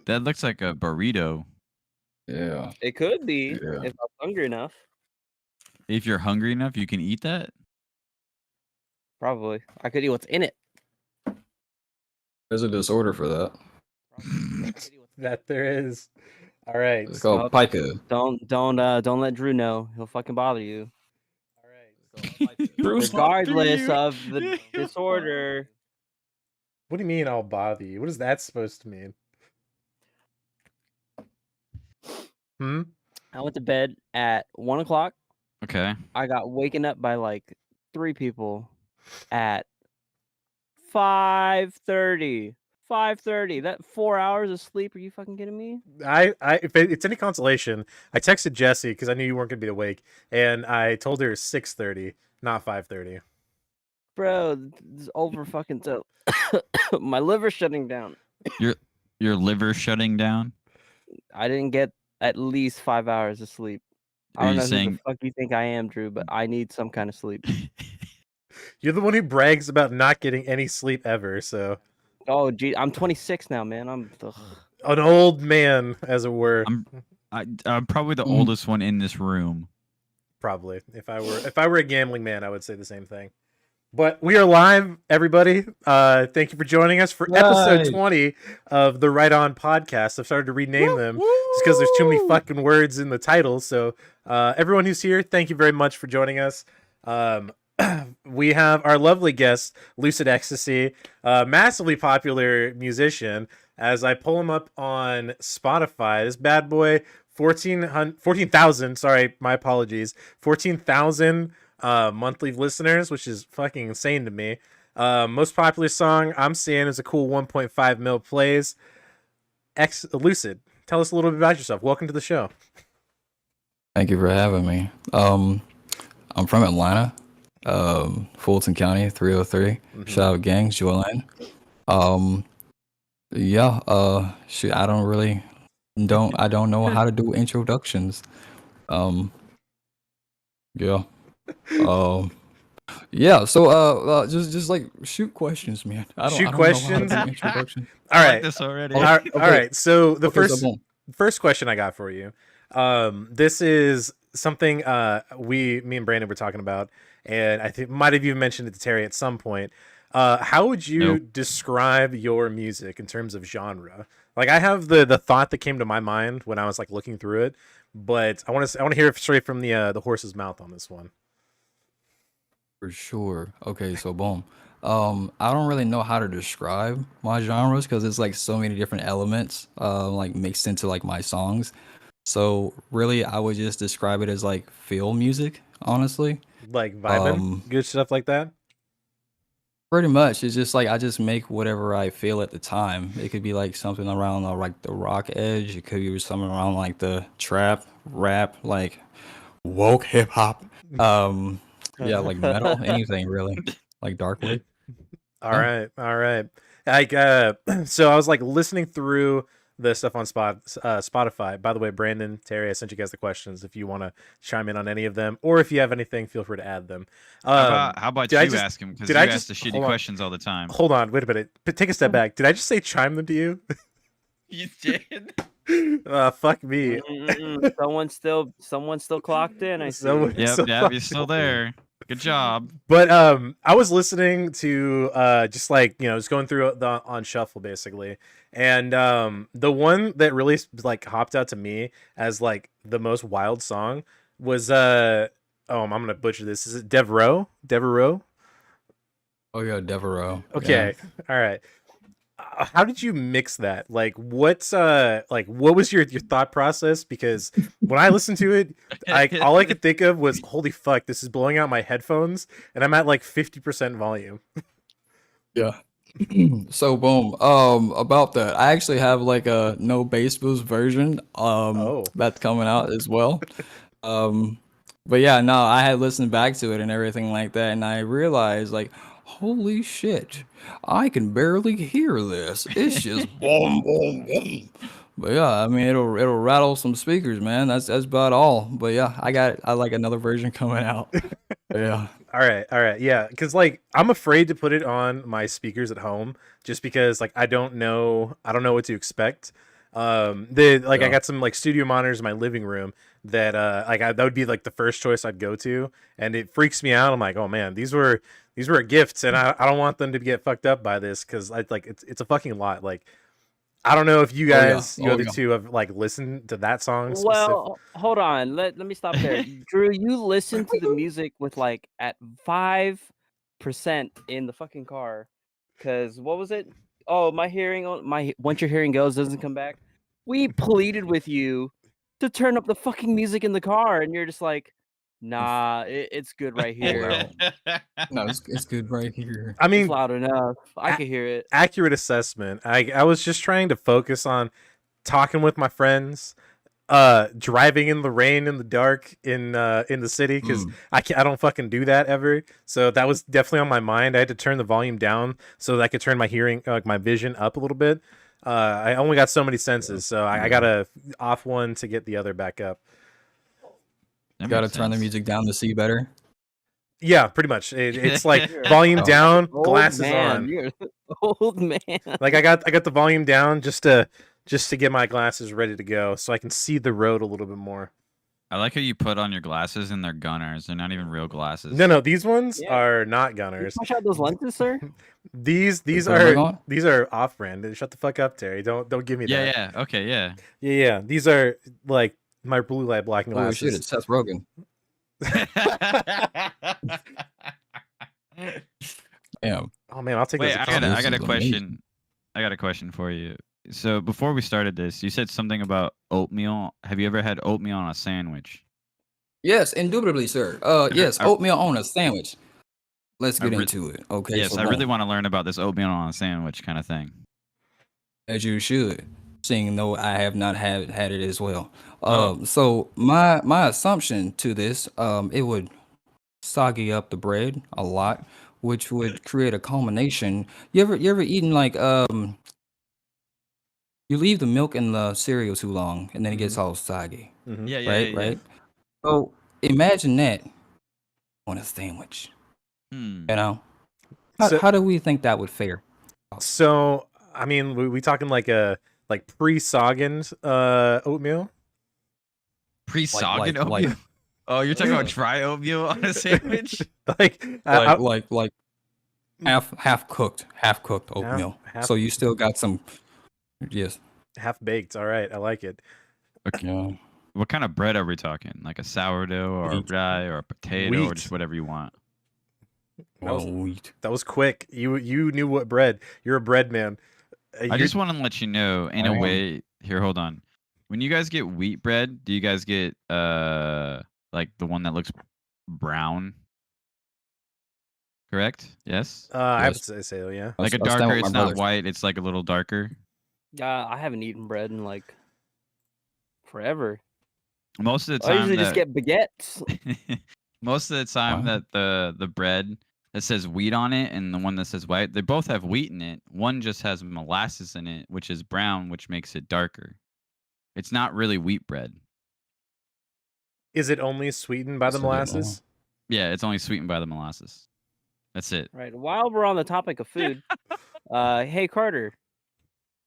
That looks like a burrito. Yeah. It could be Yeah. if I'm hungry enough. If you're hungry enough, you can eat that. Probably. I could eat what's in it. There's a disorder for that. That there is. All right. It's called pica. Don't let Drew know. He'll fucking bother you. All right. So regardless of the disorder. What do you mean I'll bother you? What is that supposed to mean? I went to bed at 1 o'clock. Okay. I got waken up by like 3 people at 5:30. 5:30. That 4 hours of sleep? Are you fucking kidding me? If it's any consolation, I texted Jessi because I knew you weren't gonna be awake, and I told her 6:30, not 5:30. Bro, this is over fucking so. My liver's shutting down. Your liver shutting down? I didn't get at least 5 hours of sleep. I don't know who the fuck you think I am, Drew, but I need some kind of sleep. You're the one who brags about not getting any sleep ever, so. Oh, gee, I'm 26 now, man. I'm an old man, as it were. I'm probably the oldest one in this room. Probably. If I were a gambling man, I would say the same thing. But we are live, everybody. Thank you for joining us for episode 20 of the Right On podcast. I've started to rename them just because there's too many fucking words in the title. So everyone who's here, thank you very much for joining us. We have our lovely guest, Lucid Ecstasy, massively popular musician. As I pull him up on Spotify, this bad boy, 14,000, sorry, my apologies, 14,000 monthly listeners, which is fucking insane to me. Most popular song I'm seeing is a cool 1.5 mil plays. Lucid, tell us a little bit about yourself. Welcome to the show. Thank you for having me. I'm from Atlanta, Fulton County, 303. Shout out gangs, Joanne. Yeah, shit, I don't know how to do introductions. Yeah. Yeah, so just like shoot questions, man. I don't questions. Know how to do introduction. All right. I like this already. All right. So the first question I got for you. This is something me and Brandon were talking about, and I think might have even mentioned it to Terry at some point. How would you describe your music in terms of genre? Like, I have the thought that came to my mind when I was like looking through it, but I want to hear it straight from the horse's mouth on this one. For sure. Okay, so boom. I don't really know how to describe my genres because it's like so many different elements like mixed into like my songs. So really, I would just describe it as like feel music, honestly. Like vibing, good stuff like that. Pretty much, it's just like I just make whatever I feel at the time. It could be like something around like the rock edge. It could be something around like the trap, rap, like woke hip hop. Yeah, like metal, anything really, like dark wave. All right. Like, so I was like listening through the stuff on Spotify. By the way, Brandon, Terry, I sent you guys the questions if you want to chime in on any of them, or if you have anything, feel free to add them. How about you ask him, because you ask the shitty questions all the time. Hold on, wait a minute. Take a step back. Did I just say chime them to you? You did. Fuck me. Someone's still clocked in. I see. Yep, you're still there. Good job. But I was listening to just like, just going through on shuffle basically, and the one that really like hopped out to me as like the most wild song was I'm gonna butcher this. Is it Devereaux? Oh yeah, Devereaux. Okay, yeah. All right. How did you mix that? Like, what was your thought process? Because when I listened to it, all I could think of was, holy fuck, this is blowing out my headphones, and I'm at like 50% volume. Yeah. So boom. About that, I actually have like a no bass boost version. That's coming out as well. But yeah, no, I had listened back to it and everything like that, and I realized like, holy shit, I can barely hear this. It's just boom, boom, boom. But yeah, I mean, it'll rattle some speakers, man. That's about all. But yeah, I like another version coming out. Yeah. All right. Yeah, because like I'm afraid to put it on my speakers at home just because like I don't know what to expect. I got some like studio monitors in my living room that that would be like the first choice I'd go to, and it freaks me out. I'm like, oh man, these were gifts, and I don't want them to get fucked up by this because it's a fucking lot. Like, I don't know if you guys, you other two, have like listened to that song. Well, hold on. Let me stop there. Drew, you listen to the music with like at 5% in the fucking car. Cause what was it? Oh, once your hearing goes doesn't come back. We pleaded with you to turn up the fucking music in the car, and you're just like, nah, it's good right here. No, it's good right here. I mean, it's loud enough. I can hear it. Accurate assessment. I was just trying to focus on talking with my friends, driving in the rain in the dark in the city because I don't fucking do that ever. So that was definitely on my mind. I had to turn the volume down so that I could turn my hearing, my vision up a little bit. I only got so many senses, so I gotta off one to get the other back up. You gotta turn the music down to see better. Yeah, pretty much. It's like volume down, glasses on. You're an old man. Like I got the volume down just to get my glasses ready to go, so I can see the road a little bit more. I like how you put on your glasses and they're gunners. They're not even real glasses. No, these ones are not gunners. Push out those lenses, sir. These are off brand. Shut the fuck up, Terry. Don't give me that. Yeah. Okay. Yeah. Yeah. These are like my blue light blocking glasses. Oh shit! It's Seth Rogen. Damn. Oh man, I'll take. Wait, I got a question. I got a question for you. So before we started this, you said something about oatmeal. Have you ever had oatmeal on a sandwich? Yes, indubitably, sir. Yes, oatmeal on a sandwich. Let's get into it. Okay. Yes, I really want to learn about this oatmeal on a sandwich kind of thing. As you should, seeing though I have not had it as well. So my assumption to this, it would soggy up the bread a lot, which would create a culmination. You ever eaten like you leave the milk in the cereal too long and then it gets all soggy. Mm-hmm. Yeah. Right. So imagine that on a sandwich. You know, how do we think that would fare? So I mean, we talking like pre-soggened oatmeal? Pre-soggened oatmeal? Oh, you're talking about dry oatmeal on a sandwich? like half cooked oatmeal. So you still got some, yes. Half baked. All right, I like it. Okay. Yeah. What kind of bread are we talking? Like a sourdough or a rye or a potato or just whatever you want? Wheat. That was quick. You knew what bread. You're a bread man. I just want to let you know, in a way. Here, hold on. When you guys get wheat bread, do you guys get like the one that looks brown? Correct? Yes. I have to say so. Yeah. Like a darker. It's not white. It's like a little darker. I haven't eaten bread in like forever. Most of the time, I usually just get baguettes. Most of the time that the bread that says wheat on it and the one that says white, they both have wheat in it. One just has molasses in it, which is brown, which makes it darker. It's not really wheat bread. Is it only sweetened by the molasses? Yeah, it's only sweetened by the molasses. That's it. Right. While we're on the topic of food, hey Carter.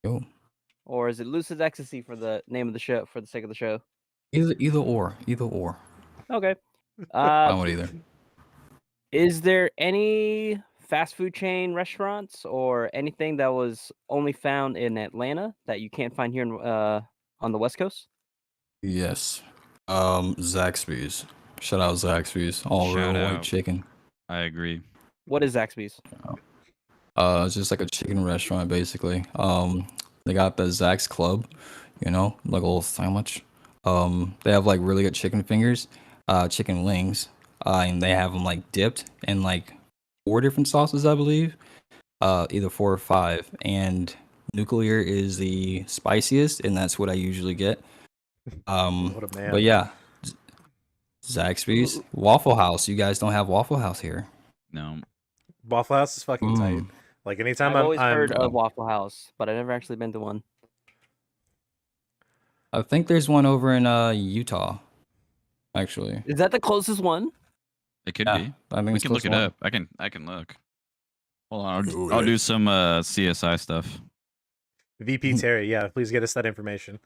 Yo. Or is it Lucid Ecstasy for the name of the show, for the sake of the show? Either or. Okay. I don't either. Is there any fast food chain restaurants or anything that was only found in Atlanta that you can't find here on the West Coast? Yes. Zaxby's. Shout out Zaxby's. All real white chicken. I agree. What is Zaxby's? It's just like a chicken restaurant basically. They got the Zax Club, like a little sandwich. They have like really good chicken fingers, chicken wings, and they have them like dipped in like 4 different sauces, I believe, either 4 or 5. And nuclear is the spiciest, and that's what I usually get. What a man. But yeah, Zaxby's, Waffle House. You guys don't have Waffle House here. No. Waffle House is fucking tight. Like anytime I've always heard of Waffle House, but I've never actually been to one. I think there's one over in Utah. Actually, is that the closest one? It could be. I mean, we can look it up. I can look. Hold on. I'll do some CSI stuff. VP Terry, yeah, please get us that information.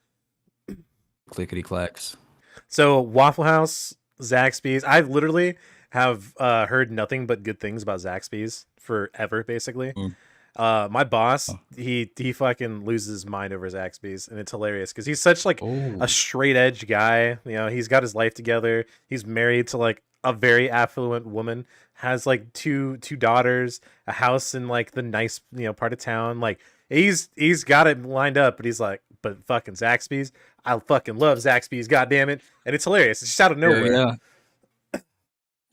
Clickety clacks. So Waffle House, Zaxby's. I literally have heard nothing but good things about Zaxby's forever, basically. My boss, he fucking loses his mind over Zaxby's, and it's hilarious because he's such like a straight edge guy. You know, he's got his life together. He's married to like a very affluent woman, has like two daughters, a house in like the nice part of town. Like he's got it lined up, but he's like, but fucking Zaxby's, I fucking love Zaxby's, goddammit. And it's hilarious. It's just out of nowhere.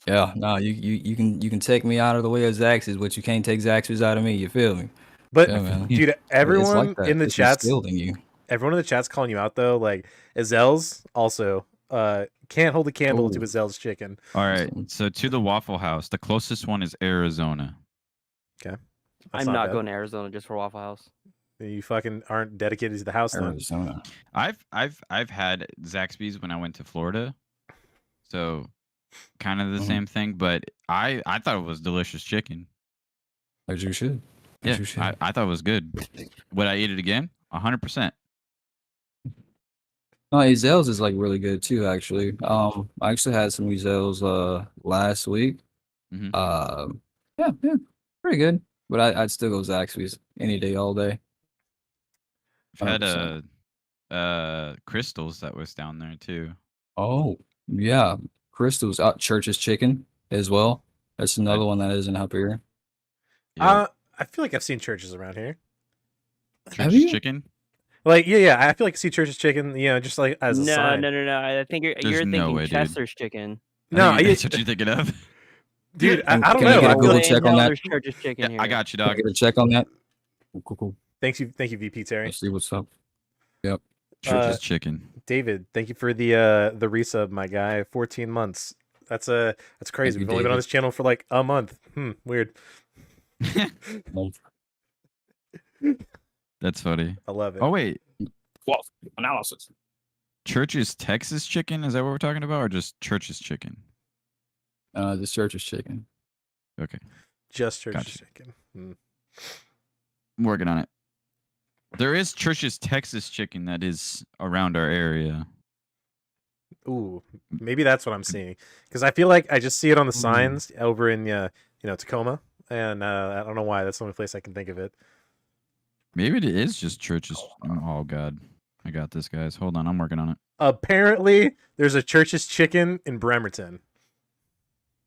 Yeah, no, you can take me out of the way of Zaxby's, but you can't take Zaxby's out of me. You feel me? But yeah, dude, everyone like in the chats, you. Everyone in the chat's calling you out though. Like Azel's also can't hold a candle to Azel's chicken. All right, so to the Waffle House, the closest one is Arizona. Okay, I'm not going to Arizona just for Waffle House. You fucking aren't dedicated to the house then. I've had Zaxby's when I went to Florida, so kind of the same thing. But I thought it was delicious chicken. As you should. Yeah, I thought it was good. Would I eat it again? 100%. No, Ezel's is like really good too. Actually, I actually had some Ezel's last week. Yeah, pretty good. But I'd still go Zaxby's any day, all day. I've had Crystals that was down there too. Oh yeah, Crystals. Church's Chicken as well. That's another one that isn't up here. I feel like I've seen Church's around here. Church's Chicken. Like yeah, I feel like I see Church's Chicken, just like as a sign. No. I think you're thinking Chester's Chicken. No, that's what you're thinking of. Dude, I don't know. Can I get a Google check on that? Church's Chicken here. I got you, dog. Get a check on that. Cool. Thank you, VP Terry. Let's see what's up. Yep. Church's Chicken. David, thank you for the resub, my guy. 14 months. That's crazy. We've only been on this channel for like a month. Weird. That's funny. I love it. Oh wait. Analysis. Church's Texas Chicken, is that what we're talking about, or just Church's Chicken? Just Church's Chicken. Okay. Just Church's Chicken. I'm working on it. There is Church's Texas Chicken that is around our area. Ooh, maybe that's what I'm seeing, because I feel like I just see it on the signs over in Tacoma, and I don't know why. That's the only place I can think of it. Maybe it is just Church's. Oh god, I got this, guys. Hold on, I'm working on it. Apparently, there's a Church's Chicken in Bremerton.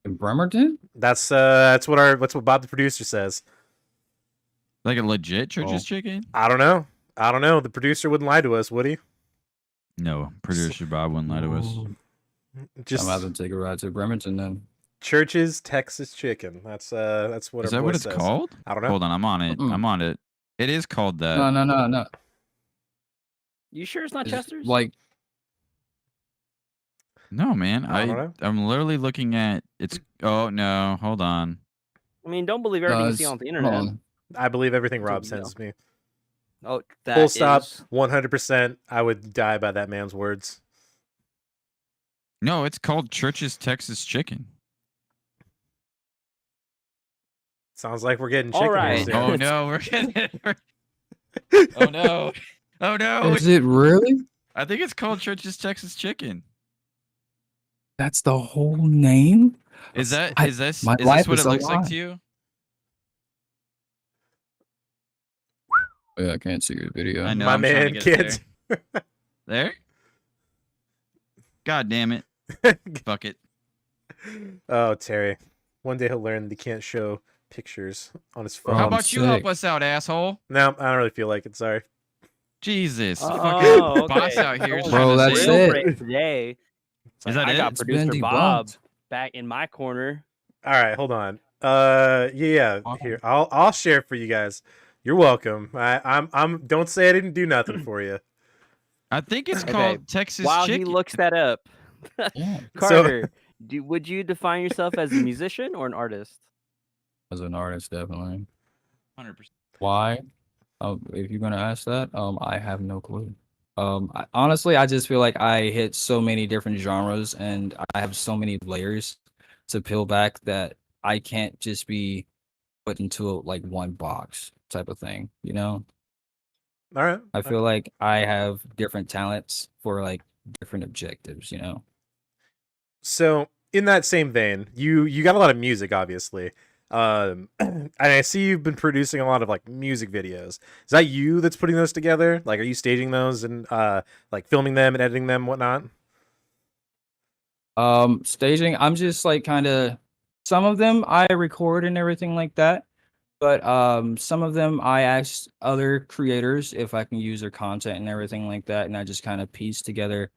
In Bremerton? That's what Bob the producer says. Like a legit Church's Chicken? I don't know. The producer wouldn't lie to us, would he? No, producer Bob wouldn't lie to us. Just I'm about to take a ride to Bremerton then. Church's Texas Chicken. That's what. Is that what it's called? I don't know. Hold on, I'm on it. I'm on it. It is called that. No. You sure it's not Chester's? Like, no, man. I don't know. I'm literally looking at it's. Oh no, hold on. I mean, don't believe everything you see on the internet. I believe everything Rob sends me. Oh, that full stop. 100%. I would die by that man's words. No, it's called Church's Texas Chicken. Sounds like we're getting chicken. All right. Oh no, we're getting it. Oh no. Oh no. Is it really? I think it's called Church's Texas Chicken. That's the whole name? Is this what it looks like to you? Yeah, I can't see your video. I know, my man, kids. There? God damn it. Fuck it. Oh, Terry. One day he'll learn that he can't show pictures on his phone. How about you help us out, asshole? No, I don't really feel like it. Sorry. Jesus. Oh, fucking boss out here. Bro, that's it. Today. Is that I it? got It's producer been Bob debunked. back in my corner. All right, hold on. Yeah. Here, I'll share for you guys. You're welcome. I'm. Don't say I didn't do nothing for you. I think it's called Texas While Chicken. he looks that up, Yeah. Carter, would you define yourself as a musician or an artist? As an artist, definitely. 100%. Why? If you're gonna ask that, I have no clue. Honestly, I just feel like I hit so many different genres and I have so many layers to peel back that I can't just be put into like one box type of thing, you know? All right. I feel like I have different talents for like different objectives, So in that same vein, you got a lot of music, obviously. And I see you've been producing a lot of like music videos. Is that you that's putting those together? Like, are you staging those and like filming them and editing them, and whatnot? Staging, I'm just like kind of, some of them I record and everything like that, but some of them I ask other creators if I can use their content and everything like that, and I just kind of piece together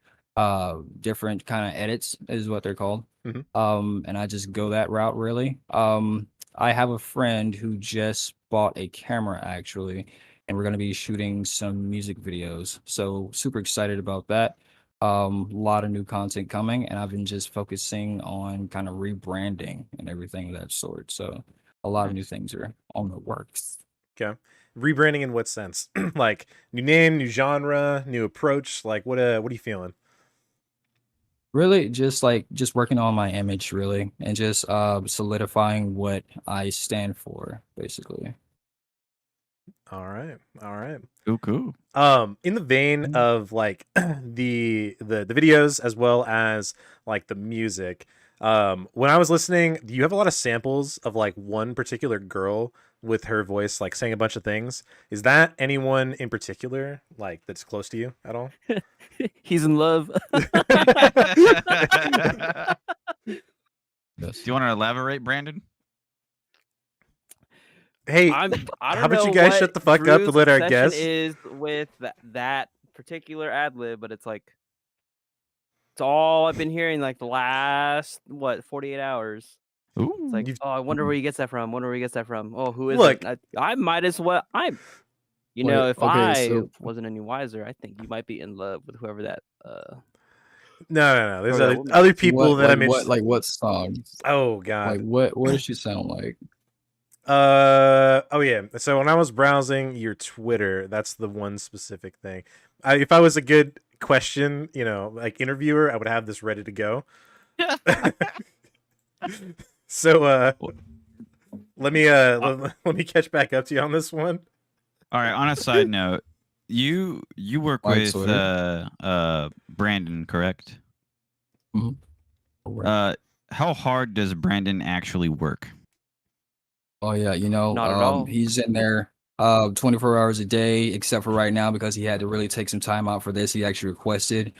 different kind of edits is what they're called. And I just go that route really. I have a friend who just bought a camera actually, and we're going to be shooting some music videos, so super excited about that. A lot of new content coming, and I've been just focusing on kind of rebranding and everything of that sort. So a lot of new things are on the works. Okay. Rebranding in what sense? Like new name, new genre, new approach. Like what are you feeling? Really just working on my image really, and just solidifying what I stand for basically. All right. All right. Cool. In the vein of like the videos as well as like the music, when I was listening, do you have a lot of samples of like one particular girl with her voice like saying a bunch of things? Is that anyone in particular like that's close to you at all? He's in love. Do you want to elaborate, Brandon? Hey, I don't how about know you guys what shut the fuck up and Drew's let our obsession guest? is with that particular ad lib, but it's like it's all I've been hearing like the last 48 hours. Ooh. It's like, I wonder where he gets that from. Oh, who is Look, it? I might as well. If okay, I so wasn't any wiser, I think you might be in love with whoever that. No. There's that woman other is. people that I'm interested. what songs? Oh god. Like what does she sound like? Oh yeah. So when I was browsing your Twitter, that's the one specific thing. If I was a good question, like interviewer, I would have this ready to go. So let me catch back up to you on this one. All right. On a side note, you work Like with Twitter? Brandon, correct? Right. How hard does Brandon actually work? Oh yeah, Not at all. he's in there 24 hours a day, except for right now because he had to really take some time out for this. He actually requested.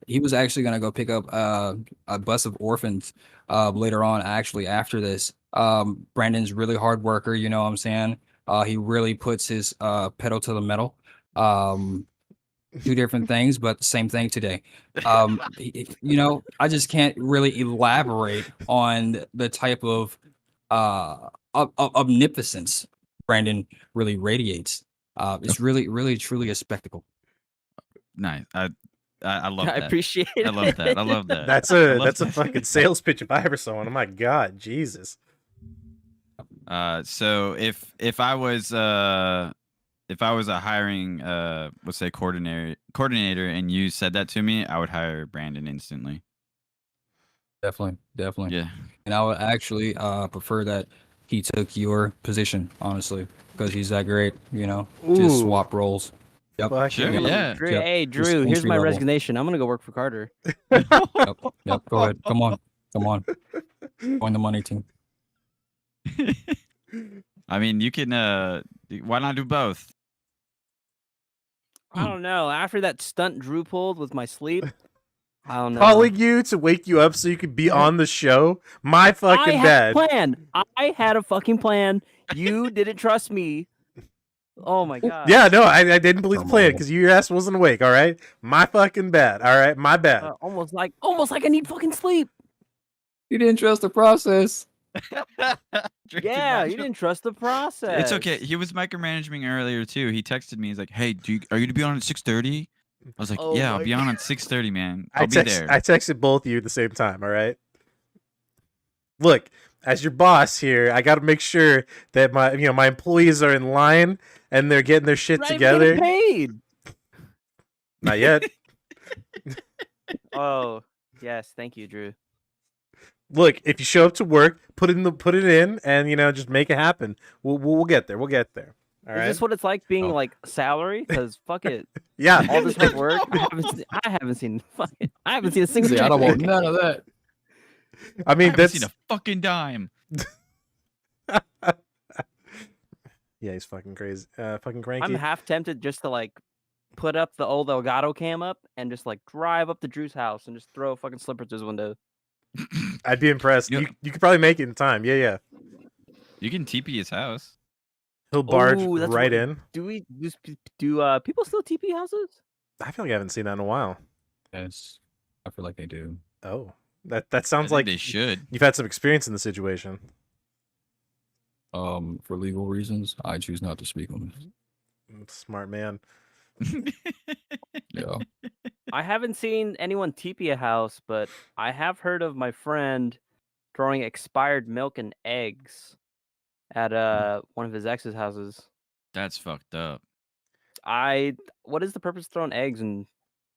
He was actually gonna go pick up a bus of orphans later on, actually after this. Brandon's really hard worker, you know what I'm saying? He really puts his pedal to the metal. Two different things, but the same thing today. I just can't really elaborate on the type of omnipotence Brandon really radiates. It's really, really, truly a spectacle. Nice. I love that. I appreciate it. I love that. I love that. That's a fucking sales pitch if I ever saw one. Oh my god, Jesus. So if I was a hiring let's say coordinator and you said that to me, I would hire Brandon instantly. Definitely. Yeah. And I would actually prefer that he took your position, honestly, because he's that great, just swap roles. Yep. Fuck Sure, yeah. Drew, Yep. hey, Just Drew, here's entry my level. resignation. I'm gonna go work for Carter. Yep. Go ahead. Come on. Join the money team. I mean, you can why not do both? I don't know. After that stunt Drew pulled with my sleep, I don't know. Calling you to wake you up so you could be on the show? My fucking bad. I had a fucking plan. You didn't trust me. Oh my god. Yeah, no, I didn't believe the plan because your ass wasn't awake, all right? My fucking bad, all right? My bad. Almost like I need fucking sleep. You didn't trust the process. Yeah, you didn't trust the process. It's okay. He was micromanaging earlier too. He texted me. He's like, "Hey, are you to be on at 6:30?" I was like, Oh "Yeah, I'll my be on at 6:30, man. I'll be there." I texted both of you at the same time, all right? Look, as your boss here, I got to make sure that my employees are in line and they're getting their shit together. Paid. Not yet. Oh, yes, thank you, Drew. Look, if you show up to work, put it in, and just make it happen. We'll get there. We'll get there. All Is right. this what it's like being Oh. like salary? Because fuck it, Yeah. all this hard work. I haven't seen a single. See, I don't check. want none of that. I I mean, haven't seen that's a fucking dime. yeah, he's fucking crazy. Fucking cranky. I'm half tempted just to like put up the old Elgato cam up and just like drive up to Drew's house and just throw a fucking slipper through his window. I'd be impressed. You- You could probably make it in time. Yeah. You can TP his house. He'll barge Ooh, that's right what- in. Do people still TP houses? I feel like I haven't seen that in a while. Yes, I feel like they do. Oh, that I sounds think like they should. you've had some experience in the situation. For legal reasons, I choose not to speak on it. Smart man. Yeah. I haven't seen anyone TP a house, but I have heard of my friend throwing expired milk and eggs at one of his ex's houses. That's fucked up. What is the purpose of throwing eggs and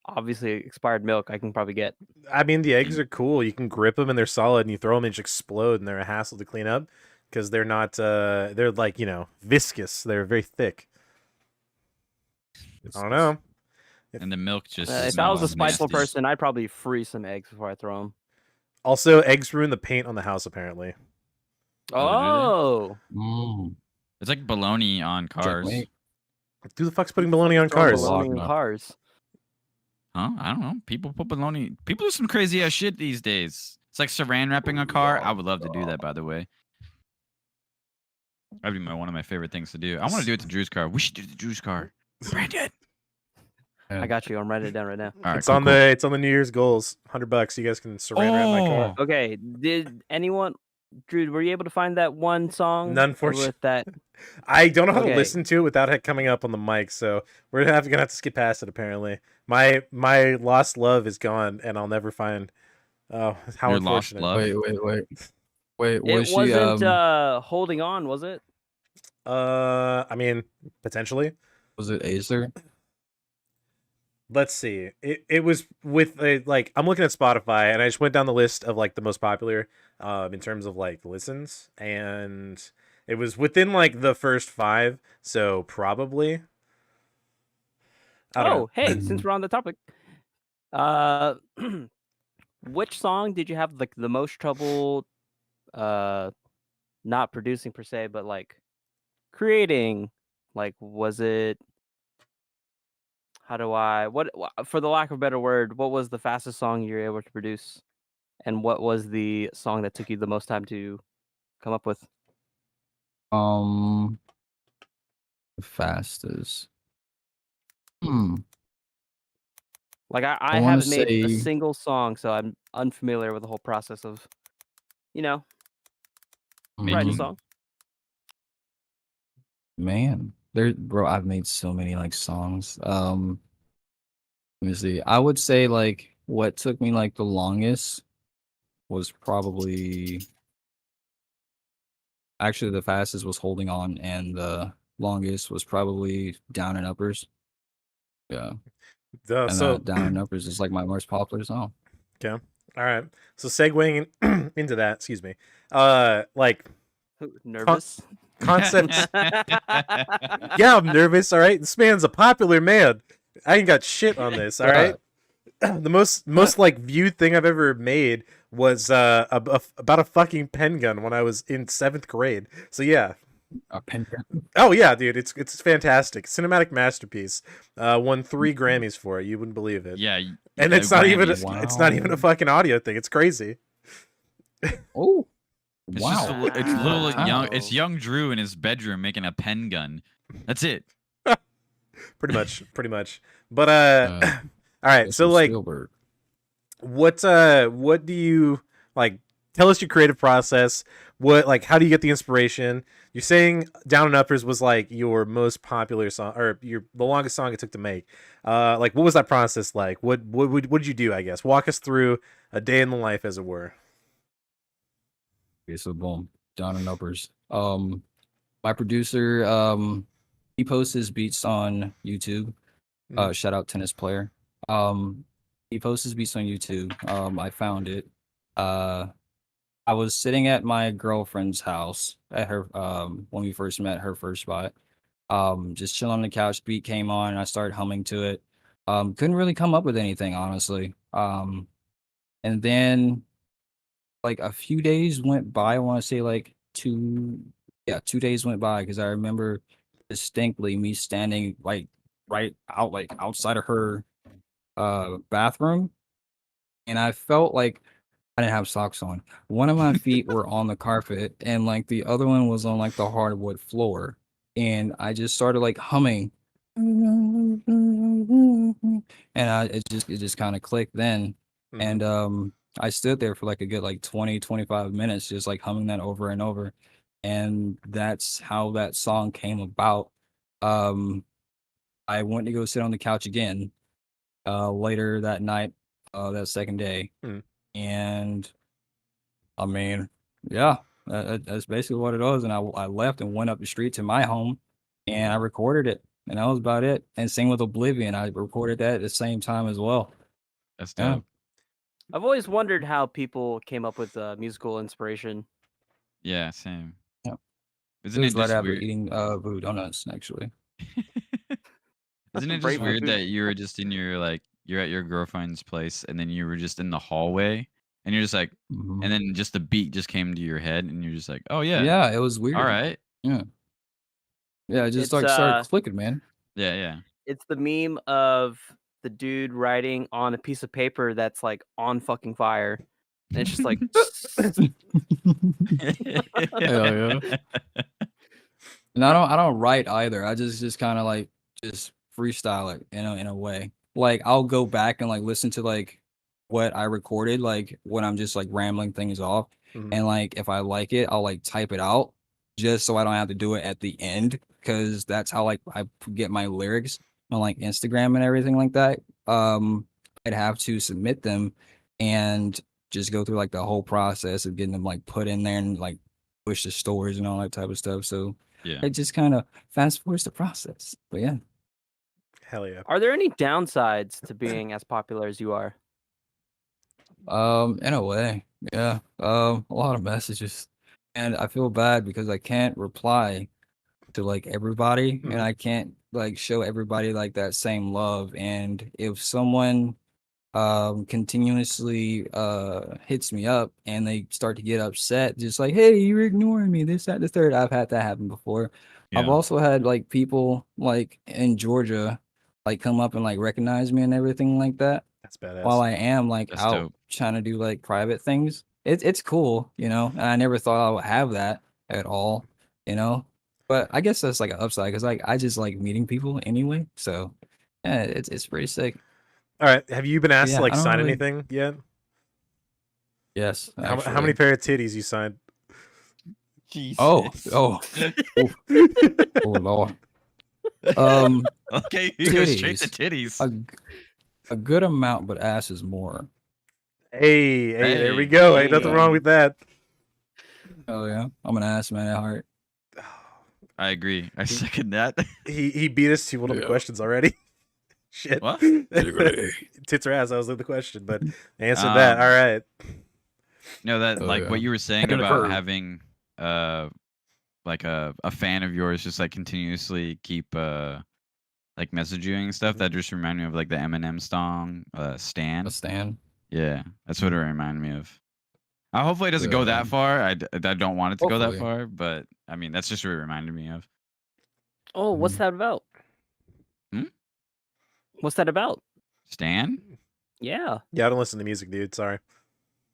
obviously expired milk? I can probably get. I mean, the eggs are cool. You can grip them and they're solid, and you throw them and just explode, and they're a hassle to clean up because they're not. They're like viscous. They're very thick. I don't know. And the milk just. If I was a smells spiteful nasty. person, I'd probably freeze some eggs before I throw them. Also, eggs ruin the paint on the house. Apparently, Oh, Oh, It's like baloney on cars. Checkmate. who the fuck's putting baloney on throwing cars? Baloney. baloney in cars. Huh? I don't know. People put baloney. People do some crazy ass shit these days. It's like saran wrapping a car. I would love to do that, by the way. That'd be one of my favorite things to do. I want to do it to Drew's car. We should do it to Drew's car. Brandon. Yeah. I got you. I'm writing it down right now. All right, It's cool, on cool. the New Year's goals. $100. You guys can saran wrap my car. Oh. Okay. Did anyone, Drew? Were you able to find that one song? None for sure. With that. I don't know how to Okay. listen to it without it coming up on the mic, so we're gonna have to skip past it. Apparently, my lost love is gone, and I'll never find. Oh, how Your lost unfortunate! love? Wait. It Was she wasn't holding on, was it? I mean, potentially. was it Acer? Let's see. It was with I'm looking at Spotify, and I just went down the list of like the most popular, in terms of like listens, and it was within like the first 5, so probably. I don't know. Hey, since we're on the topic, which song did you have like the most trouble, not producing per se, but like creating? Like, was it? For the lack of a better word, what was the fastest song you were able to produce, and what was the song that took you the most time to come up with? The fastest. Like I I wanna haven't made a say- single song, so I'm unfamiliar with the whole process of, writing a Mhm. song. Man, bro, I've made so many like songs. Let me see. I would say like what took me like the longest was probably actually the fastest was Holding On, and the longest was probably Down and Uppers. Yeah. And So Down and Uppers is like my most popular song. all right. So segueing into that, excuse me. Like Nervous. concepts. Yeah, I'm nervous. All right, this man's a popular man. I ain't got shit on this. All right. The most like viewed thing I've ever made was about a fucking pen gun when I was in 7th grade. So yeah. A pen. Oh yeah, dude, it's fantastic. Cinematic masterpiece. Won 3 Grammys for it. You wouldn't believe it. Yeah. And it's not even Grammys. it's not even a fucking audio thing. It's crazy. Oh. It's Wow. just it's little young. It's Wow. young Drew in his bedroom making a pen gun. That's it. Pretty much. But all right, so Steven like Spielberg. what do you like, tell us your creative process. How do you get the inspiration? You're saying Down and Uppers was like your most popular song, or the longest song it took to make. What was that process like? What did you do, I guess? Walk us through a day in the life, as it were. Okay, so boom, Down and Uppers. My producer, he posts his beats on YouTube. Shout out Tennis Player. He posts his beats on YouTube. I found it. I was sitting at my girlfriend's house at her when we first met, her first spot. Just chilling on the couch, beat came on, and I started humming to it. Couldn't really come up with anything, honestly. And then like a few days went by. I want to say like 2 days went by because I remember distinctly me standing like right out like outside of her bathroom, and I felt like I didn't have socks on. One of my feet were on the carpet, and like the other one was on like the hardwood floor, and I just started like humming, and it just kind of clicked then, and I stood there for like a good like 20-25 minutes just like humming that over and over, and that's how that song came about. Um, I went to go sit on the couch again later that night, that second day, and I mean, yeah, that's basically what it was. And I left and went up the street to my home, and I recorded it, and that was about it. And same with Oblivion, I recorded that at the same time as well. That's Yeah. dope. I've always wondered how people came up with musical inspiration. Yeah, same. Yeah. Isn't It it was right just after weird? eating voodoo donuts, actually. Isn't it just Brave weird food. that you were just in your like you're at your girlfriend's place and then you were just in the hallway and you're just like Mhm. and then just the beat just came to your head and you're just like, oh yeah, Yeah, it was all weird. right, Yeah, it just It's like started clicking, man. yeah. it's the meme of the dude writing on a piece of paper that's like on fucking fire. And it's just like Hell yeah. And I don't write either. I just kind of like just freestyle it, in a way. Like I'll go back and like listen to like what I recorded, like when I'm just like rambling things off, and like if I like it, I'll like type it out just so I don't have to do it at the end, because that's how like I get my lyrics on like Instagram and everything like that. I'd have to submit them and just go through like the whole process of getting them like put in there and like push the stores and all that type of stuff. So Yeah. it just kind of fast forwards the process. But yeah. Hell yeah. Are there any downsides to being as popular as you are? In a way, yeah. A lot of messages, and I feel bad because I can't reply to like everybody, and I can't like show everybody like that same love. And if someone continuously hits me up and they start to get upset, just like, hey, you're ignoring me, this, that, the third. I've had that happen before. I've Yeah. also had like people like in Georgia like come up and like recognize me and everything like that That's badass. while I am like That's out dope. trying to do like private things. It's cool, and I never thought I would have that at all, but I guess that's like an upside because like I just like meeting people anyway, so yeah, it's pretty sick. All right. Have you been asked yeah, to like I don't sign really- anything yet? Yes. How many actually. pair of titties you signed? Oh, oh, oh Lord. Okay, you go straight to titties. A good amount, but ass is more. Hey, there we Hey. go. Ain't nothing wrong Hey. with that. Oh yeah, I'm an ass man at heart. I agree. I second that. He beat us to one of the Yeah. questions already. Shit. What? Tits or ass? That was the question, but they answered that. All right. No, that Oh, like yeah. what you were saying Head of the about curve. having like a fan of yours just like continuously keep like message you and stuff. That just reminded me of like the Eminem song, Stan. A stan. Yeah, that's what it reminded me of. Hopefully it doesn't go that Yeah. far. I don't want it to go that Hopefully. far, but I mean that's just what it reminded me of. Oh, what's that about? Hmm? What's that about? Stan? Yeah. Yeah, I don't listen to music, dude. Sorry.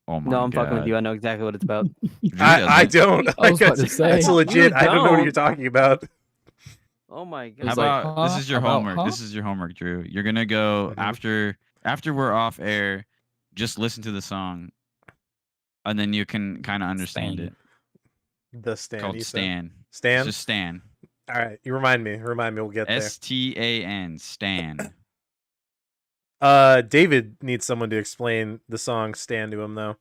Oh my No, I'm god. fucking with you. I know exactly what it's about. Drew I doesn't. don't. I was about to That's say. legit. You I don't know what you're don't. talking about. Oh my god. How It's like, about this huh? is your About, homework. huh? This is your homework, Drew. You're gonna go after we're off air, just listen to the song, and then you can kind of understand Stan. it. The Stan. Called you said? Stan. Stan? It's just Stan. All right. You remind me. We'll get there. STAN. Stan. David needs someone to explain the song "Stand" to him, though.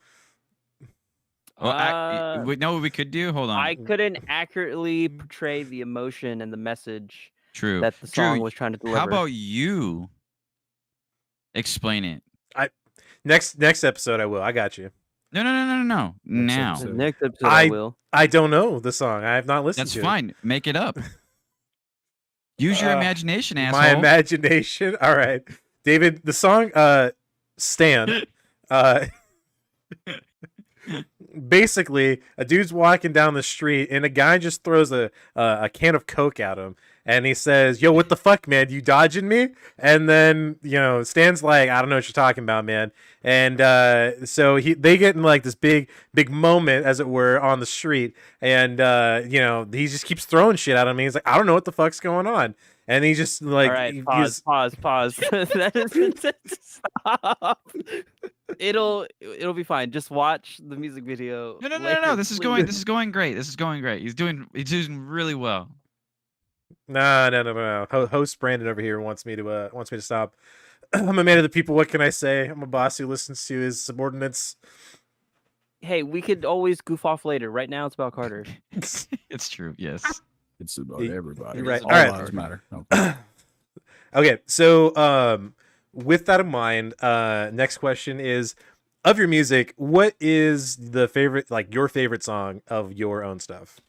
Well, wait, know what we could do? Hold on. I couldn't accurately portray the emotion and the message True. that the Drew, song was trying to deliver. how about you explain it? Next episode, I will. I got you. No. Now. episode. Next episode I will. I don't know the song. I have not listened That's to fine. Make it up. Use your imagination, asshole. My imagination. All right, David. The song "Stand." Basically, a dude's walking down the street, and a guy just throws a can of Coke at him, and he says, "Yo, what the fuck, man? You dodging me?" And then Stan's like, "I don't know what you're talking about, man." And so they get in like this big moment, as it were, on the street, and he just keeps throwing shit at him. And he's like, "I don't know what the fuck's going on." And he just like, all right, pause. That is stop. It'll be fine. Just watch the music video. No. This is going great. He's doing really well. No. Host Brandon over here wants me to stop. I'm a man of the people. What can I say? I'm a boss who listens to his subordinates. Hey, we could always goof off later. Right now, it's about Carter. It's true. Yes. It's about everybody. You're right. All lives matter. Okay. Okay, so with that in mind, next question is, of your music, what is the favorite, like your favorite song of your own stuff,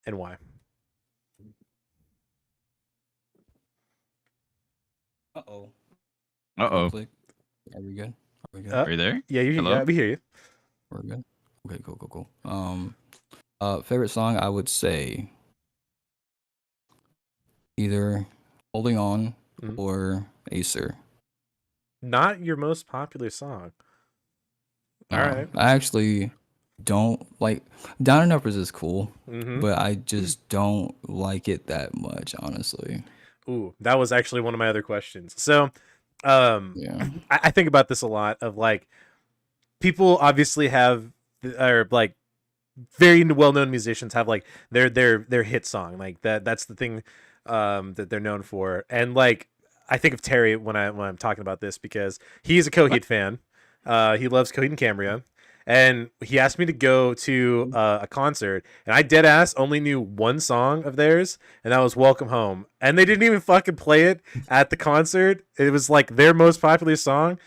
and why? Uh-oh. Uh-oh. Are we good? Are you there? Yeah, we hear you. We're good. Okay, cool. Favorite song, I would say either Holding On or Acer. Not your most popular song. All right. I actually don't like Down and Uppers is cool, but I just don't like it that much, honestly. Ooh, that was actually one of my other questions. So, yeah, I think about this a lot. Of like, people obviously have, or like, very well-known musicians have like their hit song, like that's the thing that they're known for. And like, I think of Terry when I'm talking about this, because he's a Coheed fan. He loves Coheed and Cambria, and he asked me to go to a concert, and I dead ass only knew one song of theirs, and that was "Welcome Home." And they didn't even fucking play it at the concert. It was like their most popular song.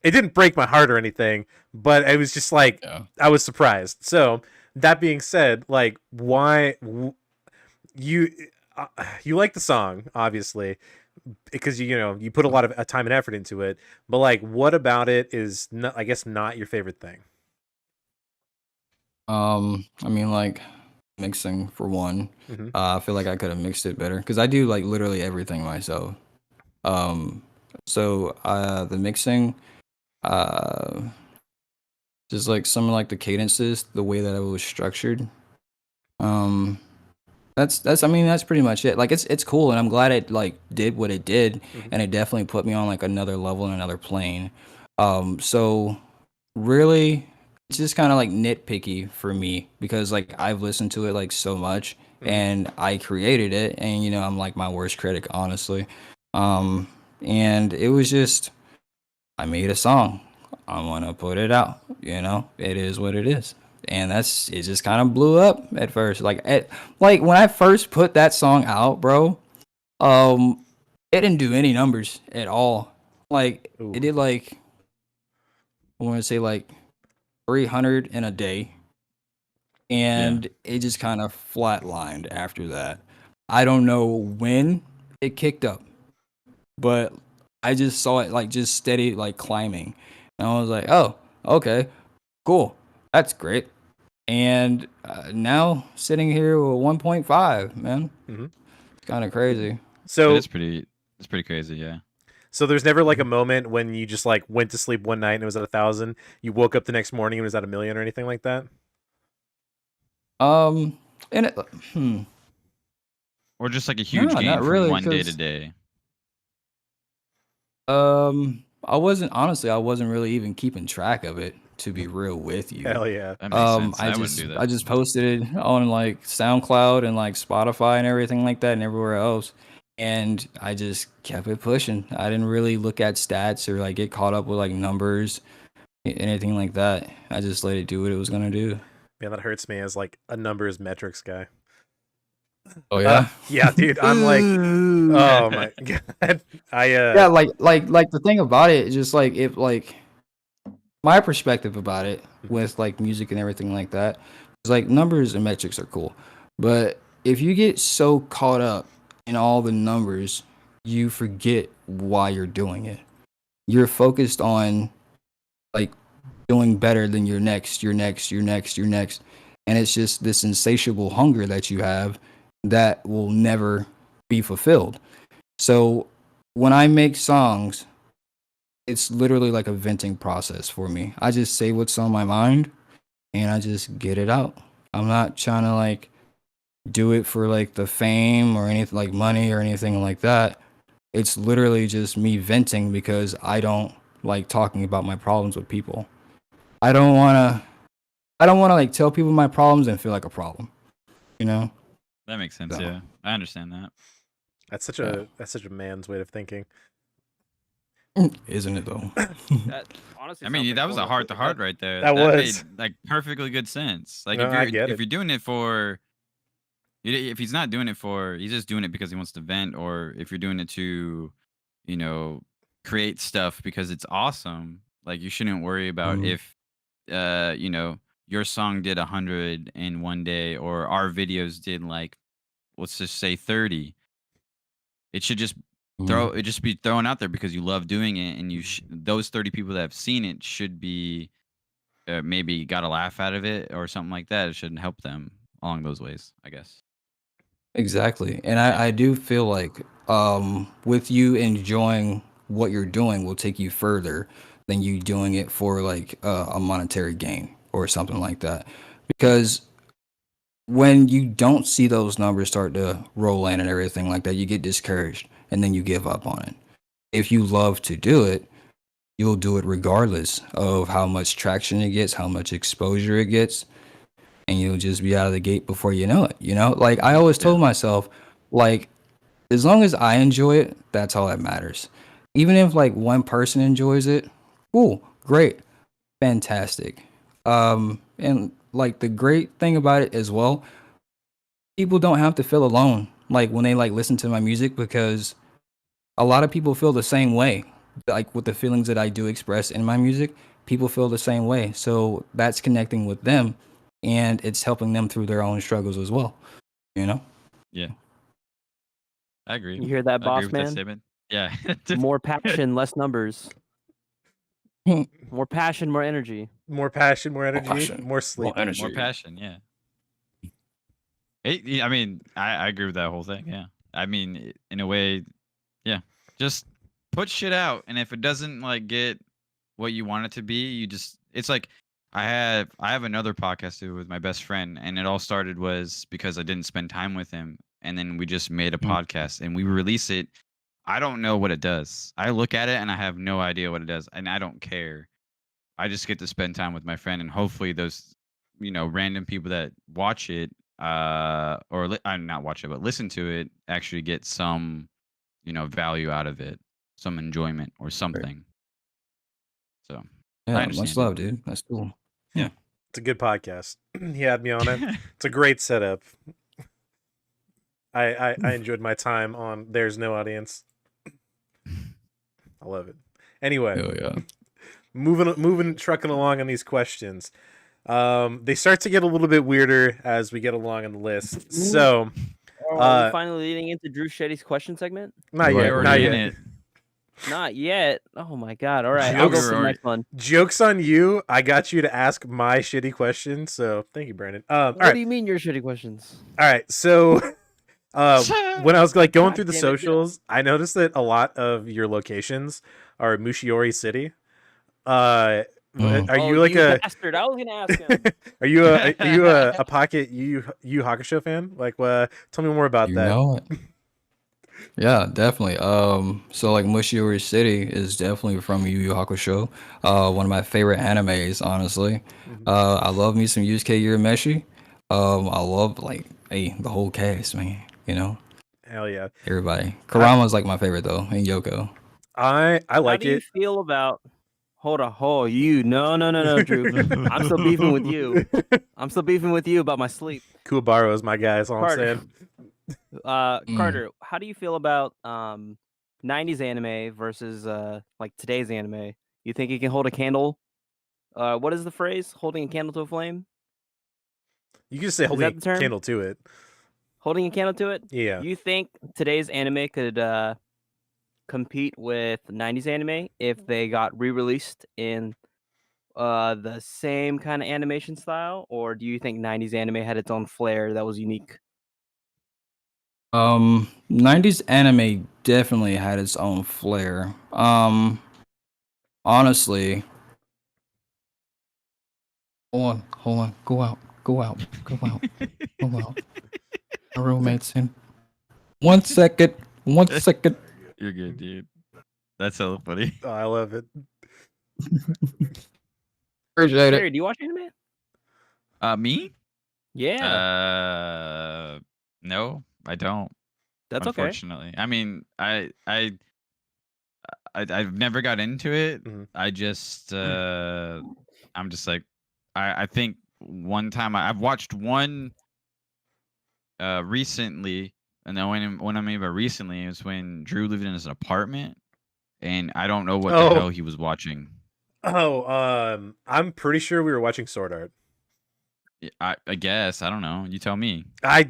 It didn't break my heart or anything, but it was just like, I was surprised. So that being said, like, why you like the song, obviously, because you put a lot of time and effort into it, but like, what about it is not, I guess, not your favorite thing? I mean, like, mixing for one. I feel like I could have mixed it better, because I do like literally everything myself. So the mixing, just like some of like the cadences, the way that it was structured. That's I mean, that's pretty much it. Like, it's cool, and I'm glad it like did what it did, and it definitely put me on like another level and another plane. So really, it's just kind of like nitpicky for me, because like I've listened to it like so much, and I created it, and I'm like my worst critic, honestly. And it was just, I made a song, I want to put it out. It is what it is, and it just kind of blew up at first. Like when I first put that song out, bro, it didn't do any numbers at all. Like, it did like, I want to say like 300 in a day, and it just kind of flatlined after that. I don't know when it kicked up, but I just saw it like just steady, like climbing, and I was like, oh, okay, cool, that's great. And now sitting here with 1.5, man, it's kind of crazy. So it's pretty crazy, yeah. So there's never like a moment when you just like went to sleep one night and it was at 1,000. You woke up the next morning and it was at 1,000,000 or anything like that. And it, or just like a huge gain from really, one day to day. I wasn't really even keeping track of it, to be real with you. Hell yeah. That makes sense. I wouldn't do that. I just posted it on like SoundCloud and like Spotify and everything like that, and everywhere else. And I just kept it pushing. I didn't really look at stats or like get caught up with like numbers, anything like that. I just let it do what it was gonna do. Man, that hurts me as like a numbers metrics guy. Oh yeah, yeah, dude. I'm like, oh my god. Yeah, like the thing about it is just like, if like my perspective about it with like music and everything like that is like, numbers and metrics are cool, but if you get so caught up in all the numbers, you forget why you're doing it. You're focused on like doing better than your next, and it's just this insatiable hunger that you have that will never be fulfilled. So when I make songs, it's literally like a venting process for me. I just say what's on my mind and I just get it out. I'm not trying to like do it for like the fame or anything like money or anything like that. It's literally just me venting because I don't like talking about my problems with people. I don't want to like tell people my problems and feel like a problem, you know? That makes sense. So, Yeah, I understand that. That's such a man's way of thinking. isn't it though? That honestly I sounds mean, like that was a one of heart the- to heart right there. that was. made like perfectly good sense. Like No, I get if it. you're doing it for, if he's not doing it for, he's just doing it because he wants to vent, or if you're doing it to, you know, create stuff because it's awesome. Like you shouldn't worry about Mhm. if, you know, your song did 100 in one day, or our videos did like, let's just say 30. It should just Mhm. just be thrown out there because you love doing it, and those 30 people that have seen it should be maybe got a laugh out of it or something like that. It shouldn't help them along those ways, I guess. Exactly. And Yeah. I do feel like with you enjoying what you're doing will take you further than you doing it for like a monetary gain or something like that. Because when you don't see those numbers start to roll in and everything like that, you get discouraged and then you give up on it. If you love to do it, you'll do it regardless of how much traction it gets, how much exposure it gets, and you'll just be out of the gate before you know it. You know, like I always told myself, like, as long as I enjoy it, that's all that matters. Even if like one person enjoys it, cool, great, fantastic. And like the great thing about it as well, people don't have to feel alone like when they like listen to my music, because a lot of people feel the same way. Like with the feelings that I do express in my music, people feel the same way. So that's connecting with them and it's helping them through their own struggles as well, you know? Yeah, I agree. You hear that, I agree boss with that man? statement. Yeah. More passion, less numbers. More passion, more energy. More passion, more energy, passion, more sleep. more energy. More passion. Yeah. I mean, I agree with that whole thing. Yeah. I mean, in a way, yeah. Just put shit out, and if it doesn't like get what you want it to be, you just it's like I have another podcast to do with my best friend, and it all started was because I didn't spend time with him, and then we just made a Mm. podcast and we release it. I don't know what it does. I look at it and I have no idea what it does, and I don't care. I just get to spend time with my friend, and hopefully those, you know, random people that watch it, or not watch it, but listen to it, actually get some, you know, value out of it, some enjoyment or something. So I Yeah, much understand it. love, dude. That's cool. Yeah. It's a good podcast. He had me on it. It's a great setup. I enjoyed my time on There's No Audience. I love it. Anyway, Hell yeah. moving trucking along on these questions. They start to get a little bit weirder as we get along on the list. So Are we finally leading into Drew Shetty's question segment? not Right, yet, we're not in yet. it. Not yet. Oh my god. All right, I'll go Jokes for the next one. Joke's on you. I got you to ask my shitty question, so thank you, Brandon. All What right. do you mean your shitty questions? All right, so when I was like going God through the damn it, dude. socials, I noticed that a lot of your locations are Mushiori City. Are you like a bastard? I was gonna ask him. are you a pocket Yu Hakusho fan? Like, tell me more about You that. know it. Yeah, definitely. So like Mushiori City is definitely from Yu Yu Hakusho. One of my favorite animes, honestly. I love me some Yusuke Urameshi. I love like the whole cast, man. You know, Hell yeah, everybody. Kurama's like my favorite though, and Yoko. I How like do you it. feel about? Hold on, you. No, Drew. I'm still beefing with you. I'm still beefing with you about my sleep. Kuwabara is my guy. That's all I'm Carter. saying. Carter, how do you feel about 90s anime versus like today's anime? You think it can hold a candle? What is the phrase? Holding a candle to a flame? You can just say Is that holding the a term? candle to it. holding a candle to it. Yeah. You think today's anime could compete with 90s anime if they got re-released in the same kind of animation style, or do you think 90s anime had its own flair that was unique? 90s anime definitely had its own flair. Honestly, hold on, go out. My roommate's in. 1 second. You're good, dude. That's so funny. Oh, I love it. Appreciate Terry, it. do you watch anime? Me? Yeah, No, I don't. that's okay. Unfortunately, I mean, I've never got into it. Mhm. I just I'm just like I think one time I've watched one recently, and then when I mean by recently, it was when Drew lived in his apartment, and I don't know what the hell he was watching. Oh, I'm pretty sure we were watching Sword Art. I guess I don't know. You tell me. I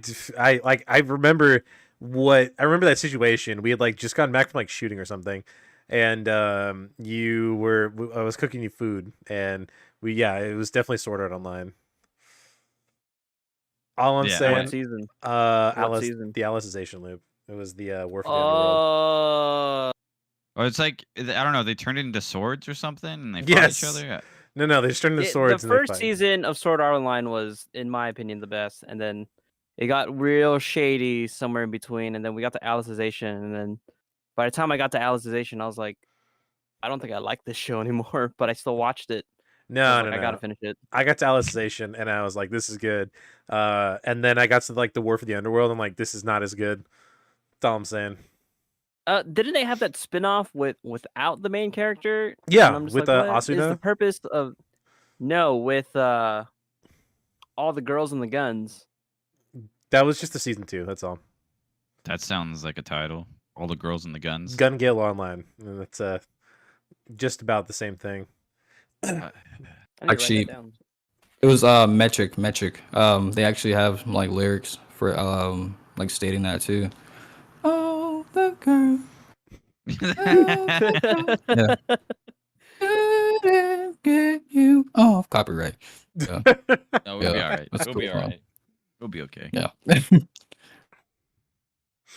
remember that situation. We had like just gotten back from like shooting or something, and I was cooking you food, and it was definitely Sword Art Online. All I'm saying, What season? season? The Alicization loop. It was the War for the Underworld. Or it's like I don't know. They turned it into swords or something, and they fought each other. No, they just turned into swords. The first season of Sword Art Online was, in my opinion, the best, and then it got real shady somewhere in between, and then we got to Alicization, and then by the time I got to Alicization, I was like, I don't think I like this show anymore, but I still watched it. No, I gotta finish it. I got to Alicization, and I was like, this is good. And then I got to like the War for the Underworld, and I'm like, this is not as good. That's all I'm saying. Didn't they have that spin-off without the main character? Yeah, with Asuna? Is the purpose of with all the girls and the guns? That was just the season 2. That's all. That sounds like a title. All the girls and the guns. Gun Gale Online. And that's just about the same thing. Actually, it was metric. They actually have like lyrics for like stating that too. Oh, the girl. Yeah. Couldn't get you off copyright. Yeah. No, we'll be all right. We'll be all right. We'll be okay. Yeah.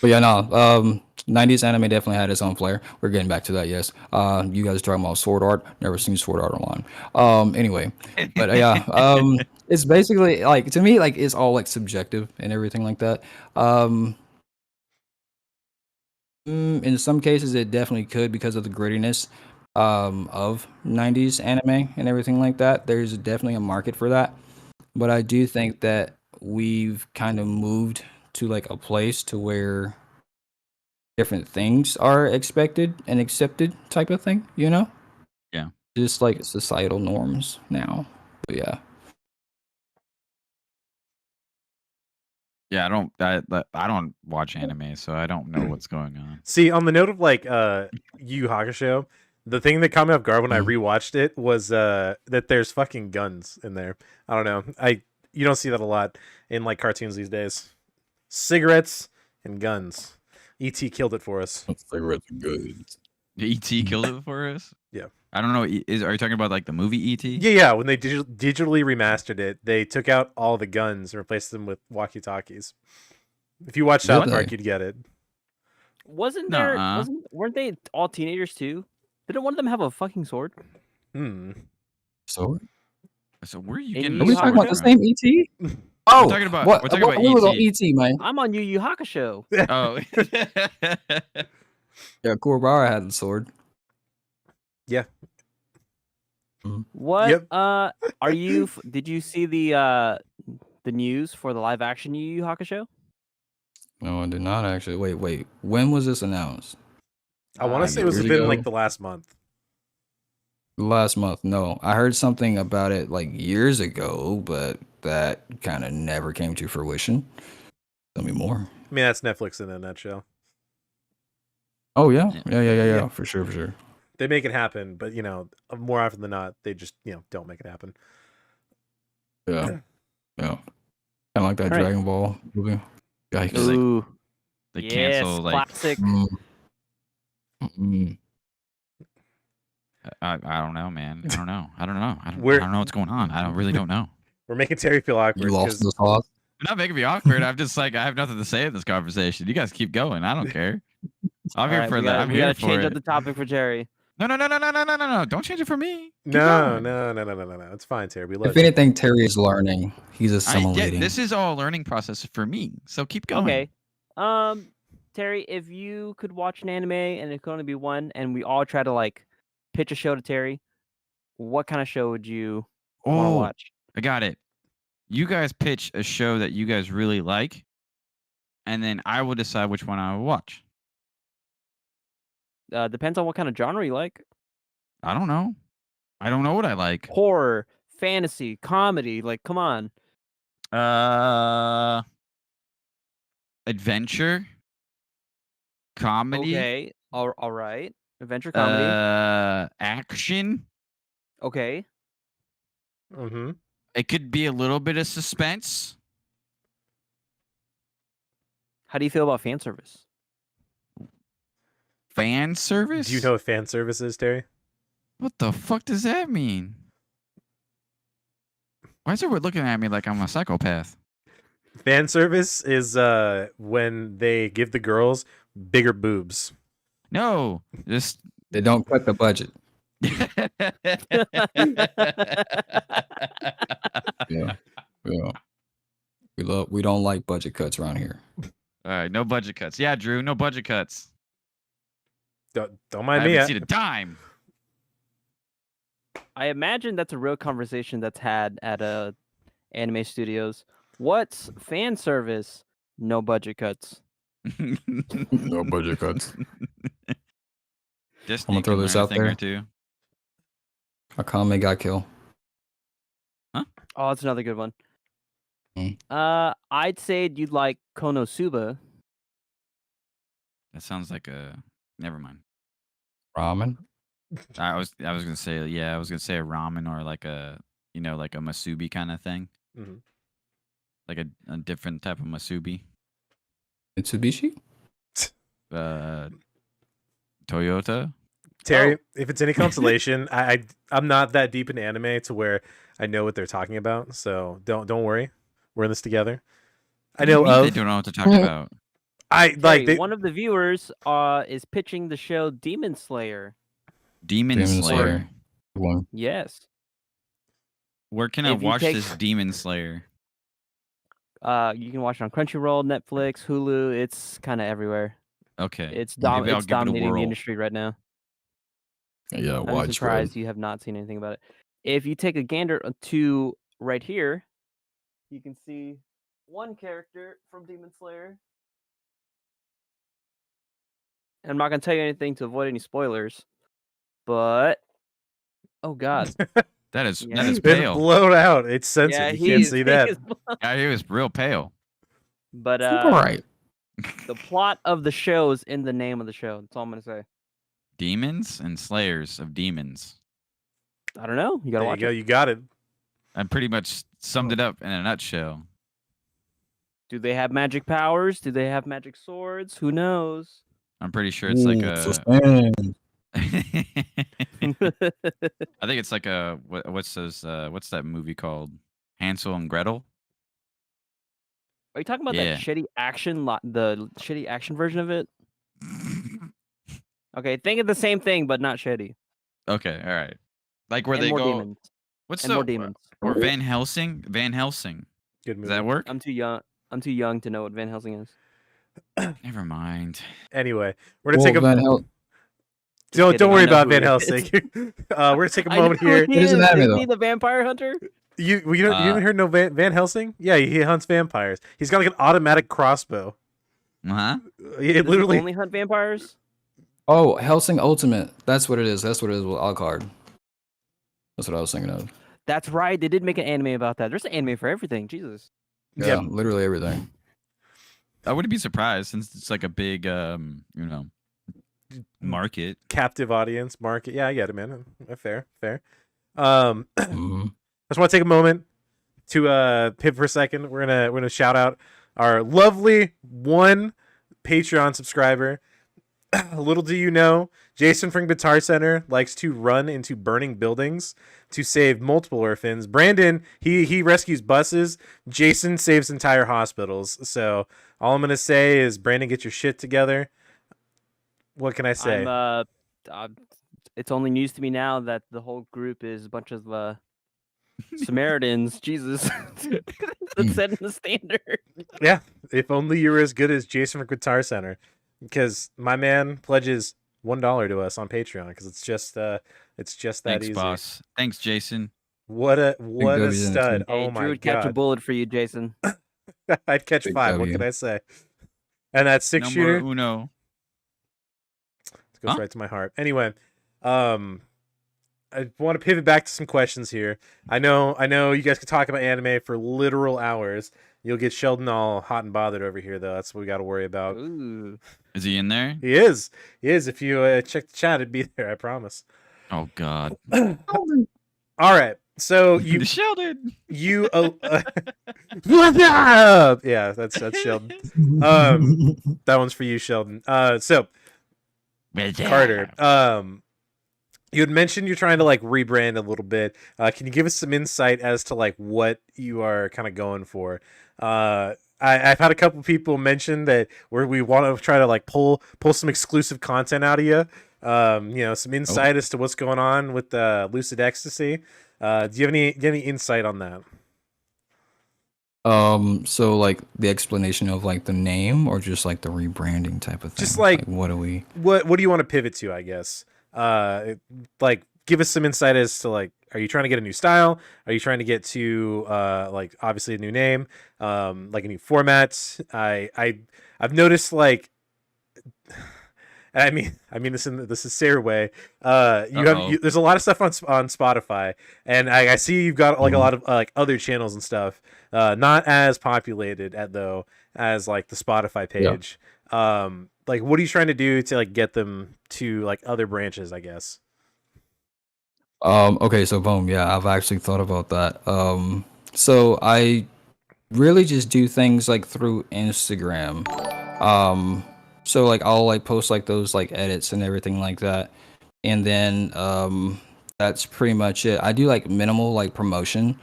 But yeah, no. 90s anime definitely had its own flair. We're getting back to that, yes. You guys are talking about Sword Art. Never seen Sword Art Online. Anyway, but yeah, it's basically like, to me, like, it's all like subjective and everything like that. In some cases, it definitely could because of the grittiness of 90s anime and everything like that. There's definitely a market for that. But I do think that we've kind of moved to like a place to where different things are expected and accepted type of thing, you know? Yeah. Just like societal norms now. But yeah. Yeah, I don't watch anime, so I don't know what's going on. See, on the note of like Yu Yu Hakusho, the thing that caught me off guard when I rewatched it was that there's fucking guns in there. I don't know. You don't see that a lot in like cartoons these days. Cigarettes and guns. E.T. killed it for us. Cigarettes and guns. E.T. killed it for us? Yeah. I don't know. Are you talking about like the movie E.T.? Yeah. When they digitally remastered it, they took out all the guns and replaced them with walkie-talkies. If you watch South Park, you'd get it. Weren't they all teenagers too? Didn't one of them have a fucking sword? Sword? So where are you getting? Are we talking about the same ET? Oh, we're talking about ET, man. I'm on Yu Yu Hakusho. Oh. Yeah, Kuwabara had the sword. Yeah. What? Yep. Are you? Did you see the news for the live action Yu Yu Hakusho? No, I did not actually. Wait. When was this announced? I want to say it was within like the last month. Last month, no. I heard something about it like years ago, but that kind of never came to fruition. Tell me more. I mean, that's Netflix in a nutshell. Oh yeah, yeah, for sure. They make it happen, but more often than not, they just don't make it happen. Yeah. Kind of like that Dragon Ball movie. Yikes. Ooh, They yes, cancel like classic. I don't know, man. I don't know. I don't know. I We're- don't know what's going on. I really don't know. We're making Terry feel awkward. You lost 'cause- the sauce. You're not making me awkward. I'm just like I have nothing to say in this conversation. You guys keep going. I don't care. I'm here Alright, for we that. gotta, I'm we here gotta for change it. up the topic for Jerry. No. Don't change it for me. Keep No. going. It's fine, Terry. We love If you. anything, Terry is learning. He's Yeah, assimilating. this is all a learning process for me. So keep going. Okay. Terry, if you could watch an anime and it could only be one, and we all try to like pitch a show to Terry, what kind of show would you want to Oh, watch? I got it. You guys pitch a show that you guys really like, and then I will decide which one I will watch. Depends on what kind of genre you like. I don't know. I don't know what I like. Horror, fantasy, comedy. Like, come on. Adventure, comedy, Okay. All right. Adventure comedy. action. Okay. Mm-hmm. It could be a little bit of suspense. How do you feel about fan service? Fan service? Do you know what fan service is, Terry? What the fuck does that mean? Why is everyone looking at me like I'm a psychopath? Fan service is when they give the girls bigger boobs. No, just They don't cut the budget. Yeah. We don't like budget cuts around here. All right, no budget cuts. Yeah, Drew, no budget cuts. Don't I mind me. haven't seen a dime. I imagine that's a real conversation that's had at anime studios. What's fan service? No budget cuts. No budget cuts. Just I'm gonna throw this out there. Too. Akame got killed. Oh, that's another good one. Mm. I'd say you'd like Konosuba. That sounds like a. Never mind. Ramen. I was gonna say I was gonna say a ramen or like a like a masubi kind of thing, Mhm. like a different type of masubi. Mitsubishi. Toyota. Terry, if it's any consolation, I'm not that deep in anime to where I know what they're talking about. So don't worry, we're in this together. I know They of. don't know what to talk about. I like Terry, one of the viewers is pitching the show Demon Slayer. Demon Slayer. One. Yes. Where can I If you watch take- this Demon Slayer? You can watch it on Crunchyroll, Netflix, Hulu. It's kind of everywhere. Okay. It's Maybe I'll give it a dominating the whirl. industry right now. Yeah, I'm widespread. surprised you have not seen anything about it. If you take a gander to right here, you can see one character from Demon Slayer. And I'm not going to tell you anything to avoid any spoilers, but oh god, That is Yeah. that is It's pale. blown out. It's sensitive. You can't see that. Yeah, he was real pale. But All right. the plot of the show is in the name of the show. That's all I'm going to say. Demons and slayers of demons. I don't know. You got to There you watch go. it. You got it. I pretty much summed it up in a nutshell. Do they have magic powers? Do they have magic swords? Who knows? I'm pretty sure it's like Ooh, a. suspense. I think it's like a what's those what's that movie called? Hansel and Gretel. Are you talking about Yeah. that shitty action, the shitty action version of it? Okay, think of the same thing, but not shitty. Okay, all right. Like where And they more go. demons. What's And the more demons. or Van Helsing? Van Helsing. Good Does movie. that work? I'm too young. I'm too young to know what Van Helsing is. Never mind. Anyway, we're gonna Well, take a. Van Hel- Don't kidding, worry I know about who Van he Helsing. is. We're gonna take a I know moment who here. he It doesn't is. matter, Isn't though. he the vampire hunter? You haven't heard no Van Helsing? Yeah, he hunts vampires. He's got like an automatic crossbow. Uh-huh. It Does he literally. only hunt vampires? Oh, Helsing Ultimate. That's what it is. That's what it is with Alucard. That's what I was thinking of. That's right. They did make an anime about that. There's an anime for everything. Jesus. Yeah, Yep. literally everything. I wouldn't be surprised since it's like a big market. Captive audience market. Yeah, I get it, man. Fair. Mhm. I just want to take a moment to pivot for a second. We're gonna shout out our lovely one Patreon subscriber. Little do you know, Jason from Guitar Center likes to run into burning buildings to save multiple orphans. Brandon, he rescues buses. Jason saves entire hospitals. So all I'm gonna say is, Brandon, get your shit together. What can I say? It's only news to me now that the whole group is a bunch of Samaritans. Jesus, that's setting the standard. Yeah, if only you were as good as Jason from Guitar Center, because my man pledges $1 to us on Patreon because it's just that Thanks, easy. boss. Thanks, Jason. What a stud! Hey, Oh Drew my would catch a god, bullet for you, Jason. I'd catch Big 5. What W. can I say? And that 6-shooter Number uno. goes Huh? right to my heart. Anyway, I want to pivot back to some questions here. I know you guys could talk about anime for literal hours. You'll get Sheldon all hot and bothered over here, though. That's what we got to worry about. Ooh. Is he in there? He is. If you check the chat, it'd be there. I promise. Oh God. All right. So you Sheldon. What's up? Yeah, that's Sheldon. That one's for you, Sheldon. So Carter, you had mentioned you're trying to like rebrand a little bit. Can you give us some insight as to like what you are kind of going for? I've had a couple people mention that we want to try to like pull some exclusive content out of you. Some insight as to what's going on with Lucid Ecstasy. Do you have any insight on that? So like the explanation of like the name, or just like the rebranding type of thing? Just like what do we? What do you want to pivot to? I guess. Like give us some insight as to like, are you trying to get a new style? Are you trying to get to like obviously a new name, like a new format? I've noticed like. I mean this in the sincere way. There's a lot of stuff on Spotify, and I see you've got like a lot of like other channels and stuff. Not as populated as like the Spotify page. Yeah. Like what are you trying to do to like get them to like other branches, I guess? Okay, so boom, yeah, I've actually thought about that. So I really just do things like through Instagram. So like I'll like post like those like edits and everything like that, and then that's pretty much it. I do like minimal like promotion.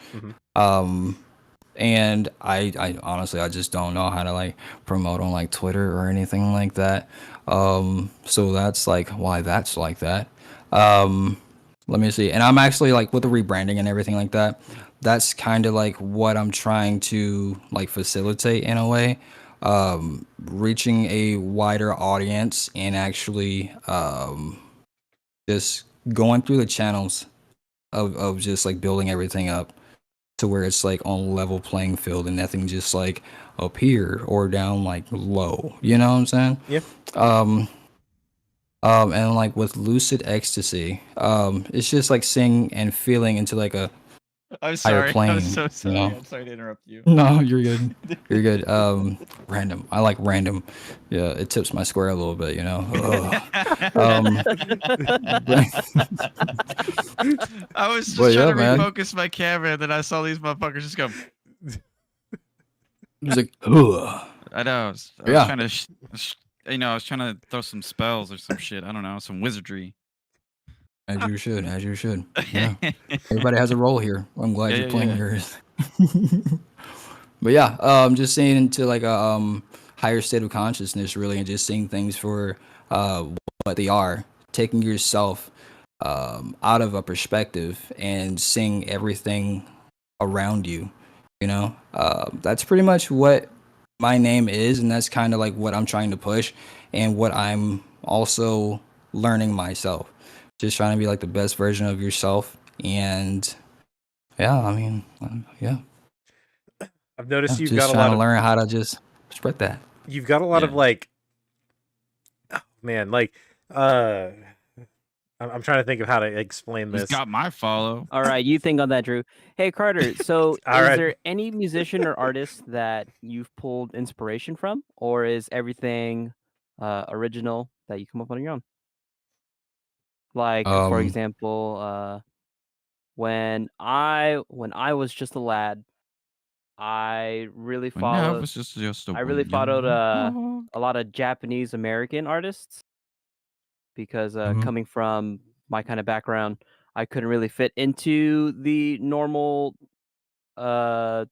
And I honestly I just don't know how to like promote on like Twitter or anything like that. So that's like why that's like that. Let me see. And I'm actually like with the rebranding and everything like that, that's kind of like what I'm trying to like facilitate in a way. Reaching a wider audience and actually just going through the channels of just like building everything up to where it's like on level playing field and nothing just like up here or down like low. You know what I'm saying? Yeah. And like with Lucid Ecstasy, it's just like seeing and feeling into like a I'm sorry. plane, I'm so sorry. you know? I'm sorry to interrupt you. No, you're good. You're good. Random. I like random. Yeah, it tips my square a little bit, you know. I was just trying to refocus my camera, and then I saw these motherfuckers just go. He's like, ugh. I know. I was trying to, I was trying to throw some spells or some shit. I don't know, some wizardry. As you should. Yeah. Everybody has a role here. I'm glad you're playing yours. But yeah, just seeing into like a higher state of consciousness, really, and just seeing things for what they are. Taking yourself out of a perspective and seeing everything around you. You know, that's pretty much what my name is, and that's kind of like what I'm trying to push, and what I'm also learning myself. Just trying to be like the best version of yourself, and yeah, I mean, yeah. I've noticed you've just got a trying lot to of learn how to just spread that. You've got a lot of like, oh, man, like, I'm trying to think of how to explain this. It's got my follow. All right, you think on that, Drew. Hey, Carter. So, is right. there any musician or artist that you've pulled inspiration from, or is everything original that you come up on your own? Like, for example, when I was just a lad, I really When that followed. was just a I really one young followed hog. a lot of Japanese American artists because Mhm. coming from my kind of background, I couldn't really fit into the normal uh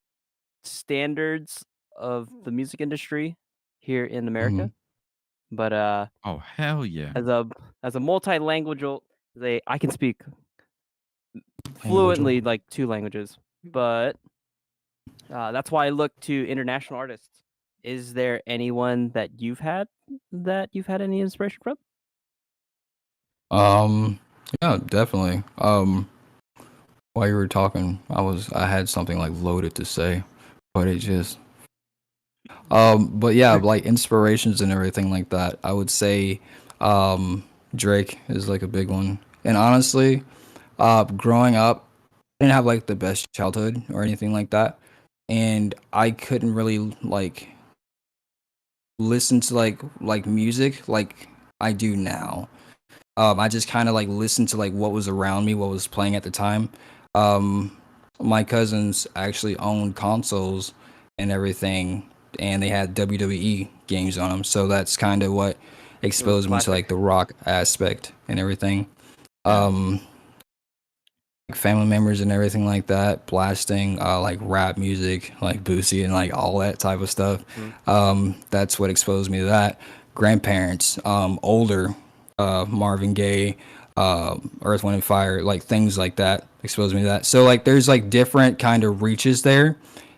standards of the music industry here in America. Mhm. But Oh hell yeah! as a multi-language, I can speak Language. fluently like 2 languages, but that's why I look to international artists. Is there anyone that you've had any inspiration from? Um, yeah, definitely. While you were talking, I had something like loaded to say, but it just but yeah, like inspirations and everything like that. I would say Drake is like a big one. And honestly, growing up, I didn't have like the best childhood or anything like that. And I couldn't really like listen to like music like I do now. I just kind of like listened to like what was around me, what was playing at the time. Um, my cousins actually owned consoles and everything, and they had WWE games on them. So that's kind of what Ooh, exposed me to like classic. the rock aspect and everything. Yeah. Like family members and everything like that, blasting like rap music, like Boosie and like all that type of stuff. Mhm. That's what exposed me to that. Grandparents, older, Marvin Gaye, Earth, Wind and Fire, like things like that exposed me to that. So like there's like different kind of reaches there,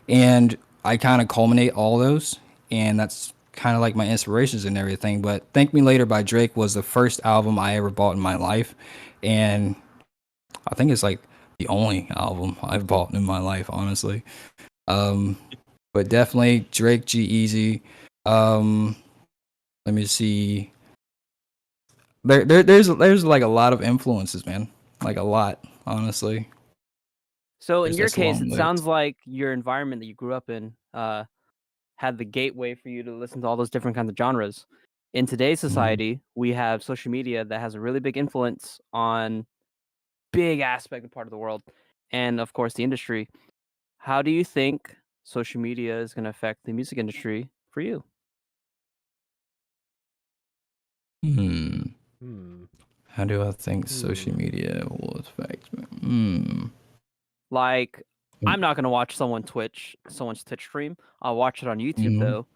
and I kind of culminate all those, and that's kind of like my inspirations and everything. But Thank Me Later by Drake was the first album I ever bought in my life, and I think it's like the only album I've bought in my life, honestly. Um, but definitely Drake, G-Eazy. Um, let me see. There's like a lot of influences, man. Like a lot, honestly. So in There's your this case, long it list. sounds like your environment that you grew up in had the gateway for you to listen to all those different kinds of genres. In today's Mhm. society, we have social media that has a really big influence on big aspect of part of the world, and of course the industry. How do you think social media is going to affect the music industry for you? Hmm. Hmm. How do I think social Hmm. media will affect me? Hmm. Like, I'm not gonna watch someone's Twitch stream. I'll watch it on YouTube Mhm. though,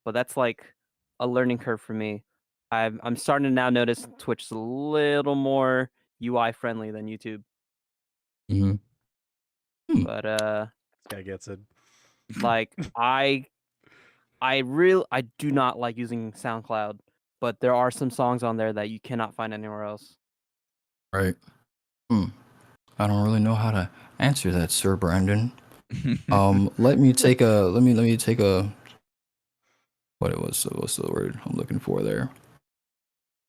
but that's like a learning curve for me. I'm starting to now notice Twitch is a little more UI friendly than YouTube. Mhm. Hmm. But This guy gets it. like I do not like using SoundCloud, but there are some songs on there that you cannot find anywhere else. Right. Hmm. I don't really know how to answer that, Sir Brandon. Let me take a what's the word I'm looking for there?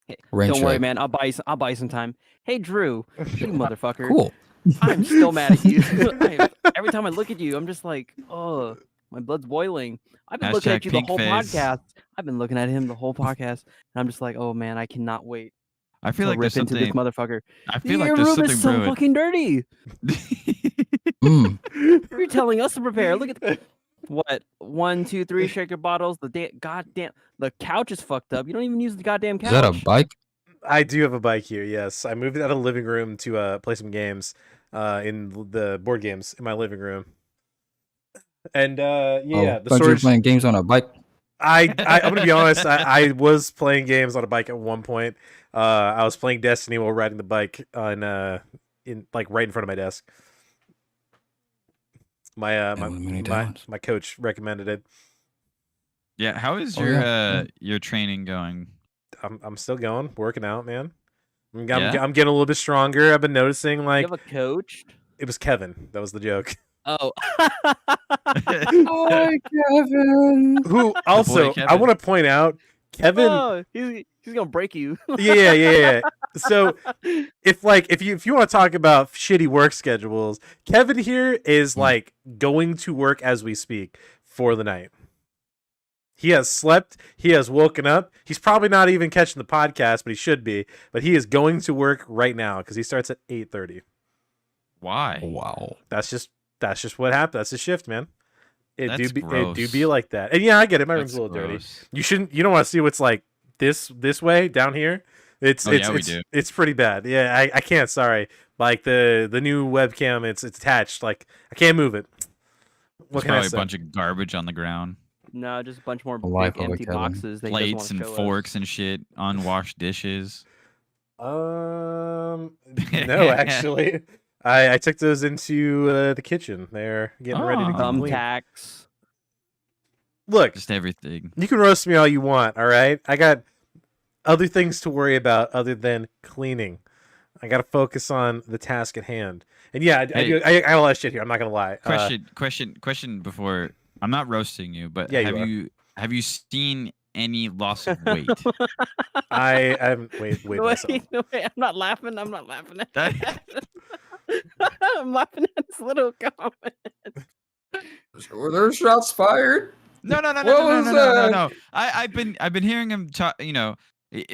Hey, Rain don't worry, check. man. I'll buy you some time. Hey Drew, you motherfucker. Cool. I'm still mad at you. Every time I look at you, I'm just like, oh, my blood's boiling. I've been looking at Hashtag you the pink whole face. podcast. I've been looking at him the whole podcast, and I'm just like, oh man, I cannot wait I feel to like there's rip into this something. motherfucker. I feel like Your there's room is something so brewing. fucking dirty. Mm. You're telling us to prepare. Look at what 1, 2, 3 shaker bottles. Goddamn, the couch is fucked up. You don't even use the goddamn Is that a couch. bike? I do have a bike here. Yes, I moved it out of the living room to play some games, in the board games in my living room. And Oh, yeah, the thought you were storage. playing games on a bike. I'm gonna be honest. I was playing games on a bike at one point. I was playing Destiny while riding the bike on in like right in front of my desk. My And with many talents. my coach recommended it. Yeah, how is Oh yeah. your training going? I'm still going, working out, man. Yeah. I'm getting a little bit stronger. I've been noticing You like have a coach? it was Kevin. That was the joke. Oh. Hi, Kevin. Who The boy also I Kevin. want to point out Kevin. Oh, he's gonna break you. Yeah. So if you want to talk about shitty work schedules, Kevin here is Mm. like going to work as we speak for the night. He has slept, he has woken up. He's probably not even catching the podcast, but he should be. But he is going to work right now because he starts at 8:30. Why? Wow. That's just what happened. That's his shift, man. It That's do be gross. like that. And yeah, I get it. My room's That's a little dirty. gross. You don't want to see what's like this way down here. Oh, yeah, we do. It's pretty bad. Yeah, I can't. Sorry. Like the new webcam, it's attached. Like I can't move it. What There's can I probably a say? bunch of garbage on the ground. No, just a bunch more life big of a empty Kevin. boxes. That he doesn't Plates wanna and show us. forks and shit. Unwashed dishes. No, actually, I took those into the kitchen. They're getting ready to get Oh. clean. Thumbtacks. Look, Just everything. you can roast me all you want. All right, I got other things to worry about other than cleaning. I got to focus on the task at hand. And yeah, Hey. I got a lot of shit here. I'm not gonna lie. Question before. I'm not roasting you, but Yeah, you have you seen any loss of weight? I haven't weighed No, myself. wait, no, wait, I'm not laughing. I'm not laughing at That- that. I'm laughing at this little comment. Were there shots fired? No. What was that? I've been hearing him talk. You know,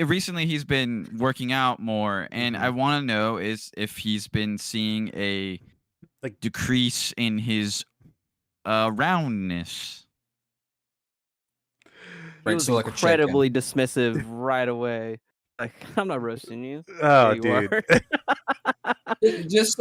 recently he's been working out more, and I want to know is if he's been seeing a Like- decrease in his roundness. He Right, was so like a check-in. incredibly dismissive right away. Like, I'm not roasting you. Oh, you dude. are. Just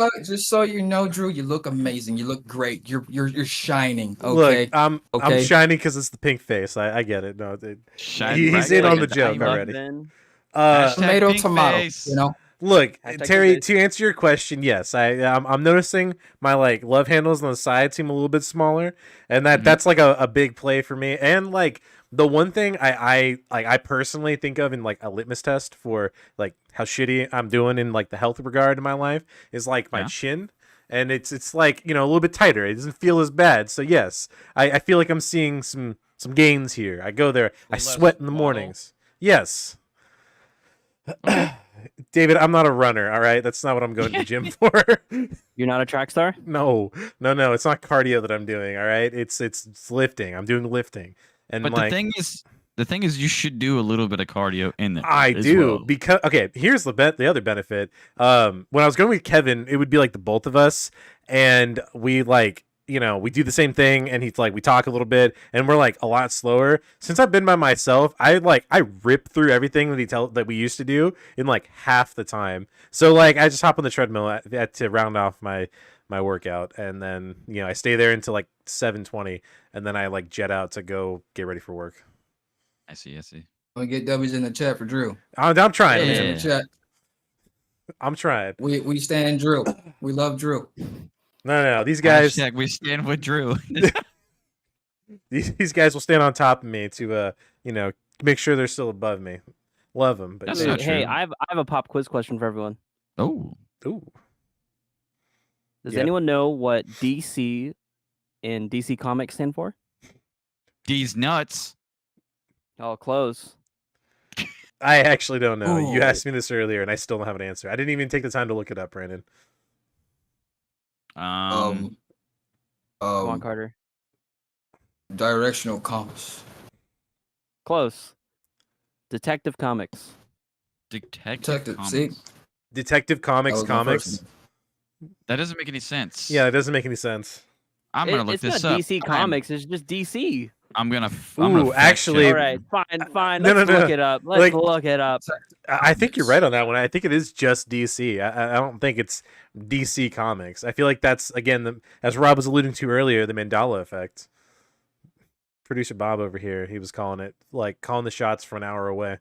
so you know, Drew, you look amazing. You look great. You're shining. Look, Okay. I'm Okay. shiny because it's the pink face. I get it. No, Shine he's bright in like on a the joke diamond. already. Ben. Hashtag Tomato, pink tomato. face. You know. Look, Hashtag Terry, pink to answer your question, yes, I'm noticing my like love handles on the side seem a little bit smaller, and that's like a big play for me. And like the one thing I personally think of in like a litmus test for like how shitty I'm doing in like the health regard in my life is like my Yeah. chin. And it's like, you know, a little bit tighter. It doesn't feel as bad. So yes, I feel like I'm seeing some gains here. I go there. I Less sweat in the waddle. mornings. Yes. David, I'm not a runner, all right? That's not what I'm going to the gym for. You're not a track star? No. It's not cardio that I'm doing, all right? It's lifting. I'm doing lifting. And But like the thing is, you should do a little bit of cardio in there. I as do well. because okay, here's the other benefit. When I was going with Kevin, it would be like the both of us, and we like, you know, we do the same thing, and he's like, we talk a little bit, and we're like a lot slower. Since I've been by myself, I rip through everything that we used to do in like half the time. So like, I just hop on the treadmill to round off my workout, and then you know I stay there until like 7:20, and then I like jet out to go get ready for work. I see. Let me get W's in the chat for Drew. I'm trying, W's man. in the chat. I'm trying. We stand Drew. We love Drew. No. These guys, Hashtag we stand with Drew. these guys will stand on top of me to, you know, make sure they're still above me. Love them, but That's yeah. not Hey, true. I have a pop quiz question for everyone. Oh, Ooh. Does Yeah. anyone know what DC in DC Comics stand for? D's nuts. Oh, close. I actually don't know. You Ooh. asked me this earlier, and I still don't have an answer. I didn't even take the time to look it up, Brandon. Come on, Carter. Directional compass. Close. Detective Comics. Detective See, Comics. Detective that Comics, was my comics. first one. That doesn't make any sense. Yeah, it doesn't make any sense. I'm gonna look It's this not up. DC Comics. It's just DC. I'm gonna. Ooh, actually- All right, fine. No, Let's no. look it up. Let's Like- look it up. I think you're right on that one. I think it is just DC. I don't think it's DC Comics. I feel like that's again, as Rob was alluding to earlier, the Mandela effect. Producer Bob over here, he was calling the shots from an hour away.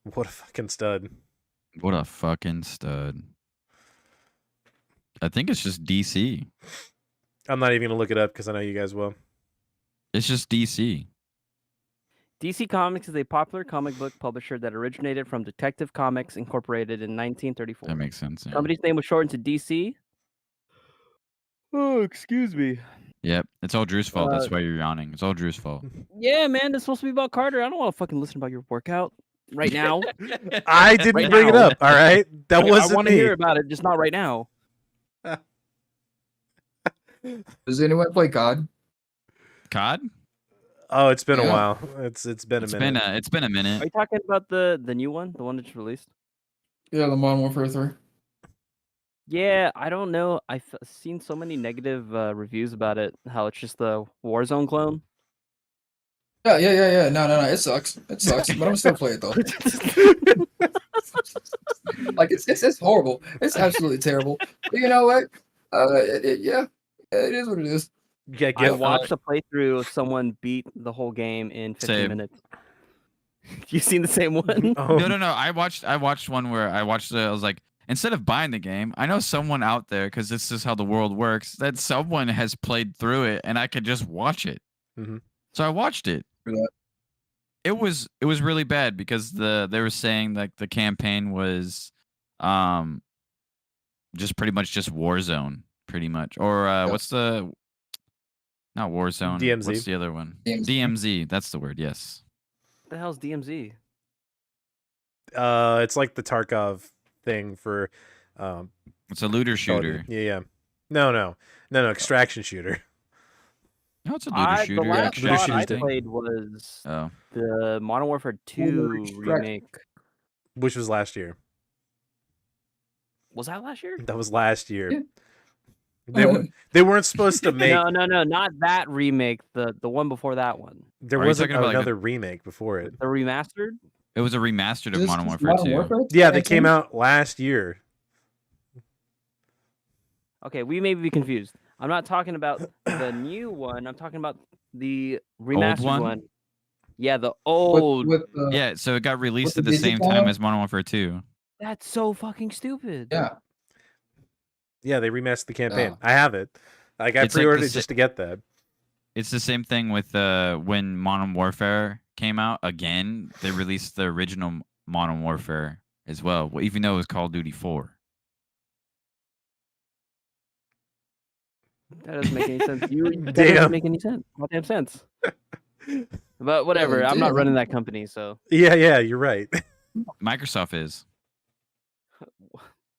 What a fucking stud! What a fucking stud. I think it's just DC. I'm not even gonna look it up because I know you guys will. It's just DC. DC Comics is a popular comic book publisher that originated from Detective Comics Incorporated in 1934. That makes sense. The Yeah. company's name was shortened to DC. Oh, excuse me. Yep. It's all Drew's fault. That's why you're yawning. It's all Drew's fault. Yeah, man, it's supposed to be about Carter. I don't want to fucking listen about your workout right now. I didn't Right bring it now. up. All right, that I wasn't want to me. hear about it, just not right now. Does anyone play COD? COD? Oh, it's been a Yeah. while. It's been a minute. It's been a Are minute. you talking about the new one, the one that's released? Yeah, the Modern Warfare 3. Yeah, I don't know. I've seen so many negative reviews about it. How it's just the Warzone clone. Yeah. No. It sucks. But I'm gonna still play it though. Like it's horrible. It's absolutely terrible. But you know what? Yeah, it is what it is. Yeah, I watched a playthrough of someone beat the whole game in 15 Same. minutes. You seen the same one? Oh. No. I watched one where I was like, instead of buying the game, I know someone out there, because this is how the world works, that someone has played through it and I could just watch it. Mm-hmm. So I watched it. It was really bad because they were saying like the campaign was just pretty much just Warzone, pretty much. Or what's the not Warzone? DMZ. What's the other one? DMZ. That's the word. Yes. What the hell's DMZ? It's like the Tarkov thing for It's a looter shooter. Yeah. No, extraction shooter. No, it's a looter shooter. The last Extraction shot I thing. played was Oh. the Modern Warfare 2 remake. Which was last year. Was that last year? That was last year. Yeah. They weren't supposed to make. No, not that remake. The one before that one. There Are you wasn't talking about, like, another remake before it. The remastered. It was a remastered of Is Modern this Warfare 2. Yeah, they came out last year. Okay, we may be confused. I'm not talking about the new one. I'm talking about the remastered one. Yeah, the old. Yeah, so it got released with at the the same digital? time as Modern Warfare 2. That's so fucking stupid. Yeah. Yeah, they remastered the campaign. Oh. I have it. Like I It's like pre-ordered the it just to get that. It's the same thing with when Modern Warfare came out again. They released the original Modern Warfare as well, even though it was Call of Duty 4. That doesn't make any sense. That Damn. doesn't make any sense. Goddamn sense. But whatever. Yeah, I'm not damn. running that company, so. Yeah, you're right. Microsoft is.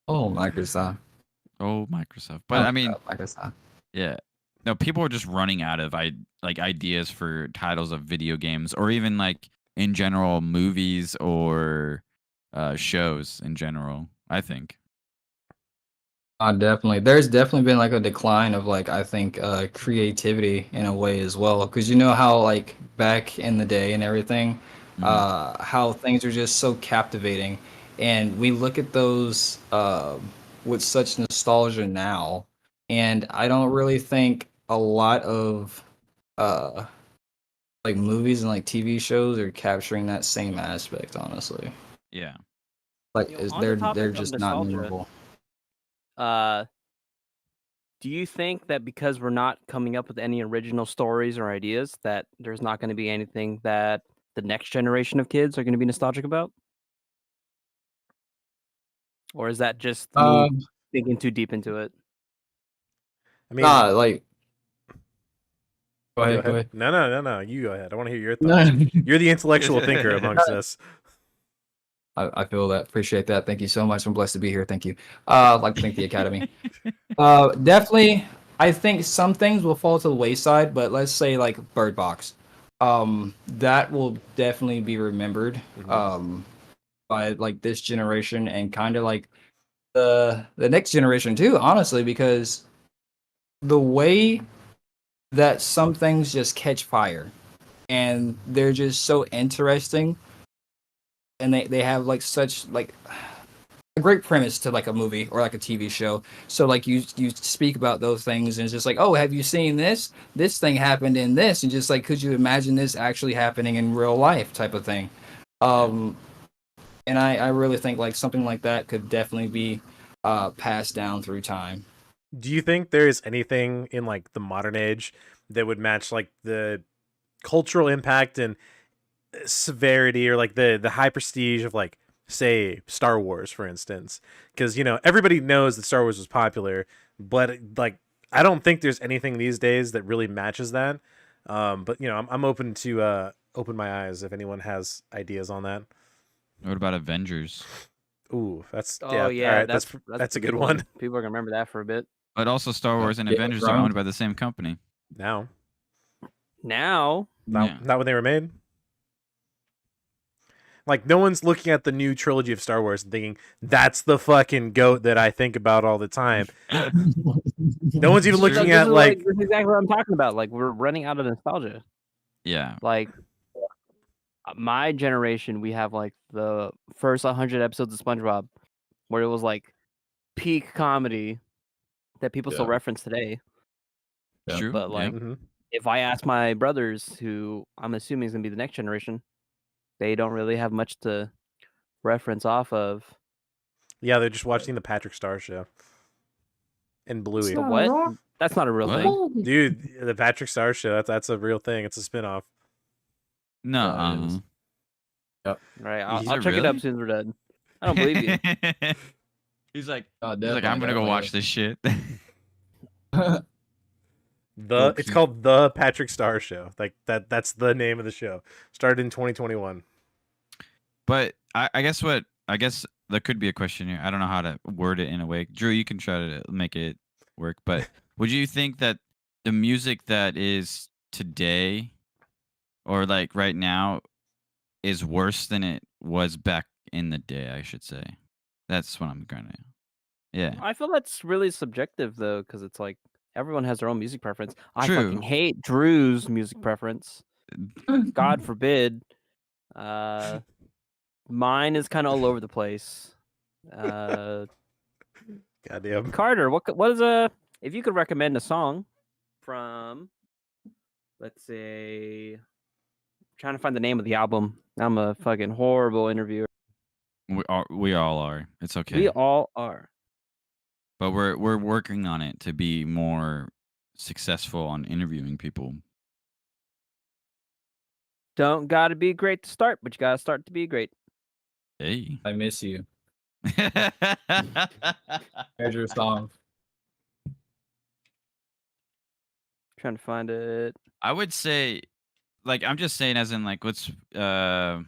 Oh, Microsoft. Oh, Microsoft. But I mean, Microsoft. yeah. No, people are just running out of ideas for titles of video games, or even like in general movies or shows in general, I think. Definitely. There's definitely been like a decline of like I think creativity in a way as well, because you know how like back in the day and everything, how things are just so captivating, and we look at those with such nostalgia now, and I don't really think a lot of like movies and like TV shows are capturing that same aspect, honestly. Yeah. Like You know, on the they're topic of just not nostalgia, memorable. Do you think that because we're not coming up with any original stories or ideas, that there's not going to be anything that the next generation of kids are going to be nostalgic about? Or is that just me thinking too deep into it? I mean, like. Go ahead. No. You go ahead. I want to hear your thoughts. You're the intellectual thinker amongst us. I feel that. Appreciate that. Thank you so much. I'm blessed to be here. Thank you. I'd like to thank the Academy. Definitely, I think some things will fall to the wayside, but let's say like Bird Box. That will definitely be remembered by like this generation and kind of like the next generation too, honestly, because the way that some things just catch fire and they're just so interesting, and they have like such like a great premise to like a movie or like a TV show. So like you speak about those things and it's just like, oh, have you seen this thing happened in this, and just like, could you imagine this actually happening in real life type of thing. And I really think like something like that could definitely be passed down through time. Do you think there's anything in like the modern age that would match like the cultural impact and severity, or like the high prestige of like, say, Star Wars, for instance? Because, you know, everybody knows that Star Wars was popular, but like I don't think there's anything these days that really matches that. But you know, I'm open to open my eyes if anyone has ideas on that. What about Avengers? Ooh, that's Oh yeah. All right, that's a good one. People are gonna remember that for a bit. But also Star Wars and Yeah, Avengers are owned by the same company. Now, Now, not when they were made. Like no one's looking at the new trilogy of Star Wars and thinking that's the fucking goat that I think about all the time. No one's even looking at like this is exactly what I'm talking about. Like we're running out of nostalgia. Yeah. Like my generation, we have like the first 100 episodes of SpongeBob, where it was like peak comedy that people still reference today. It's true. But like, Mhm. if I ask my brothers, who I'm assuming is gonna be the next generation, they don't really have much to reference off of. Yeah, they're just watching the Patrick Star Show and Bluey. The what? That's not a real What? thing. Dude, the Patrick Star Show, that's a real thing. It's a spinoff. No. Right, Is I'll it check it up really? as soon as we're done. I don't believe you. He's like, Definitely, I'm gonna go watch this shit. It's called the Patrick Star Show. Like that's the name of the show. Started in 2021. But I guess there could be a question here. I don't know how to word it in a way. Drew, you can try to make it work. But would you think that the music that is today, or like right now, is worse than it was back in the day? I should say. That's what I'm trying to. Yeah. I feel that's really subjective though, because it's like everyone has their own music preference. I True. fucking hate Drew's music preference. God forbid. Mine is kind of all over the place. Goddamn. Carter, what is if you could recommend a song from, let's say, trying to find the name of the album. I'm a fucking horrible interviewer. We all are. It's okay. We all are. But we're working on it to be more successful on interviewing people. Don't gotta be great to start, but you gotta start to be great. Hey. I miss you. Here's your song. Trying to find it. I would say, like, I'm just saying, as in, like, what's I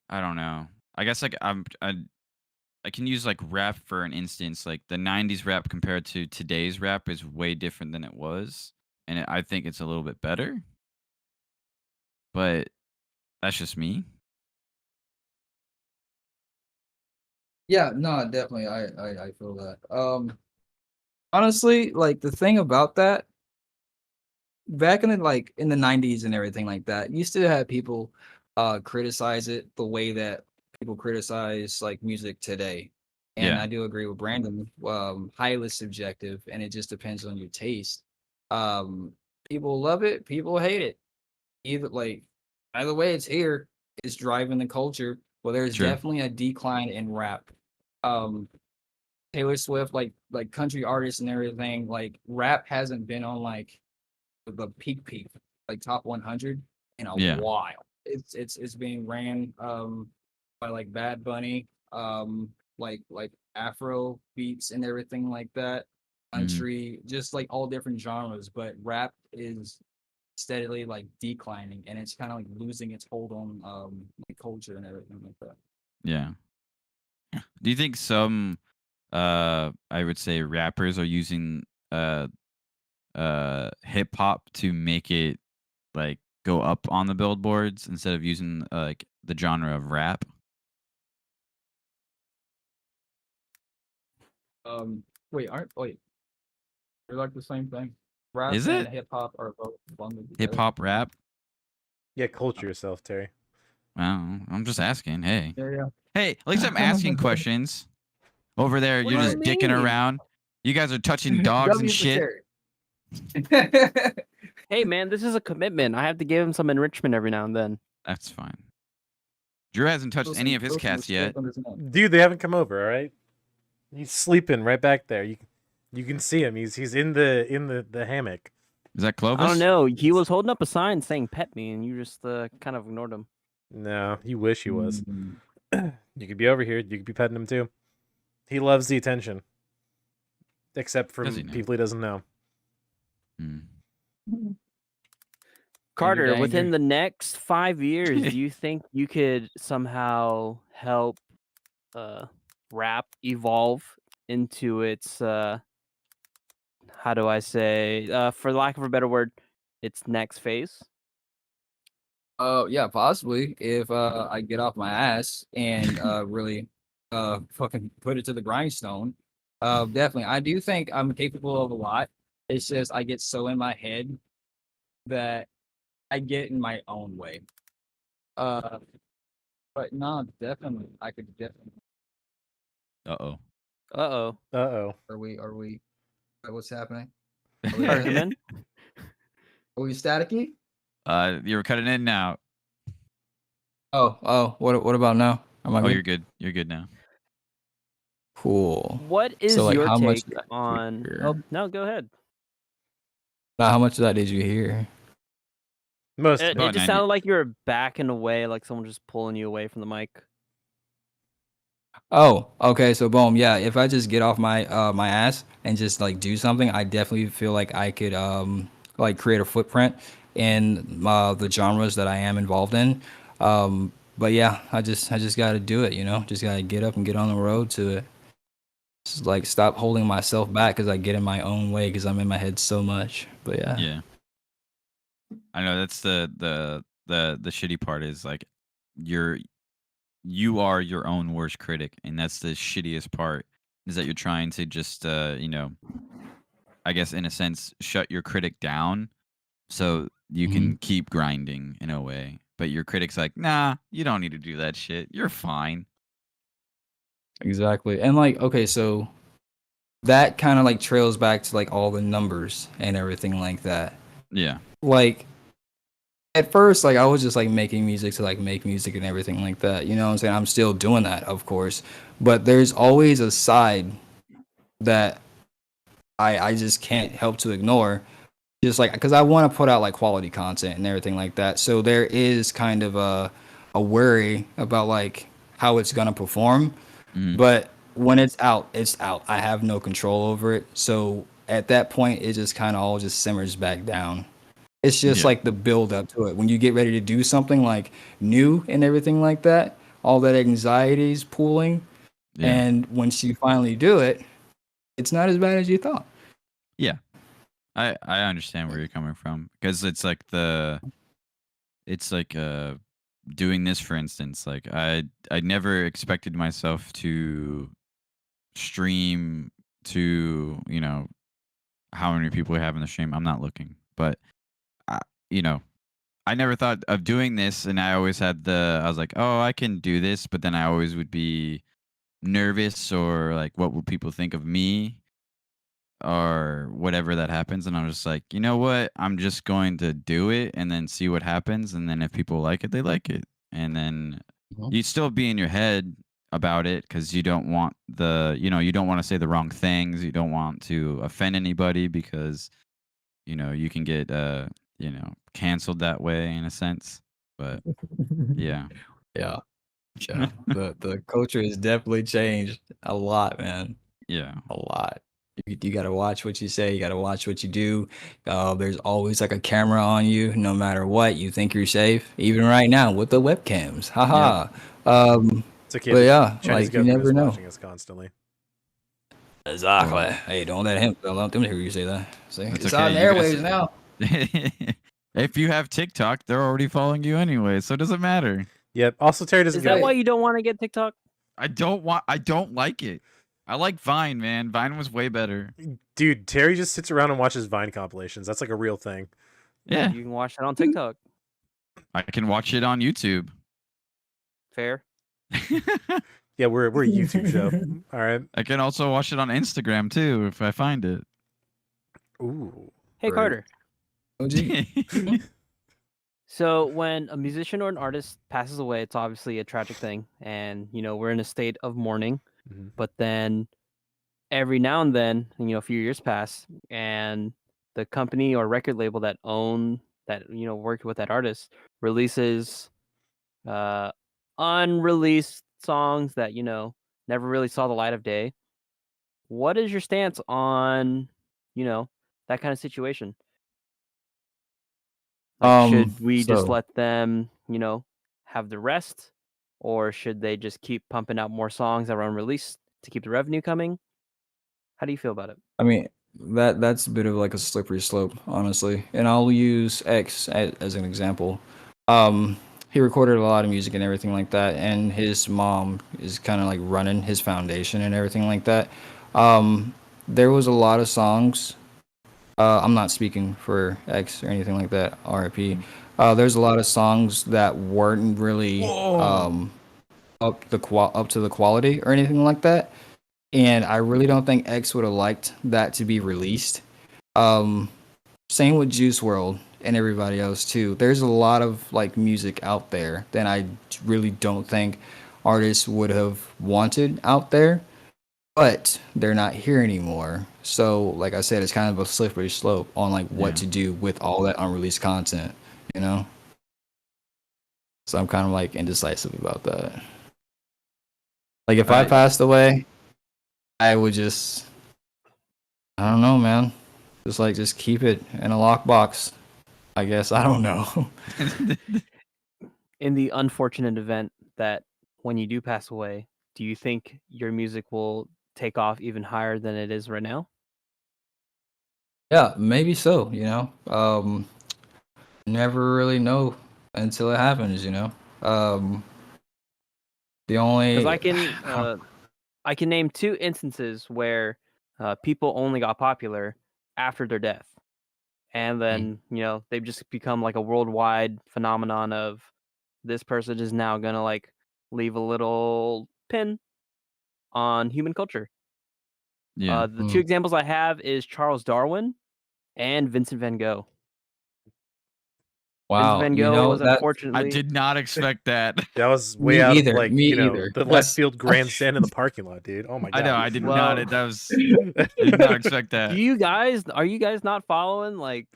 don't know. I guess like I can use like rap for an instance. Like the '90s rap compared to today's rap is way different than it was, and I think it's a little bit better. But that's just me. Yeah, no, definitely. I feel that. Honestly, like the thing about that, back in the 90s and everything like that, you still had people criticize it the way that people criticize like music today. And Yeah. I do agree with Brandon. Highly subjective, and it just depends on your taste. People love it, people hate it. Either way, it's here. It's driving the culture. Well, there's True. definitely a decline in rap. Taylor Swift, like country artists and everything, like rap hasn't been on like the peak, like top 100 in a Yeah. while. It's being ran by like Bad Bunny, like Afro beats and everything like that, country, just like all different genres. But rap is steadily like declining, and it's kind of like losing its hold on like culture and everything like that. Yeah. Do you think some I would say rappers are using hip hop to make it like go up on the billboards instead of using like the genre of rap? Wait, they're like the same thing. Rap Is and it? hip hop are both bundled together. Hip hop rap? Yeah, culture yourself, Terry. Well, I'm just asking. Hey. Yeah. Hey, at least I'm asking questions. Over there, What you're do just you dicking mean? around. You guys are touching dogs and shit. Hey man, this is a commitment. I have to give him some enrichment every now and then. That's fine. Drew hasn't touched any of his cats yet. Dude, they haven't come over, all right? He's sleeping right back there. You can see him. He's in the hammock. Is that Clovis? I don't know. He was holding up a sign saying "pet me," and you just kind of ignored him. No, you wish he was. You could be over here. You could be petting him too. He loves the attention. Except from Does he now? people he doesn't know. Carter, within the next 5 years, do you think you could somehow help rap evolve into its how do I say, for lack of a better word, its next phase? Yeah, possibly if I get off my ass and really fucking put it to the grindstone. Definitely. I do think I'm capable of a lot. It's just I get so in my head that I get in my own way. Uh but no, definitely I could definitely. Uh-oh. Uh-oh. Uh-oh. Are we what's happening? Persimmon? Are we staticky? You were cutting in and out. Oh, what about now? Am I Oh, good? you're good. You're good now. Cool. What is So like your how much take did I on... hear? Oh, no, go ahead. How much of that did you hear? Most of It it. About just 90. sounded like you were backing away, like someone just pulling you away from the mic. Oh, okay. So boom, yeah. If I just get off my my ass and just like do something, I definitely feel like I could like create a footprint in the genres that I am involved in. But yeah, I just got to do it. Just got to get up and get on the road to it. Just like stop holding myself back because I get in my own way because I'm in my head so much. But yeah. Yeah. I know that's the shitty part is like you are your own worst critic, and that's the shittiest part is that you're trying to just I guess in a sense shut your critic down so you can keep grinding in a way. But your critic's like, "Nah, you don't need to do that shit. You're fine." Exactly. And like, okay, so that kind of like trails back to like all the numbers and everything like that. Yeah. Like at first, like I was just like making music to like make music and everything like that. You know what I'm saying? I'm still doing that, of course. But there's always a side that I just can't help to ignore. Just like because I want to put out like quality content and everything like that. So there is kind of a worry about like how it's gonna perform. Mhm. But when it's out, it's out. I have no control over it. So at that point, it just kind of all just simmers back down. It's just Yeah. like the build up to it. When you get ready to do something like new and everything like that, all that anxiety is pooling. Yeah. And once you finally do it, it's not as bad as you thought. Yeah. I understand where you're coming from because it's like doing this for instance, like I never expected myself to stream to, how many people we have in the stream. I'm not looking, but I, you know, I never thought of doing this, and I always had I was like, oh, I can do this, but then I always would be nervous or like, what will people think of me? Or whatever that happens, and I'm just like, you know what? I'm just going to do it and then see what happens, and then if people like it, they like it, and then Mhm. you still be in your head about it because you don't want you don't want to say the wrong things, you don't want to offend anybody because you can get canceled that way in a sense, but yeah. Yeah, yeah. The culture has definitely changed a lot, man. Yeah. A lot. You got to watch what you say. You got to watch what you do. There's always like a camera on you, no matter what. You think you're safe, even right now with the webcams. Haha. It's okay. But The yeah, Chinese like you government never is know. watching us constantly. Exactly. Hey, don't let him. Don't let them hear you say that. See, That's it's okay. on the You guys airwaves now. if you have TikTok, they're already following you anyway, so it doesn't matter. Yep. Also, Terry doesn't Is get that why you don't want to get TikTok? I don't like it. I like Vine, man. Vine was way better. Dude, Terry just sits around and watches Vine compilations. That's like a real thing. Yeah. You can watch it on TikTok. I can watch it on YouTube. Fair. Yeah, we're a YouTube show. All right. I can also watch it on Instagram too if I find it. Ooh. Hey, Right. Carter. OG. So when a musician or an artist passes away, it's obviously a tragic thing, and we're in a state of mourning. Mhm. But then every now and then, a few years pass, and the company or record label that worked with that artist releases unreleased songs that never really saw the light of day. What is your stance on that kind of situation? Like, should we just So let them, have the rest, or should they just keep pumping out more songs that are unreleased to keep the revenue coming? How do you feel about it? I mean that's a bit of like a slippery slope, honestly. And I'll use X as an example. He recorded a lot of music and everything like that, and his mom is kind of like running his foundation and everything like that. There was a lot of songs. I'm not speaking for X or anything like that. RIP. There's a lot of songs that weren't really up to the quality or anything like that, and I really don't think X would have liked that to be released. Same with Juice World and everybody else too. There's a lot of like music out there that I really don't think artists would have wanted out there, but they're not here anymore. So like I said, it's kind of a slippery slope on like what to do with all that unreleased content, you know? So I'm kind of like indecisive about that. Like if I passed away, I would just, I don't know, man. Just keep it in a lockbox. I guess. I don't know. In the unfortunate event that when you do pass away, do you think your music will take off even higher than it is right now? Yeah, maybe so, you know. Never really know until it happens, you know. The only Because I can name 2 instances where people only got popular after their death. And then, they've just become like a worldwide phenomenon of this person is now going to like leave a little pin on human culture. Yeah. The 2 examples I have is Charles Darwin and Vincent van Gogh. Wow, Vincent van you Gogh know was that unfortunately. I did not expect that. That was Me way out either, of like me the either. left That's field grandstand in the parking lot, dude. Oh my god! I know. I did Well- not. That was. I did not expect that. Are you guys not following like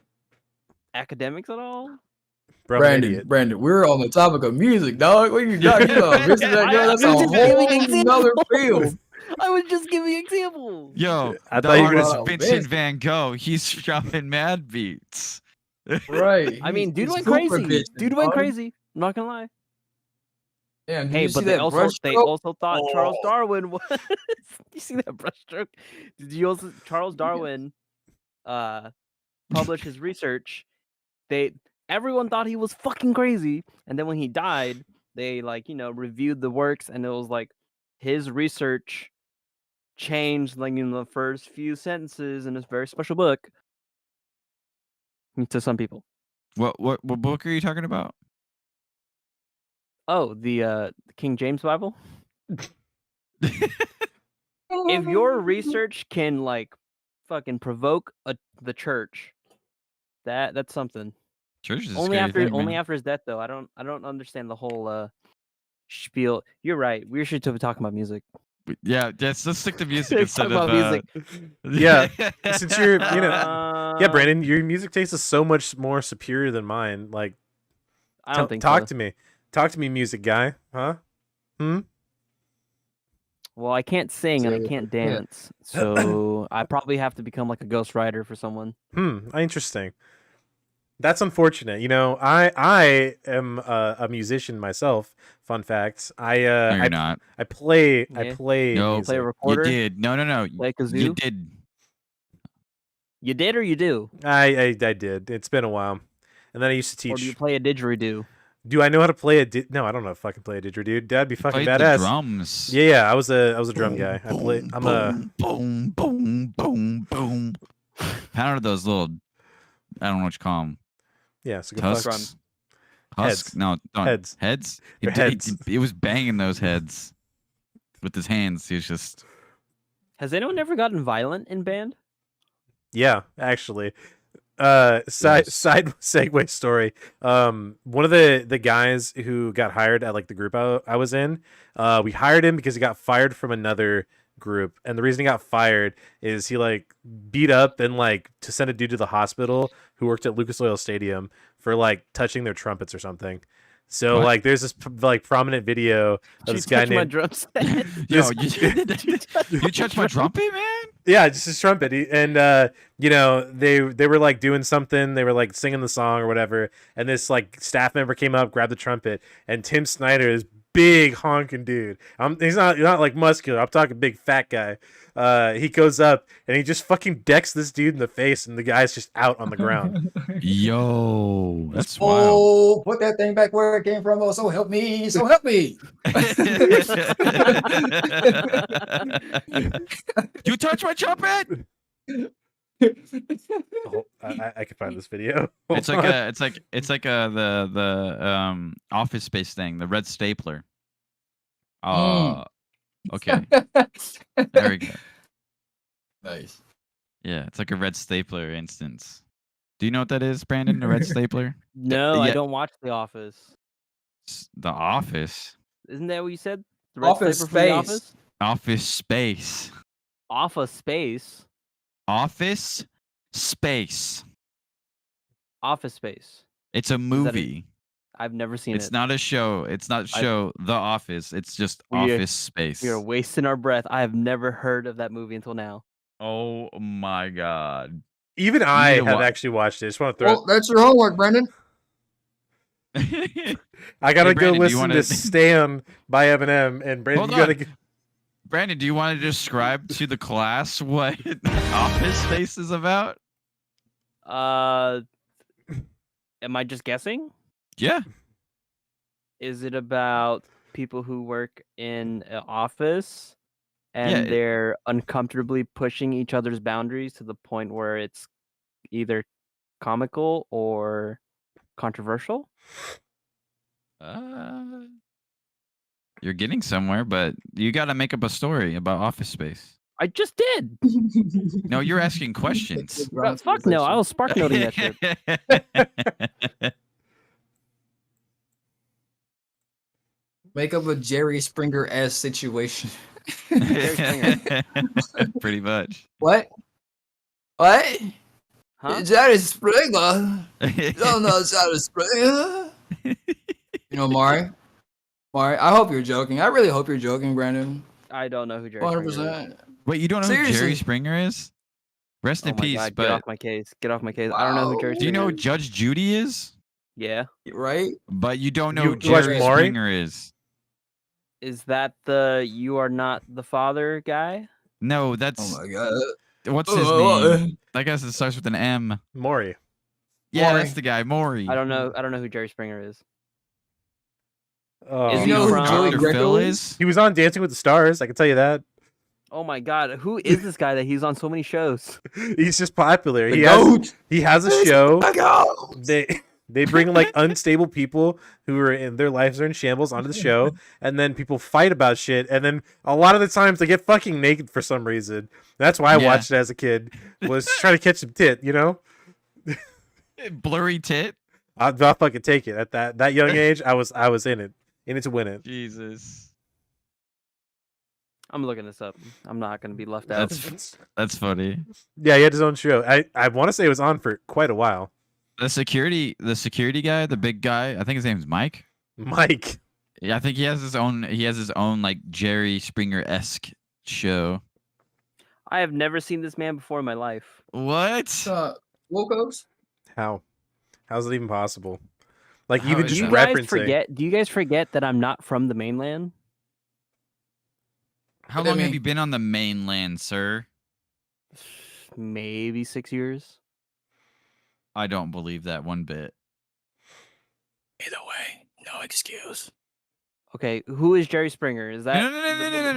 academics at all? Bro, I'm an idiot. Brandon, we're on the topic of music, dog. What you talking about? Vincent Van Gogh, that's a I'm just giving whole examples. nother field. I was just giving examples. Yo, I the thought you were artist gonna- Vincent Van Gogh. He's dropping mad beats. Right. I mean, dude he's went super crazy. bitching, Dude went dog. crazy. I'm not gonna lie. Damn, did Hey, you see but they that also brushstroke? thought Oh. Charles Darwin was. You see that brushstroke? Did you also Charles Darwin publish his research? Everyone thought he was fucking crazy, and then when he died, they reviewed the works, and it was like his research changed like in the first few sentences in this very special book to some people. What book are you talking about? Oh, the King James Bible. If your research can like fucking provoke the church, that's something. Church is a Only scary thing, man. after his death though. I don't understand the whole spiel. You're right. We should be talking about music. Yeah, let's stick to music Let's instead talk of about Yeah, since you're, yeah, Brandon, your music taste is so much more superior than mine. Like, I don't think talk so. to me, music guy, huh? Well, I can't sing and I can't dance, so I probably have to become like a ghostwriter for someone. Interesting. That's unfortunate. You know, I am a musician myself. Fun facts. no, you're not. I play. Yeah. I play. No, music. Play a recorder. You did. No. Play a kazoo. You did. You did or you do? I did. It's been a while. And then I used to Or do you teach. play a didgeridoo? Do I know how to play a? No, I don't know how to fucking play a didgeridoo. That'd be fucking Played badass. the drums. Yeah, I was a drum guy. I play. I'm a. boom, boom, boom, boom. Pounded those little. I don't know what you call them. Yeah, so Tusks. Heads. Husk? No, Heads. Heads. They're heads. He was banging those heads with his hands. He was just. Has anyone ever gotten violent in band? Yeah, actually. Side segue story. One of the guys who got hired at like the group I was in, we hired him because he got fired from another group, and the reason he got fired is he like beat up and like to send a dude to the hospital who worked at Lucas Oil Stadium for like touching their trumpets or something. So What? like there's this like prominent video of Did this you guy touch my named drum set? Yo, you touched my trumpet, man? Yeah, just his trumpet. And you know, they were like doing something, they were like singing the song or whatever, and this like staff member came up, grabbed the trumpet, and Tim Snyder, this big honking dude. He's not like muscular. I'm talking big fat guy. He goes up and he just fucking decks this dude in the face, and the guy's just out on the ground. Yo, that's wild. Oh, put that thing back where it came from. Oh, so help me. So help me. You touch my trumpet. Oh, I can find this video. It's like the Office Space thing, the red stapler. Okay. There we go. Nice. Yeah, it's like a red stapler instance. Do you know what that is, Brandon? The red stapler? No, I don't watch The Office. The Office. Isn't that what you said? The red Office stapler from The Space. Office? Office Space. Office Space. Office Space. Office Space. It's a movie. I've never seen it. It's not a show. It's not show The Office. It's just Office Space. We are wasting our breath. I have never heard of that movie until now. Oh my god. Even I have actually watched it. I just want to throw. Well, that's your homework, Brendan. I gotta go Brandon, listen to "Stan" by Eminem, and Brandon, Hold you gotta. Brandon, do you want to describe to the class what Office Space is about? Am I just guessing? Yeah. Is it about people who work in an office and they're uncomfortably pushing each other's boundaries to the point where it's either comical or controversial? You're getting somewhere, but you got to make up a story about Office Space. I just did. No, you're asking questions. Fuck no, I was spark noting that shit. Make up a Jerry Springer-esque situation. Pretty much. What? What? Huh? Jerry Springer? You don't know Jerry Springer? You know, Mari? I hope you're joking. I really hope you're joking, Brandon. I don't know who Jerry Springer is. 100%. Wait, you don't know who Jerry Springer is? Rest in peace. God, but get off my case. Get off my case. I don't know who Jerry Springer is. do you know who Judge Judy is? Yeah. Right? But you don't know You who Jerry watch Maury? Springer is. Is that the "You Are Not the Father" guy? No, that's Oh my god. what's his name? I guess it starts with an M. Maury. Yeah, Maury. that's the guy, Maury. I don't know who Jerry Springer is. Oh. Is You he know who from- Joey Dr. Greco Phil is? is? He was on Dancing with the Stars. I can tell you that. Oh my god, who is this guy that he's on so many shows? He's just popular. The goat. He has a show. The goat. They bring like unstable people who are in their lives are in shambles onto the show, and then people fight about shit, and then a lot of the times they get fucking naked for some reason. That's why I watched it as a kid. Was trying to catch some tit, you know? Blurry tit? I'll fucking take it. At that young age, I was in it to win it. Jesus. I'm looking this up. I'm not gonna be left out. That's funny. Yeah, he had his own show. I want to say it was on for quite a while. The security guy, the big guy, I think his name's Mike. Mike. Yeah, I think he has his own like Jerry Springer-esque show. I have never seen this man before in my life. What? Wilco's? How's it even possible? Like How even is just Do you that? guys referencing. forget? Do you guys forget that I'm not from the mainland? How What do you long have mean? you been on the mainland, sir? Maybe 6 years. I don't believe that one bit. Either way, no excuse. Okay, who is Jerry Springer? Is that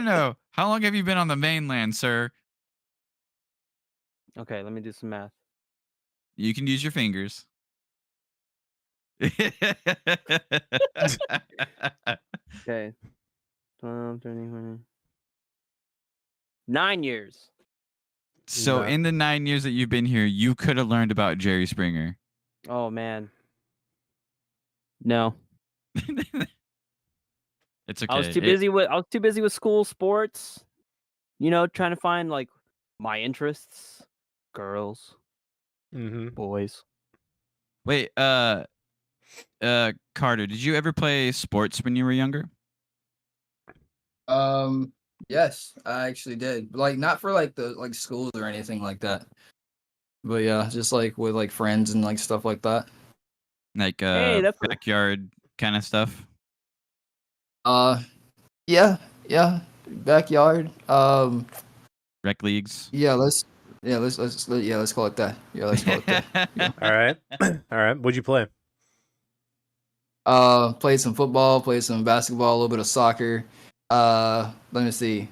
No. How long have you been on the mainland, sir? Okay, let me do some math. You can use your fingers. Okay. 12, 13, 14. 9 years. So Yeah. in the 9 years that you've been here, you could have learned about Jerry Springer. Oh man. No. It's okay. I was too busy with school, sports, trying to find like my interests, girls, Mm-hmm. boys. Wait, Carter, did you ever play sports when you were younger? Yes, I actually did. Like not for like the schools or anything like that. But yeah, just like with like friends and like stuff like that. Like Hey, that's cool. backyard kind of stuff? Yeah, yeah, backyard. Rec leagues. Yeah, let's call it that. Yeah, let's call it that. Yeah. All right, all right. What'd you play? Played some football, played some basketball, a little bit of soccer. Let me see.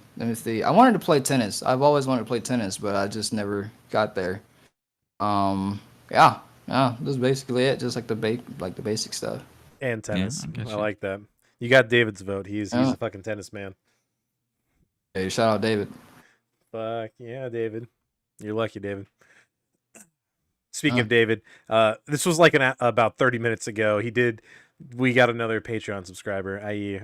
I wanted to play tennis. I've always wanted to play tennis, but I just never got there. Yeah, that's basically it. Just like the basic stuff. And tennis. I I like that. You got David's vote. He's a fucking tennis man. Hey, shout out David. Fuck yeah, David. You're lucky, David. Speaking of David, this was like about 30 minutes ago. We got another Patreon subscriber, i.e.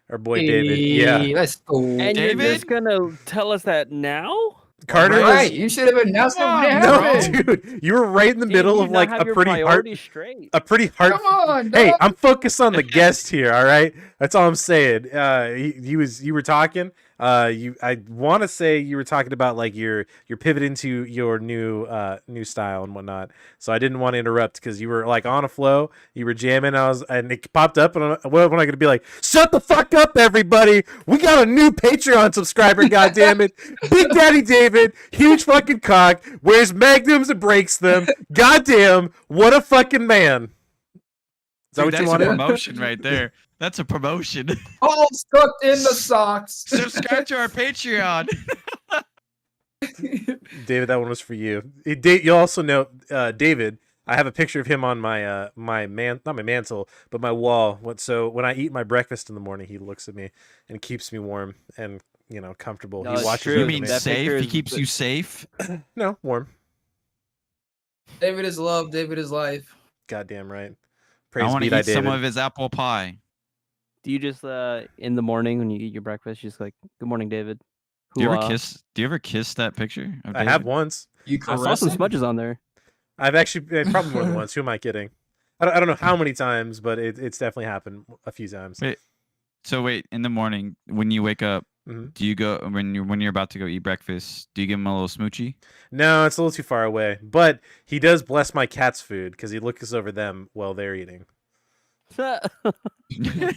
our boy David. Yeah. Let's go. And David? you're just gonna tell us that now? Carter Right, you should have announced it when it No, happened. dude, you were right in the middle of like a pretty hard. straight. Come on, Hey, dog. I'm focused on the guest here. All right, that's all I'm saying. You were talking. I want to say you were talking about like you're pivoting to your new style and whatnot. So I didn't want to interrupt because you were like on a flow. You were jamming. And it popped up, and what am I going to be like? Shut the fuck up, everybody! We got a new Patreon subscriber. God damn it, Big Daddy David, huge fucking cock, wears magnums and breaks them. Goddamn, what a fucking man! Is that what Dude, you that's wanted? a promotion right there. That's a promotion. All stuck in the socks. Subscribe to our Patreon. David, that one was for you. You also know, David. I have a picture of him on my not my mantle, but my wall. So when I eat my breakfast in the morning, he looks at me and keeps me warm and comfortable. No, he it's watches. true. You over mean me. That safe? picture He is- keeps you safe. No, warm. David is love. David is life. Goddamn right. I Praise want be to thy eat some David. of his apple pie. Do you just in the morning when you eat your breakfast, you just like, "Good morning, David"? Do you ever Hoo-ah. kiss? Do you ever kiss that picture? Of I have David? once. You I saw caress some him? smudges on there. I've actually probably more than once. Who am I kidding? I don't know how many times, but it's definitely happened a few times. Wait. So wait, in the morning when you wake up, Mhm. do you go when you're about to go eat breakfast? Do you give him a little smoochie? No, it's a little too far away. But he does bless my cat's food because he looks over them while they're eating.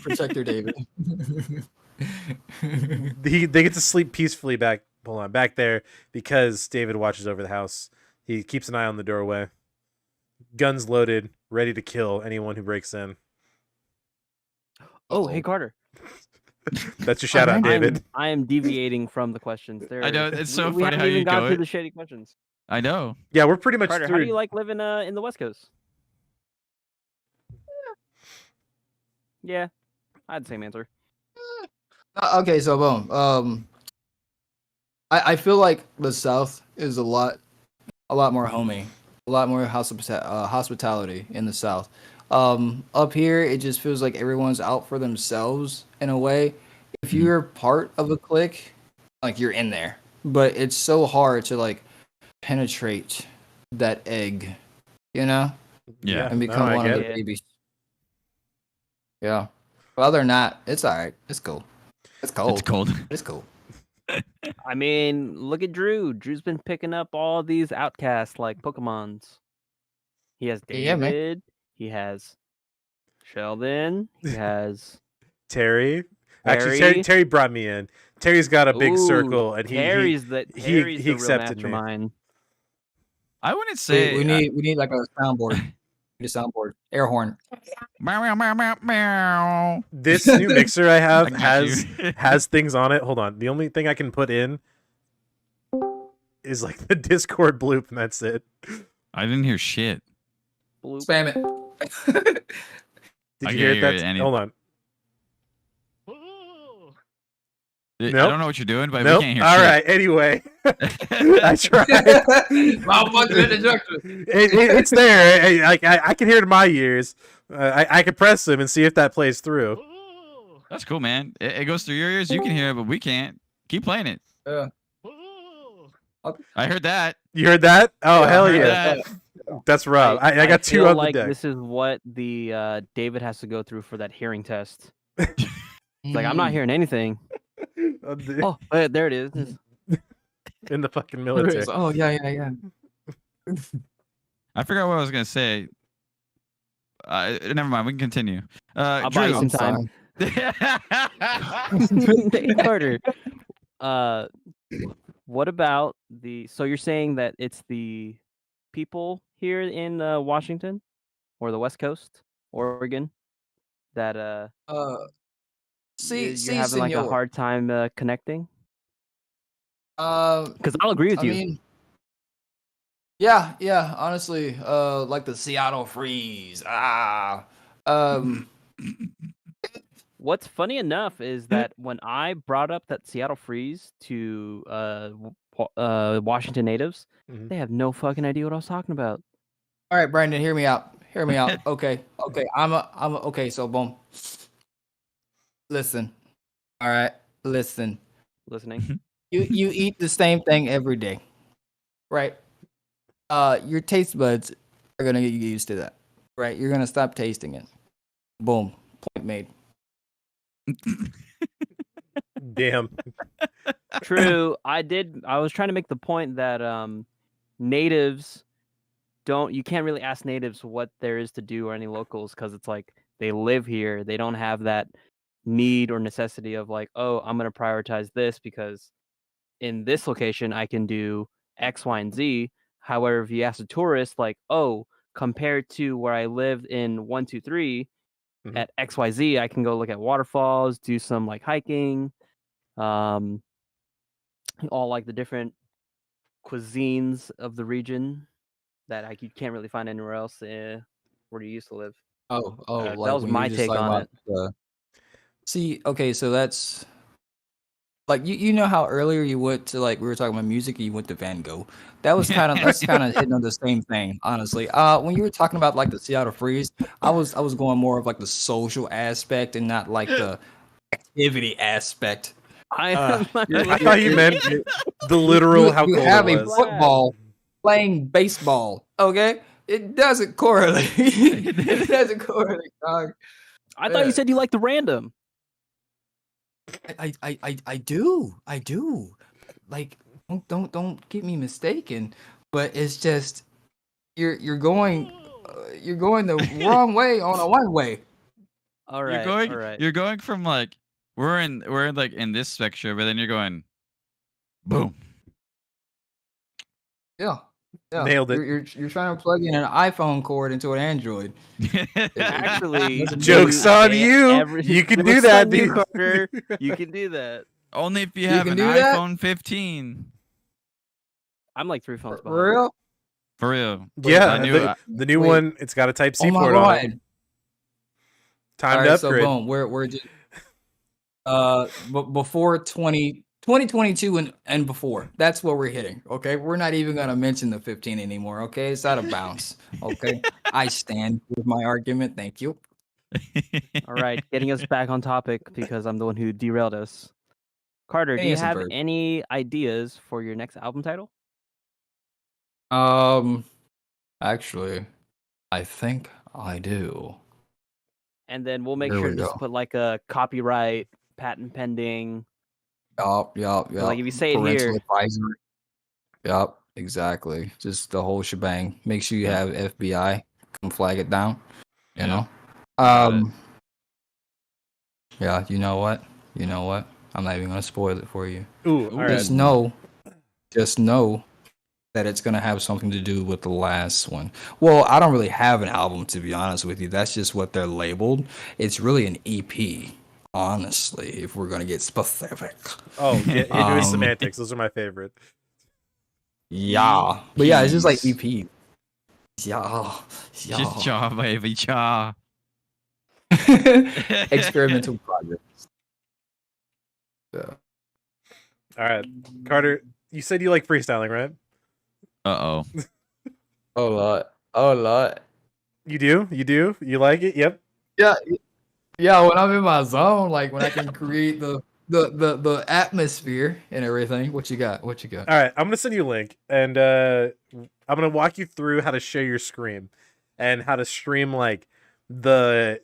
Protector David. They get to sleep peacefully back there because David watches over the house. He keeps an eye on the doorway. Guns loaded, ready to kill anyone who breaks in. Oh, hey Carter. That's your shout out, David. I am deviating from the questions. I know, it's so we funny haven't how you even got go through it. the shady questions. I know. Yeah, we're pretty much Carter, through. how do you like living in the West Coast? Yeah, I had the same answer. Okay, so boom. I feel like the South is a lot more homey, a lot more hospitality in the South. Up here, it just feels like everyone's out for themselves in a way. If you're part of a clique, like you're in there, but it's so hard to like penetrate that egg, Yeah. and become I one of get the it. babies. Yeah. But other than that, it's alright. It's cool. It's cold. It's cold. It's cool. I mean, look at Drew. Drew's been picking up all these outcasts like Pokemons. He has Yeah, man. David. He has Sheldon. He has Terry. Actually, Terry. Terry brought me in. Terry's got a big Ooh, circle, and Terry's the Terry's the real accepted me. mastermind. I wouldn't say We need like a soundboard. We need a soundboard. Air horn. Meow, meow, meow, meow, meow. This new mixer I have I got has you. has things on it. Hold on. The only thing I can put in is like the Discord bloop, and that's it. I didn't hear shit. Bloop. Spam it. Did I you can't hear hear it? it any- Hold on. I Nope. don't know what you're doing, but Nope. we can't hear All shit. right. Anyway, I tried. Malfunctioning injection. It's there. I can hear it in my ears. I can press them and see if that plays through. That's cool, man. It goes through your ears. You can hear it, but we can't. Keep playing it. Yeah. I heard that. You heard that? Oh, Yeah, I hell heard yeah. that. That's rough. I got two feel on like the deck. this is what the David has to go through for that hearing test. It's like I'm not hearing anything. Oh, there it is. In the fucking There it military. is. Oh yeah. I forgot what I was gonna say. Never mind. We can continue. I'll buy you Drew, some time. Hey, Carter. What about so you're saying that it's the people here in Washington or the West Coast, Oregon, that See, you're having like a senor. hard time connecting? Uh, Because I'll agree with I you. mean, yeah. Honestly, like the Seattle freeze. What's funny enough is that when I brought up that Seattle freeze to Washington natives, they have no fucking idea what I was talking about. All right, Brandon, hear me out. Okay. Okay. So, boom. Listen. All right. Listen. Listening. You eat the same thing every day, right? Your taste buds are gonna get used to that, right? You're gonna stop tasting it. Boom. Point made. Damn. True. I was trying to make the point that natives you can't really ask natives what there is to do or any locals, because it's like they live here. They don't have that need or necessity of like, oh, I'm going to prioritize this because in this location I can do X, Y, and Z. However, if you ask a tourist, like, oh, compared to where I lived in 123 at XYZ, I can go look at waterfalls, do some like hiking, all like the different cuisines of the region that you can't really find anywhere else where you used to live. Oh, That like was when you're my just take talking on about it. See, okay, so that's like you know how earlier you went to like we were talking about music and you went to Van Gogh. That's kind of hitting on the same thing, honestly. When you were talking about like the Seattle freeze, I was going more of like the social aspect and not like the activity aspect. I thought you meant the literal how you cold have it a was. football playing baseball, okay? It doesn't correlate. It doesn't correlate, dog. I thought you said you liked the random. I do. Like, don't get me mistaken, but it's just you're going the wrong way on a one way. All right, all right. You're going from like we're like in this spectrum, but then you're going boom. Yeah. Nailed it. You're trying to plug in an iPhone cord into an Android. Actually, Joke's on you. You can do that, dude. Carter. You can do that. Only if you have an iPhone 15. I'm like 3 phones behind. For real? For real. Yeah, the new one, it's got a Type-C port on it. Time to upgrade. So boom, we're just before 2022 and before. That's what we're hitting. Okay, we're not even gonna mention the 15 anymore. Okay, it's out of bounds. Okay, I stand with my argument. Thank you. All right, getting us back on topic because I'm the one who derailed us. Carter, do you have any ideas for your next album title? Actually, I think I do. And then we'll make sure to just put like a copyright, patent pending. Yup. Like if you say it here. Advisory. Yup, exactly. Just the whole shebang. Make sure you have FBI come flag it down. You know? Yeah, you know what? I'm not even gonna spoil it for you. Ooh, all just know that it's gonna have something to do with the last one. Well, I don't really have an album, to be honest with you. That's just what they're labeled. It's really an EP, honestly, if we're gonna get specific. Oh, get into semantics. Those are my favorite. Yeah. But yeah, it's just like EP. Yeah. Just jaw, baby, jaw. Experimental projects. Yeah. All right, Carter, you said you like freestyling, right? Uh-oh. Oh, lot. You do? You like it? Yep. Yeah, when I'm in my zone, like when I can create the atmosphere and everything. What you got? All right, I'm gonna send you a link, and I'm gonna walk you through how to share your screen and how to stream like the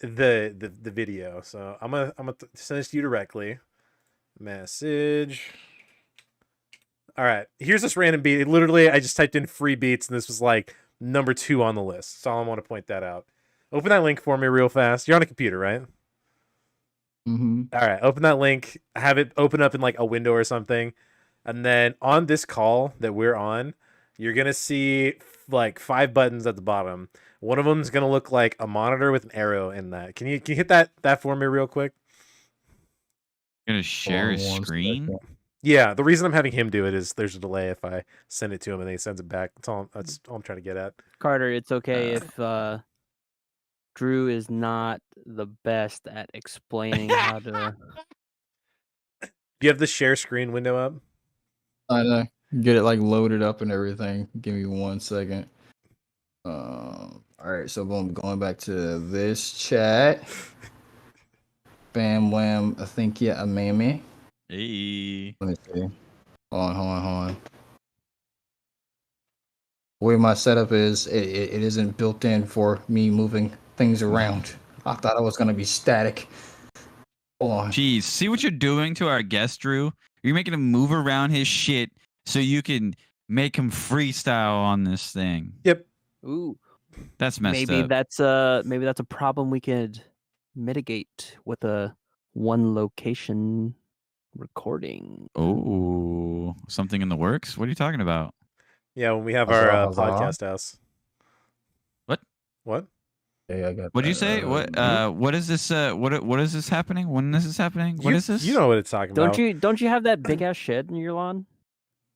video. So I'm gonna send this to you directly. Message. All right, here's this random beat. Literally, I just typed in free beats, and this was like number 2 on the list. So I want to point that out. Open that link for me real fast. You're on a computer, right? All right, open that link. Have it open up in like a window or something, and then on this call that we're on, you're gonna see like 5 buttons at the bottom. One of them is gonna look like a monitor with an arrow in that. Can you hit that for me real quick? Gonna share a screen. Yeah, the reason I'm having him do it is there's a delay if I send it to him and then he sends it back. That's all I'm trying to get at. Carter, it's okay if Drew is not the best at explaining how to. Do you have the share screen window up? I know. Get it like loaded up and everything. Give me 1 second. All right, so boom, going back to this chat. Bam, wham, I think yeah, a mammy. Hey. Let me see. Hold on. The way my setup is, it isn't built in for me moving things around. I thought I was gonna be static. Hold on. Jeez, see what you're doing to our guest, Drew? You're making him move around his shit so you can make him freestyle on this thing. Yep. Ooh, That's messed maybe up. that's a problem we could mitigate with a one location recording. Oh, something in the works? What are you talking about? Yeah, when we have Huzzah, our huzzah. podcast house. What? Yeah, I got What'd you that. say? What is this? What is this happening? When is this happening? What is this? You know what it's talking about. Don't you have that big ass shed in your lawn?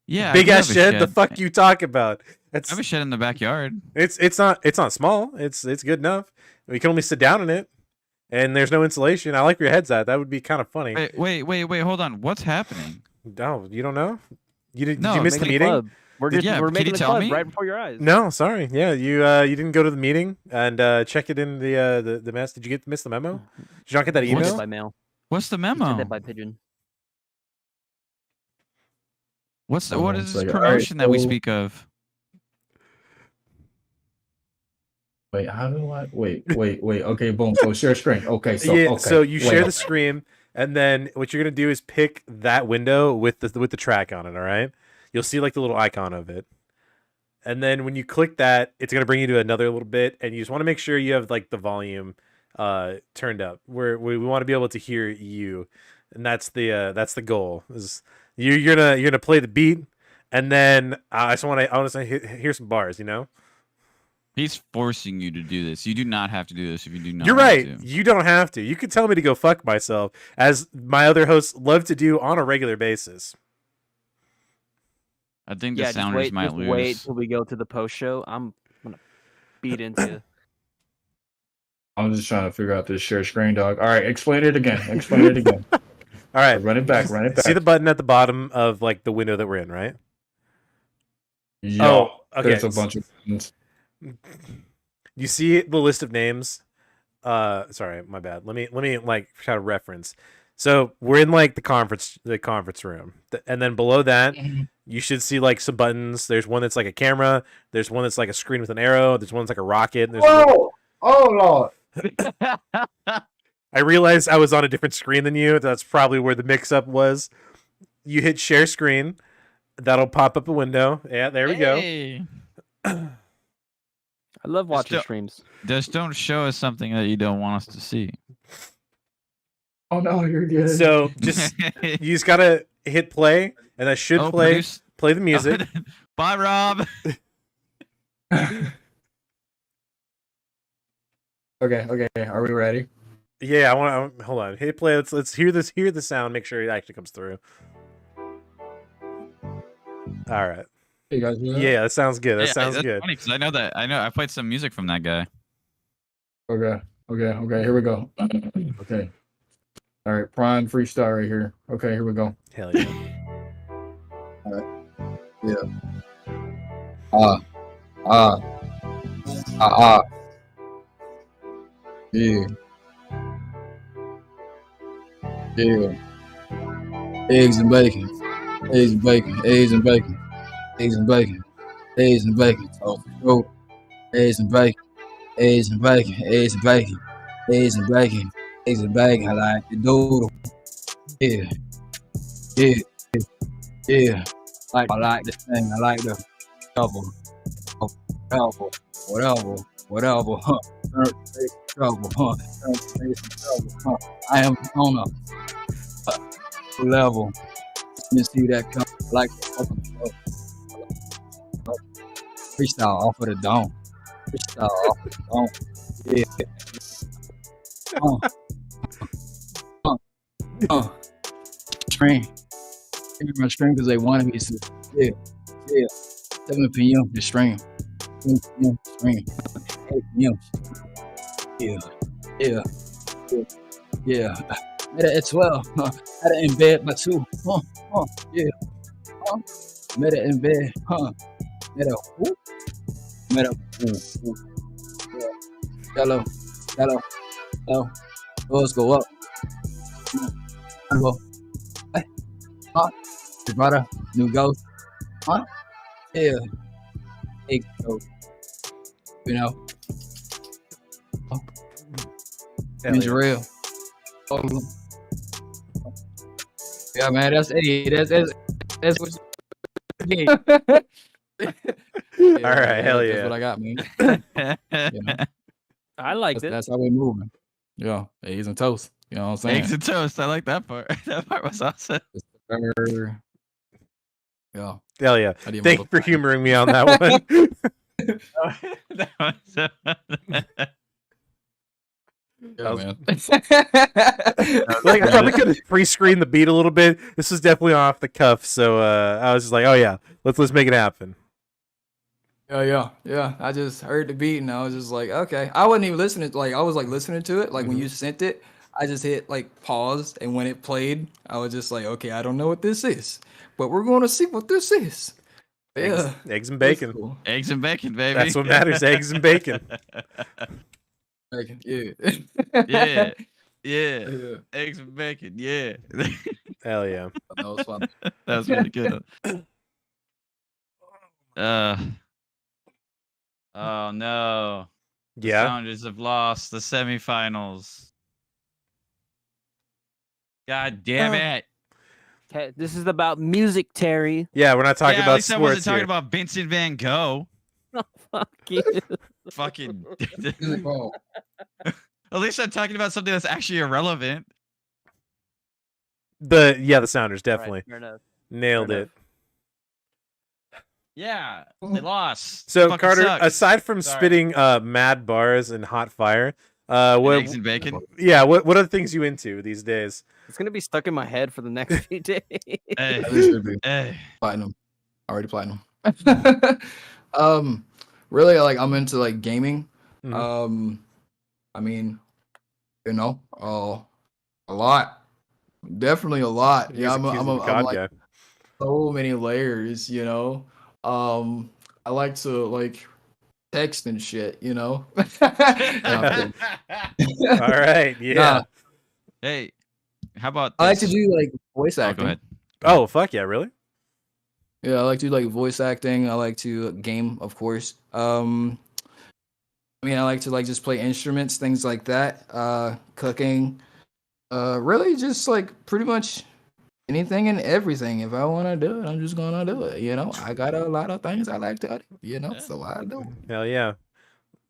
Yeah, Big I do ass have a shed? The fuck you talk about? I have a shed in the backyard. It's not small. It's good enough. We can only sit down in it, and there's no insulation. I like where your head's at. That would be kind of funny. Wait, hold on. What's happening? No, you don't know? Did No, you miss the meeting? Club. We're can making you the tell club me? right before your eyes. No, sorry. Yeah, you didn't go to the meeting and check it in the mess. Did you miss the memo? Did you not get that Send it email? by mail. What's the Send memo? it by pigeon. What is this All right, promotion that we so- speak of? Wait, how do I? Wait. Okay, boom. So share screen. Okay, so Yeah, okay. so you share wait. the screen, and then what you're gonna do is pick that window with the track on it. All right, you'll see like the little icon of it, and then when you click that, it's gonna bring you to another little bit, and you just want to make sure you have like the volume turned up. We want to be able to hear you, and that's the goal. Is you're gonna play the beat, and then I want to hear some bars. You know. He's forcing you to do this. You do not have to do this if you do not. You're want right. to. You don't have to. You could tell me to go fuck myself, as my other hosts love to do on a regular basis. I think the Yeah, Sounders might just lose. wait till we go to the post show. I'm gonna beat into you. I'm just trying to figure out this share screen, dog. All right, explain it again. All All right, Run it back. See the button at the bottom of like the window that we're in, right? Yeah. Oh, okay. There's a bunch of buttons. You see the list of names. Sorry, my bad. Let me like try to reference. So we're in like the conference room, and then below that you should see like some buttons. There's one that's like a camera. There's one that's like a screen with an arrow. There's one that's like a rocket. And there's Whoa! Oh Lord! I realized I was on a different screen than you. That's probably where the mix-up was. You hit share screen. That'll pop up a window. Yeah, there we go. I love watching don't- streams. Just don't show us something that you don't want us to see. Oh no, you're good. So just you just gotta hit play, and that should play the music. Bye, Rob. Okay. Are we ready? Yeah, I want to hold on. Hit play. Let's hear this. Hear the sound. Make sure it actually comes through. All right. You guys hear that? Yeah, that sounds good. That sounds that's good. Funny because I know that. I played some music from that guy. Okay. Here we go. Okay. All right. Prime freestyle right here. Okay. Here we go. Hell yeah. Yeah. Yeah. Eggs and bacon. Eggs and bacon. Eggs and bacon. Eggs and bacon. Eggs and bacon. Oh, eggs and bacon. Eggs and bacon. Eggs and bacon. Eggs and bacon. Eggs and bacon. I like the doodle. Yeah. I like the thing. I like the double. Whatever. Huh. trouble, huh? I am on a level. You see that come like freestyle off of the dome. Freestyle off of the dome. Yeah. Stream. My stream because they wanted me to. Yeah. 7 p.m. the stream. 7 p.m. stream. 8 p.m. Yeah. Met it at 12. Had it in bed by 2. Yeah. Met it in bed. Met it. Met it. Hello. Doors go up. Hello. Hey. Your brother. New ghost. Yeah. Hey, ghost. You know. Ninja real. Yeah, man, that's what you All right, hell yeah. That's what I got, man. You know, I liked it. that's how we moving. Yeah, eggs and toast. You know what I'm saying? Eggs and toast. I like that part. That part was awesome. Yeah. Hell yeah. Thank you for humoring me on that one. That was Yeah, man. Like I probably could have pre-screened the beat a little bit. This was definitely off the cuff, so I was just like, "Oh yeah, let's make it happen." Yeah. I just heard the beat and I was just like, okay. I wasn't even listening. Like I was like listening to it. Like when you sent it, I just hit like pause, and when it played, I was just like, okay, I don't know what this is, but we're going to see what this is. Yeah, Eggs and bacon. Cool. eggs and bacon, baby. That's what matters. Eggs and bacon. Bacon, yeah. Yeah. Eggs and bacon, yeah. Hell yeah. That was fun. That was really good. Oh no. The Yeah. Sounders have lost the semifinals. God damn it. This is about music, Terry. Yeah, we're not talking At about least I sports wasn't talking here. about Vincent Van Gogh. Fuck you. Fucking. Oh, At least I'm talking about something that's actually irrelevant. The Sounders All right, definitely fair enough. nailed Fair it. Yeah, they lost. So Fucking Carter, sucks. aside from Sorry. spitting mad bars and hot fire, And what eggs and bacon. what are the things you into these days? It's gonna be stuck in my head for the next few days. Hey, this should be hey. platinum. Already platinum. Really, like I'm into like gaming. Mhm. I mean, you know, a lot. Definitely a lot. He Yeah, was accused I'm of a god like guy. so many layers, you know. I like to like text and shit, you know. All right, yeah. Nah, Hey, how about I like to this? do like voice Oh, acting. go ahead. Oh fuck yeah, really? Yeah, I like to do like voice acting. I like to game, of course. I mean, I like to like just play instruments, things like that. Cooking. Really just like pretty much anything and everything. If I want to do it, I'm just gonna do it. You know, I got a lot of things I like to do. You know, so I do. Hell yeah.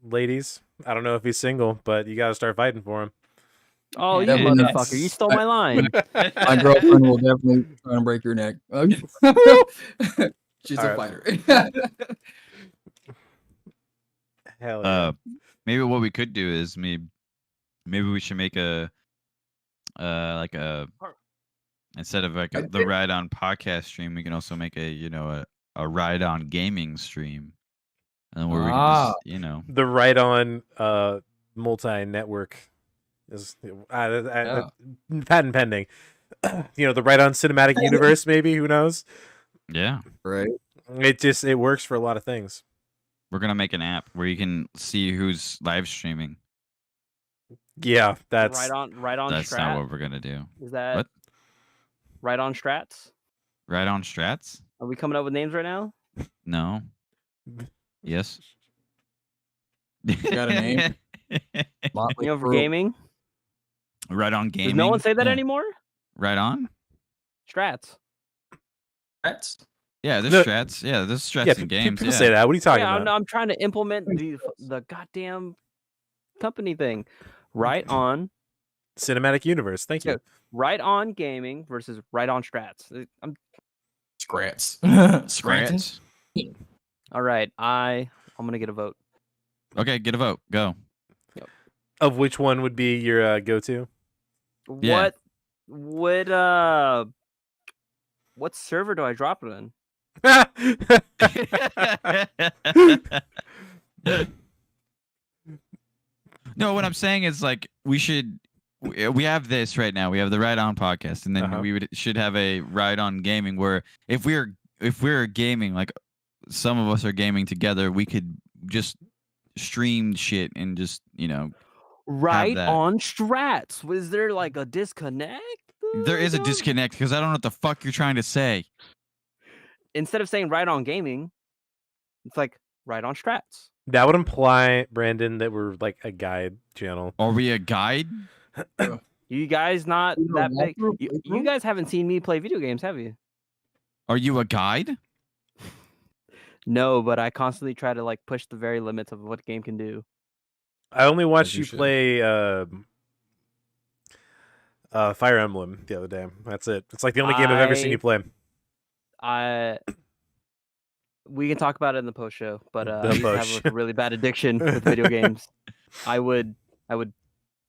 Ladies, I don't know if he's single, but you gotta start fighting for him. Oh, you Definitely not. motherfucker! You stole my line. My girlfriend will definitely try and break your neck. She's All a right. fighter. Hell yeah. Maybe what we could do is maybe we should make a like a instead of like the Ride On podcast stream, we can also make a Ride On gaming stream, and where we can just, The Right On multi-network is patent pending. The Right On cinematic universe, maybe, who knows? Yeah. Right. It works for a lot of things. We're gonna make an app where you can see who's live streaming. Yeah, that's right on. That's Strat? not what we're gonna do. Is that What? Right on strats? Right On strats? Are we coming up with names right now? No. Yes. Got a name? Motley For Crue. gaming? Right On gaming. Does no one say that Yeah. anymore? Right On? Strats. Strats? Yeah, there's No. strats. Yeah, there's strats yeah. in games. People Yeah. say that. What are you talking Yeah, about? I'm trying to implement the goddamn company thing. Right On Cinematic universe. Thank you. Right On Gaming versus Right On Strats. I'm Scrats. Scrats. all right. I'm gonna get a vote. Okay, get a vote. Go. Of which one would be your go-to? Yeah. What server do I drop it in? No, what I'm saying is like we have this right now. We have the Ride On podcast, and then we should have a Ride On Gaming where if we're gaming, like some of us are gaming together, we could just stream shit and just Right On Strats. Was there like a disconnect? There is a disconnect because I don't know what the fuck you're trying to say. Instead of saying Right On Gaming, it's like Right On Strats. That would imply, Brandon, that we're like a guide channel. Are we a guide? You guys not that big. You guys haven't seen me play video games, have you? Are you a guide? No, but I constantly try to like push the very limits of what a game can do. I only watched you play Fire Emblem the other day. That's it. It's like the only game I've ever seen you play. We can talk about it in the post show, but I have like a really bad addiction with video games. I would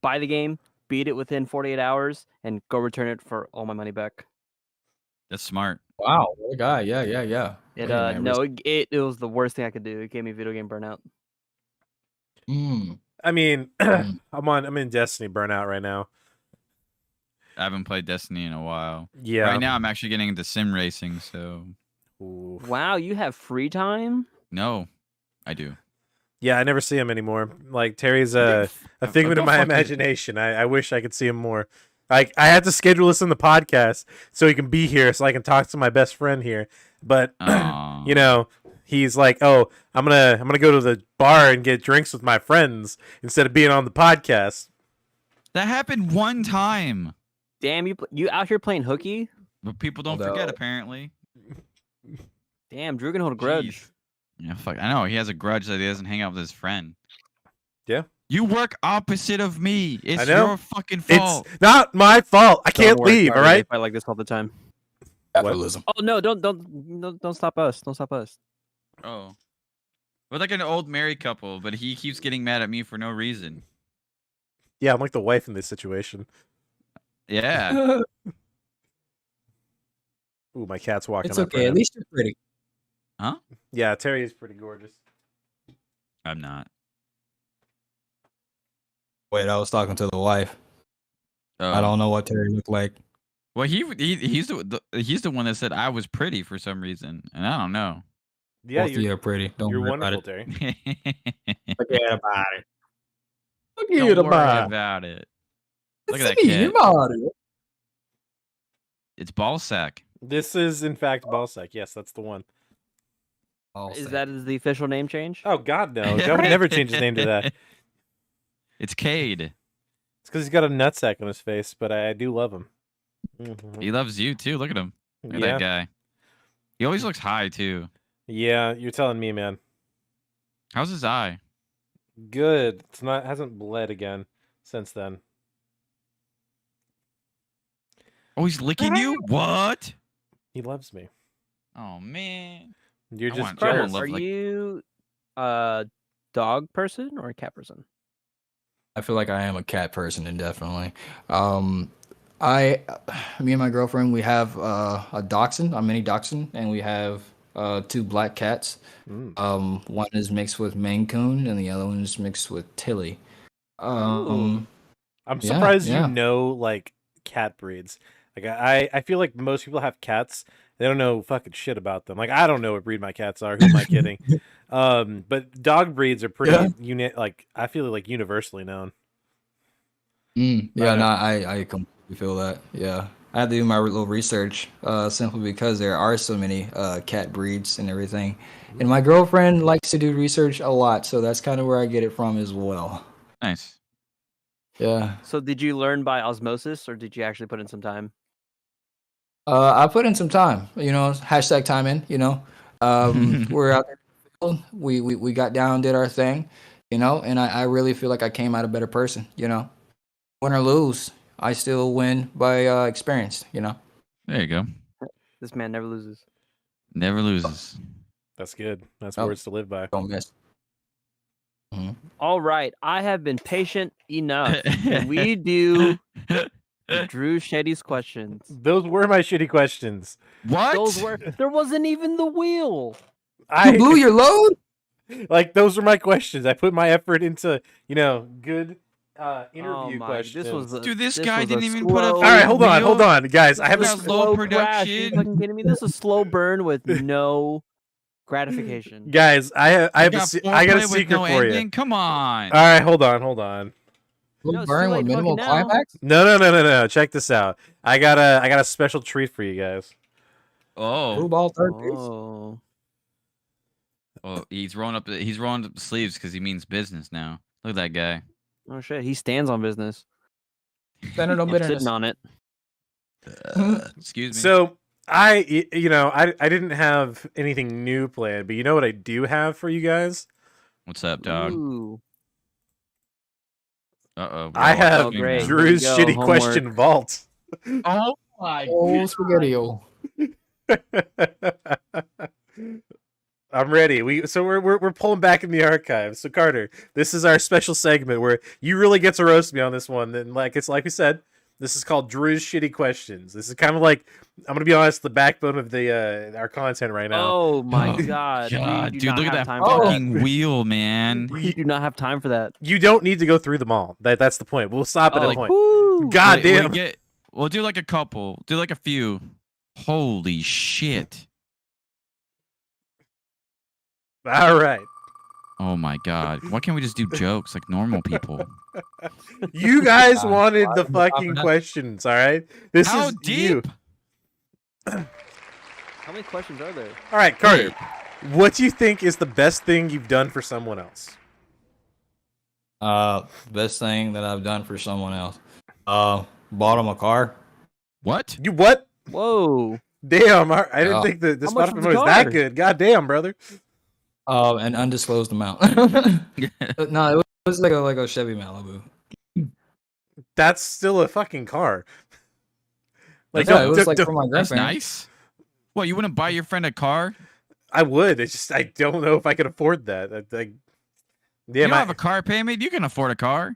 buy the game, beat it within 48 hours, and go return it for all my money back. That's smart. Wow, what a guy. Yeah. It was the worst thing I could do. It gave me video game burnout. I mean, I'm in Destiny burnout right now. I haven't played Destiny in a while. Yeah. Right now I'm actually getting into sim racing, so Wow, you have free time? No, I do. Yeah, I never see him anymore. Like Terry's a figment of my imagination. I wish I could see him more. Like I had to schedule this in the podcast so he can be here, so I can talk to my best friend here. But he's like, "Oh, I'm gonna go to the bar and get drinks with my friends instead of being on the podcast." That happened one time. Damn, you out here playing hooky? But people don't forget, apparently. Damn, Drew can hold a grudge. Yeah, fuck. I know he has a grudge that he doesn't hang out with his friend. Yeah. You work opposite of me. It's your fucking fault. It's not my fault. I can't leave. All right. I like this all the time. Capitalism. Oh no! Don't stop us! Don't stop us! Oh, we're like an old married couple, but he keeps getting mad at me for no reason. Yeah, I'm like the wife in this situation. Yeah. Ooh, my cat's walking. It's okay. At least you're pretty. Huh? Yeah, Terry is pretty gorgeous. I'm not. Wait, I was talking to the wife. I don't know what Terry looked like. Well, he's the one that said I was pretty for some reason, and I don't know. Yeah, you're pretty. You're wonderful, Terry. Forget about it. Don't worry about it. Look at that cat. It's Ballsack. This is in fact Ballsack. Yes, that's the one. Is that the official name change? Oh God, no! God would never change his name to that. It's Cade. It's because he's got a nutsack on his face, but I do love him. He loves you too. Look at him. Look at that guy. He always looks high too. Yeah, you're telling me, man. How's his eye? Good. Hasn't bled again since then. Oh, he's licking you? What? He loves me. Oh man. You're just jealous. Are you a dog person or a cat person? I feel like I am a cat person, indefinitely. Me and my girlfriend, we have a dachshund, a mini dachshund, and we have 2 black cats. One is mixed with Maine Coon, and the other one is mixed with Tilly. I'm surprised you know like cat breeds. Like I feel like most people have cats. They don't know fucking shit about them. Like I don't know what breed my cats are. Who am I kidding? But dog breeds are pretty like I feel like universally known. I completely feel that. Yeah, I had to do my little research simply because there are so many cat breeds and everything. And my girlfriend likes to do research a lot, so that's kind of where I get it from as well. Nice. Yeah. So did you learn by osmosis, or did you actually put in some time? I put in some time. Hashtag time in. We're out there. We got down, did our thing, you know, and I really feel like I came out a better person, you know. Win or lose, I still win by experience, you know. There you go. This man never loses. Never loses. That's good. That's Oh. words to live by. Don't miss. Mhm. All right, I have been patient enough. Can we do Drew Shetty's questions? Those were my shitty questions. What? Those were. There wasn't even the wheel. You blew your load? Like, those were my questions. I put my effort into, good interview questions. This was Dude, this this guy was a didn't even put up. slow- All right, hold wheel. on, guys. I have This a is low slow crash. Are you production. fucking kidding me? This is a slow burn with no gratification. guys. I got a foreplay with secret no for you. ending? Come on. All right, hold on. No, it's Burn too with late minimal fucking now. climax? No. Check this out. I got a special treat for you guys. Oh. Blue ball third base. Oh. Oh, he's rolling up the sleeves because he means business now. Look at that guy. Oh shit, he stands on business. Standard no I'm bitterness. sitting on it. Excuse me. So I didn't have anything new planned, but you know what I do have for you guys? What's up, dog? Ooh. Uh-oh. I have Oh, great. Drew's Here we go, shitty question vault. Oh my Oh, spaghetti-o. I'm ready. We're pulling back in the archives. So Carter, this is our special segment where you really get to roast me on this one. And like we said, this is called Drew's shitty questions. This is kind of like, I'm gonna be honest, the backbone of the our content right now. Oh my Oh, god. God, You do dude, not look at have that time for fucking wheel, man. You do not have time for that. You don't need to go through them all. That's the point. We'll stop at a like, point. Woo. God damn. We'll do like a couple. Do like a few. Holy shit. All right. Oh my god. Why can't we just do jokes like normal people? You guys God. wanted the Why are we fucking stopping questions, all right? This How is deep? you. How many questions are there? All right, Carter. What do you think is the best thing you've done for someone else? Best thing that I've done for someone else. Bought him a car. What? You what? Whoa. Damn, I didn't Oh. think the How much Spotify was was the that car? good. God damn, brother. An undisclosed amount. No, it was like a Chevy Malibu. That's still a fucking car. Like, Yeah, it was like for my That's grandparents. nice. What, you wouldn't buy your friend a car? I would. It's just I don't know if I could afford that. You Damn, don't have a car payment? You can afford a car.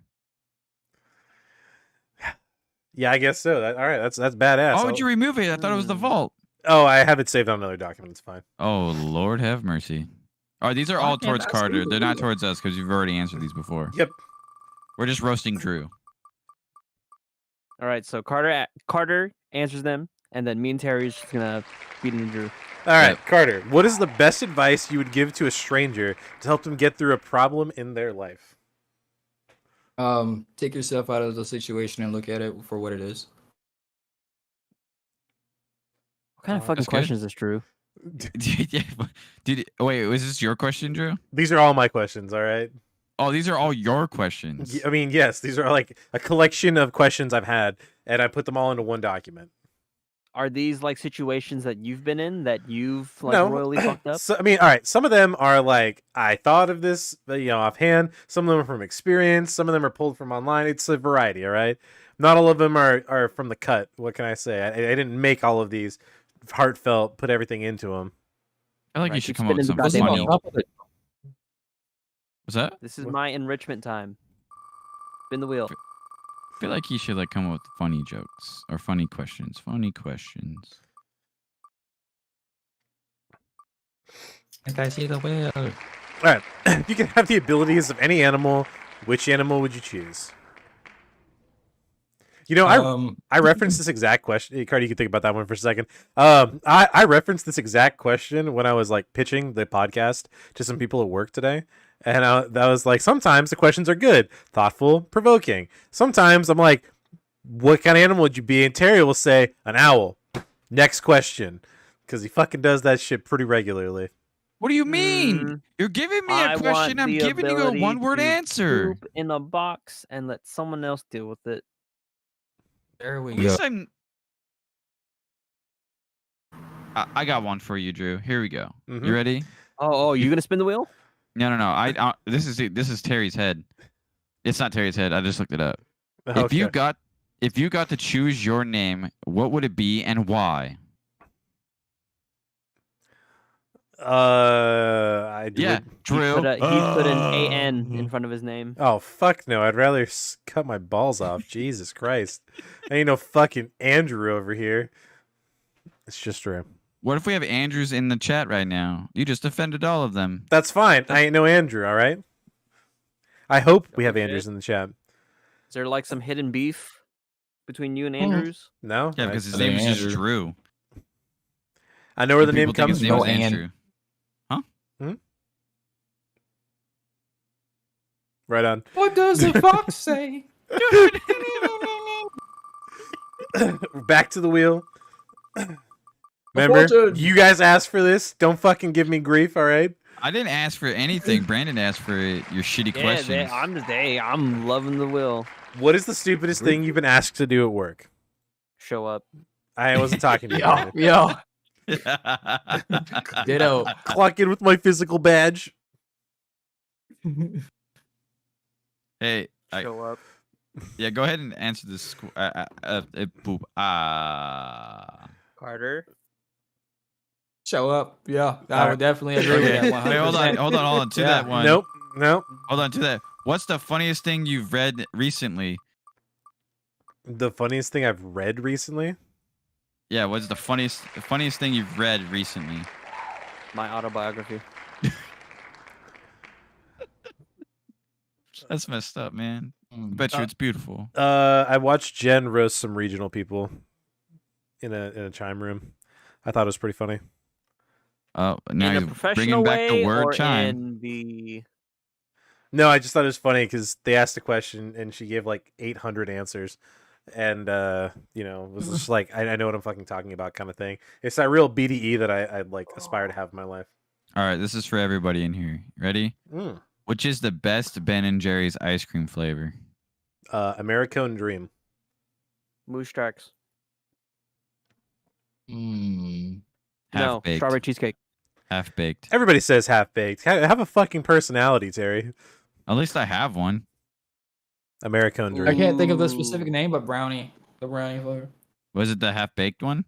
yeah, I guess so. All right, that's badass. Why would you remove it? I thought it was the vault. Oh, I have it saved on another document. It's fine. Oh, Lord have mercy. All right, these are all towards Carter. They're not towards us because you've already answered these before. Yep. We're just roasting Drew. All right, so Carter answers them, and then me and Terry's just gonna beat into Drew. All right, Yep. Carter. What is the best advice you would give to a stranger to help them get through a problem in their life? Take yourself out of the situation and look at it for what it is. What kind of fucking That's good. question is this, Drew? Dude, wait, was this your question, Drew? These are all my questions. All right. Oh, these are all your questions. I mean, yes, these are like a collection of questions I've had, and I put them all into one document. Are these like situations that you've been in that you've like No. royally fucked up? So, I mean, all right. Some of them are like I thought of this, offhand. Some of them are from experience. Some of them are pulled from online. It's a variety. All right. Not all of them are from the cut. What can I say? I didn't make all of these heartfelt. Put everything into them. I feel like Right, you should keep come up with spinning something the funny. goddamn What's that? This is my enrichment time. Spin the wheel. I feel like you should like come up with funny jokes or funny questions. Funny questions. Like I see the wheel. All right. If you could have the abilities of any animal, which animal would you choose? I referenced this exact question. Hey, Cardi, you can think about that one for a second. I referenced this exact question when I was like pitching the podcast to some people at work today. And that was like, sometimes the questions are good, thoughtful, provoking. Sometimes I'm like, what kind of animal would you be? And Terry will say, an owl. Next question. Because he fucking does that shit pretty regularly. What do you mean? You're giving me a I question. want I'm the giving you a ability one-word to answer. Poop in a box and let someone else deal with it. There we At go. least I got one for you, Drew. Here we go. Mhm. You ready? Oh, you gonna spin the wheel? No. This is Terry's head. It's not Terry's head. I just looked it up. Okay. If you got to choose your name, what would it be and why? Drill. He put an AN in front of his name. Oh fuck no! I'd rather cut my balls off. Jesus Christ! Ain't no fucking Andrew over here. It's just true. What if we have Andrews in the chat right now? You just offended all of them. That's fine. I ain't no Andrew. All right. I hope we have Andrews in the chat. Is there like some hidden beef between you and Andrews? No. Yeah, because his name is just Drew. I know where the name People think comes his name from. is Andrew. Huh? Right on. What does the fox say? Back to the wheel. Remember, you guys asked for this. Don't fucking give me grief, all right? I didn't ask for anything. Brandon asked for your shitty questions. I'm loving the wheel. What is the stupidest thing you've been asked to do at work? Show up. I wasn't talking to you. Yo. Ditto. Clock in with my physical badge. Hey, Show up. yeah, go ahead and answer this. Carter. Show up. Yeah, I would definitely agree with that. Wait, 100%. hold on. To that one. Nope. Hold on to that. What's the funniest thing you've read recently? The funniest thing I've read recently? Yeah, what's the funniest thing you've read recently? My autobiography. That's messed up, man. I bet you it's beautiful. I watched Jen roast some regional people in a chime room. I thought it was pretty funny. Oh, now in a he's professional bringing back way the word or chime. in the... No, I just thought it was funny because they asked a question and she gave like 800 answers. And, it was just like, I know what I'm fucking talking about kind of thing. It's that real BDE that I like aspire to have in my life. All right, this is for everybody in here. Ready? Which is the best Ben and Jerry's ice cream flavor? Americone Dream. Moose Tracks. Half No, baked. strawberry cheesecake. Half baked. Everybody says half baked. Have a fucking personality, Terry. At least I have one. Americone Dream. I can't think of the specific name, but brownie. The brownie flavor. Was it the half baked one?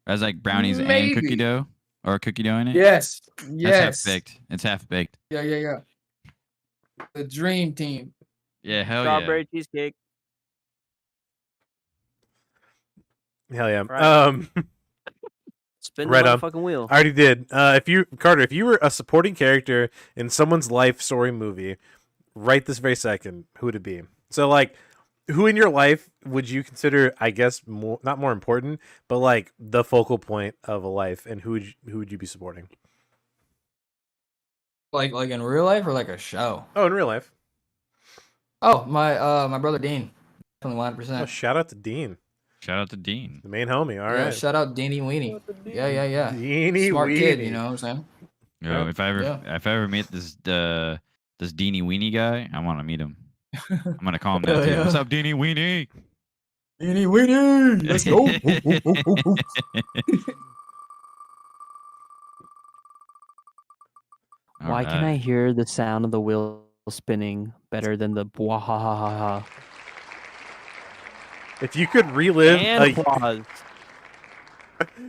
As like brownies Maybe. and cookie dough, or cookie dough in it? Yes. That's half baked. It's half baked. Yeah. The dream team. Yeah, hell Strawberry cheesecake. Hell yeah. Right. Spin Right the on. motherfucking wheel. I already did. Carter, if you were a supporting character in someone's life story movie, right this very second, who would it be? So, like, who in your life would you consider, I guess, not more important, but like the focal point of a life, and who would you be supporting? Like in real life or like a show? Oh, in real life. Oh, my brother Dean. Definitely 100%. Oh, shout out to Dean. Shout out to Dean. The main homie. All Yeah, right. shout out Deanie Weenie. Yeah. Deanie Smart Weenie. kid, you know what I'm saying? Yo, if I ever meet this Deanie Weenie guy, I want to meet him. I'm gonna call him that too. Yeah. What's up, Deanie Weenie? Deanie Weenie. Let's go. Why can I hear the sound of the wheel spinning better than the bwahahaha? If you could relive And pause.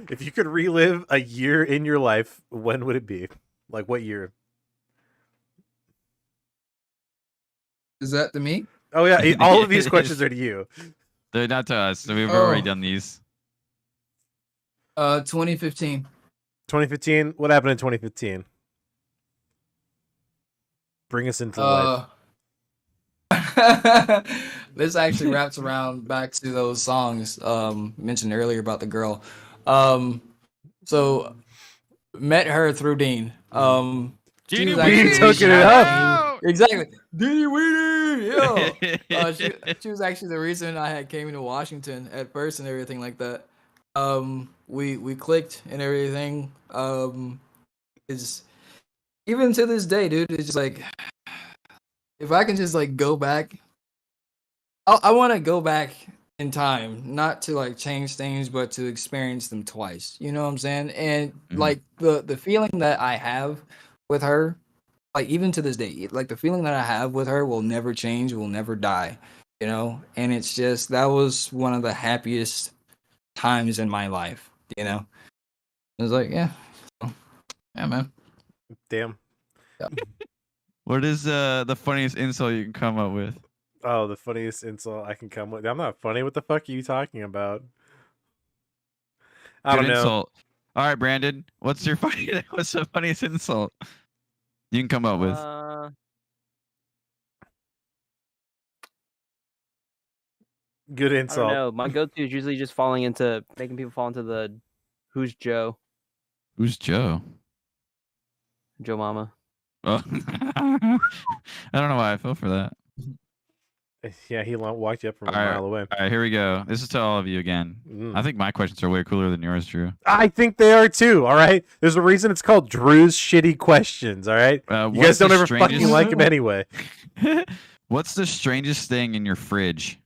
if you could relive a year in your life, when would it be? Like what year? Is that to me? Oh yeah, all of these questions are to you. They're not to us. So we've already done these. 2015. 2015. What happened in 2015? Bring us into life. This actually wraps around back to those songs mentioned earlier about the girl. So met her through Dean. Deanie Weenie took it up. Exactly. Deanie Weenie. Yo. She was actually the reason I came into Washington at first and everything like that. We clicked and everything. Is even to this day, dude, it's just like if I can just like go back, I want to go back in time, not to like change things, but to experience them twice. You know what I'm saying? And like the feeling that I have with her, like even to this day, like the feeling that I have with her will never change, will never die, you know. And it's just that was one of the happiest times in my life, you know. It was like, yeah, yeah, man. Damn. Yeah. What is the funniest insult you can come up with? Oh, the funniest insult I can come with. I'm not funny. What the fuck are you talking about? I Good don't know. insult. All right, Brandon. What's the funniest insult you can come up with? Good I don't insult. know. My go-to is usually just making people fall into the "Who's Joe?" Who's Joe? Joe Mama. Oh. I don't know why I feel for that. Yeah, he walked you up from a All right. mile away. All right, here we go. This is to all of you again. I think my questions are way cooler than yours, Drew. I think they are too. All right. There's a reason it's called Drew's Shitty Questions. All right. You guys don't ever fucking like him anyway. What's the strangest thing in your fridge?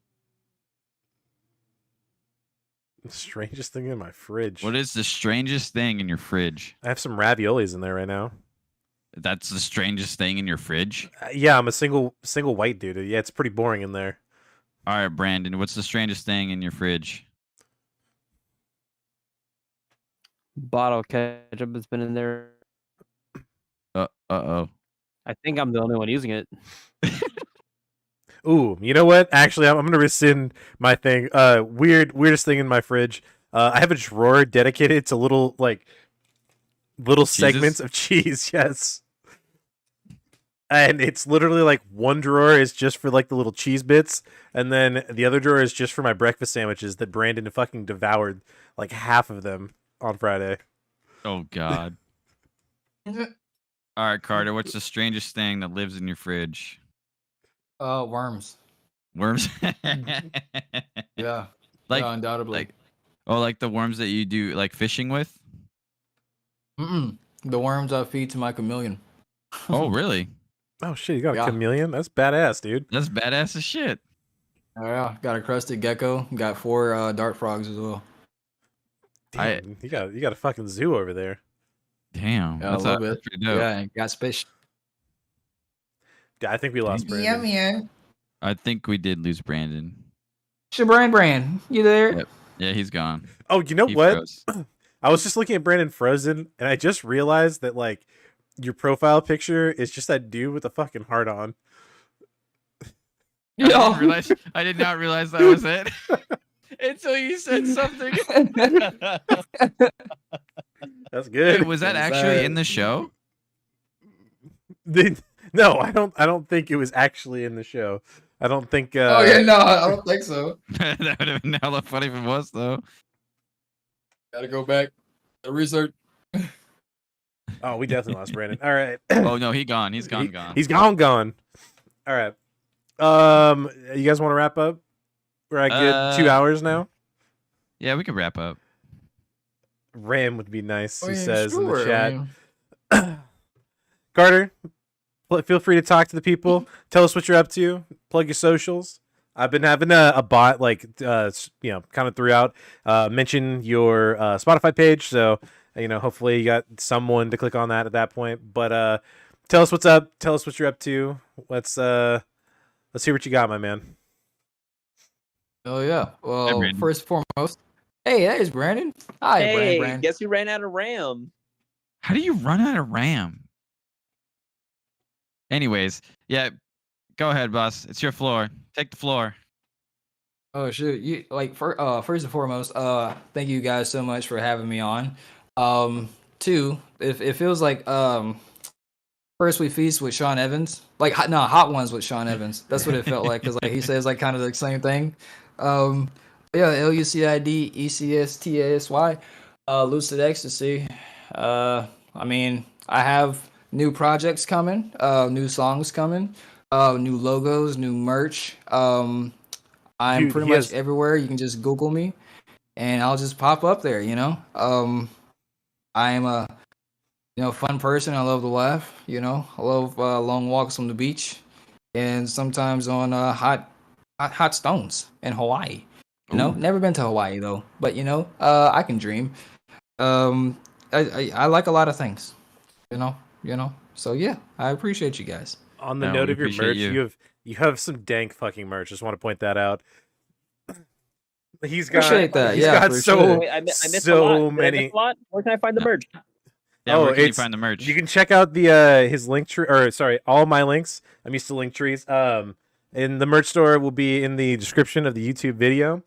The strangest thing in my fridge. What is the strangest thing in your fridge? I have some raviolis in there right now. That's the strangest thing in your fridge? Yeah, I'm a single white dude. Yeah, it's pretty boring in there. All right, Brandon, what's the strangest thing in your fridge? Bottle of ketchup has been in there. Uh-oh. I think I'm the only one using it. Ooh, you know what? Actually, I'm gonna rescind my thing. Weirdest thing in my fridge. I have a drawer dedicated to little segments of cheese. Yes. And it's literally like one drawer is just for like the little cheese bits, and then the other drawer is just for my breakfast sandwiches that Brandon fucking devoured like half of them on Friday. Oh God. All right, Carter, what's the strangest thing that lives in your fridge? Worms. Worms? Yeah. Like, yeah, undoubtedly. Like the worms that you do like fishing with? The worms I feed to my chameleon. Oh, really? Oh shit, you got a chameleon? That's badass, dude. That's badass as shit. Oh yeah, got a crested gecko. Got 4 dart frogs as well. Damn, you got a fucking zoo over there. Damn, yeah, that's a little bit. pretty dope. Yeah, got fish. Yeah, I think we lost Brandon. Yeah. I think we did lose Brandon. Brand, you there? Yep. Yeah, he's gone. Oh, you know what? Froze. I was just looking at Brandon Frozen, and I just realized that like your profile picture is just that dude with a fucking heart on. I did not realize that was it until you said something. That's good. Wait, was that actually in the show? No, I don't think it was actually in the show. I don't think. Oh yeah, no, I don't think so. That would have been hella funny if it was, though. Gotta go back to research. Oh, we definitely lost Brandon. All right. Oh no, he's gone. He's gone. He's gone. All right. You guys want to wrap up? We're at good 2 hours now. Yeah, we could wrap up. Ram would be nice. Oh, he yeah, says in the sure, chat. Carter, feel free to talk to the people. Tell us what you're up to. Plug your socials. I've been having a bot kind of throughout mention your Spotify page, so hopefully you got someone to click on that at that point. But tell us what's up. Tell us what you're up to. Let's hear what you got, my man. Oh yeah. Well, first and foremost, hey, that is Brandon. Hi, hey, Brandon. Guess who ran out of RAM? How do you run out of RAM? Anyways, yeah, go ahead, boss. It's your floor. Take the floor. Oh shoot! You first and foremost, thank you guys so much for having me on. Two, it feels like first we feast with Sean Evans, like hot ones with Sean Evans. That's what it felt like because like he says like kind of the same thing. Yeah, Lucid Ecstasy, Lucid Ecstasy. I mean, I have new projects coming, new songs coming, new logos, new merch. I'm pretty much everywhere. You can just Google me, and I'll just pop up there. I am a fun person. I love to laugh. I love long walks on the beach, and sometimes on hot stones in Hawaii. Never been to Hawaii though, but I can dream. I like a lot of things. So yeah, I appreciate you guys. On the No, note we of your appreciate merch, you. you have some dank fucking merch. Just want to point that out. He's Appreciate that. he's Yeah, got for so sure. Wait, I missed a so lot. Did I miss many. a lot? Where can I find the No. merch? Yeah, Oh, where can you it's find the merch? you can check out the his link tree, or sorry, all my links. I'm used to link trees. And the merch store will be in the description of the YouTube video.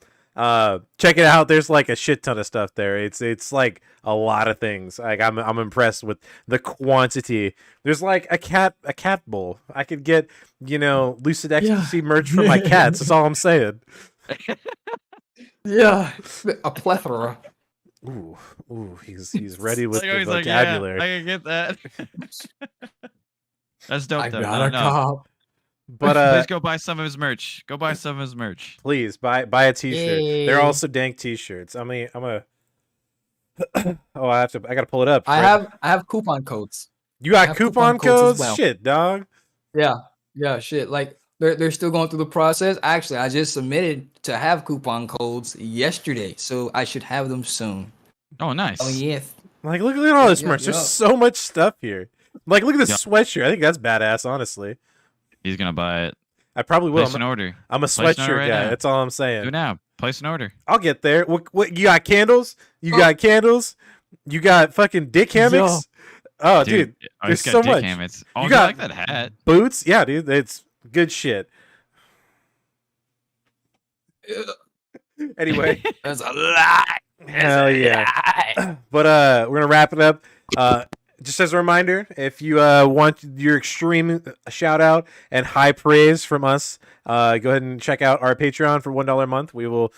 Check it out. There's like a shit ton of stuff there. It's like a lot of things. Like I'm impressed with the quantity. There's like a cat bowl. I could get, Lucid Ecstasy merch for my cats. That's all I'm saying. Yeah, a plethora. Ooh, he's ready with the He's like, vocabulary. yeah, I can get that. That's dope, I though. got a No. cop. But Please go buy some of his merch. Go buy some of his merch. please buy a t-shirt. Yay. They're also dank t-shirts. I mean, I'm a Oh, I gotta pull it up. I have coupon codes. You got have coupon coupon codes as codes? well. Shit, dog. Yeah, shit. Like they're still going through the process. Actually, I just submitted to have coupon codes yesterday, so I should have them soon. Oh, nice. Oh yes. Like, look at all this Yeah, merch. yeah. There's so much stuff here. Like, look at this Yeah. sweatshirt. I think that's badass, honestly. He's gonna buy it. I probably will. Place an order. I'm a Place an order sweatshirt right guy. now. That's all I'm Do saying. it now. Place an order. I'll get there. What you got candles? You Oh. got candles? You got fucking dick hammocks? Oh, dude. I there's just so got dick much. hammocks. Oh, You you got- like that hat? Boots? Yeah, dude. It's good shit. Anyway. That's a lie. Hell yeah. But we're gonna wrap it up. Just as a reminder, if you want your extreme shout out and high praise from us, go ahead and check out our Patreon for $1 a month. We will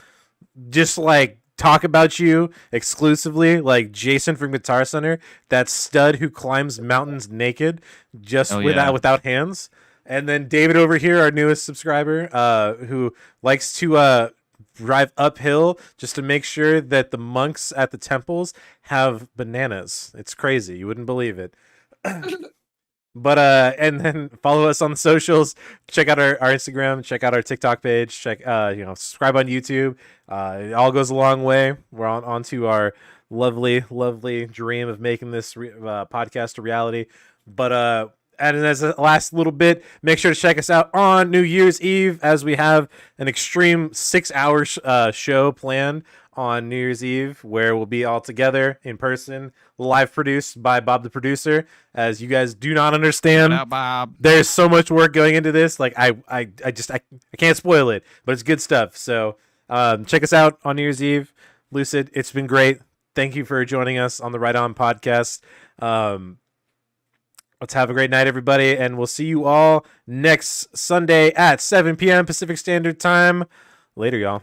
just like talk about you exclusively, like Jason from Guitar Center, that stud who climbs mountains naked, just without hands. And then David over here, our newest subscriber, who likes to drive uphill just to make sure that the monks at the temples have bananas. It's crazy. You wouldn't believe it. But and then follow us on the socials. Check out our Instagram. Check out our TikTok page. Check subscribe on YouTube. It all goes a long way. We're on to our lovely dream of making this podcast a reality. But and as a last little bit, make sure to check us out on New Year's Eve, as we have an extreme 6-hour show planned on New Year's Eve, where we'll be all together in person, live produced by Bob the producer. As you guys do not understand, Shout out, Bob. there's so much work going into this. Like I can't spoil it, but it's good stuff. So check us out on New Year's Eve. Lucid, it's been great. Thank you for joining us on the Right On podcast. Let's have a great night, everybody, and we'll see you all next Sunday at 7 p.m. Pacific Standard Time. Later, y'all.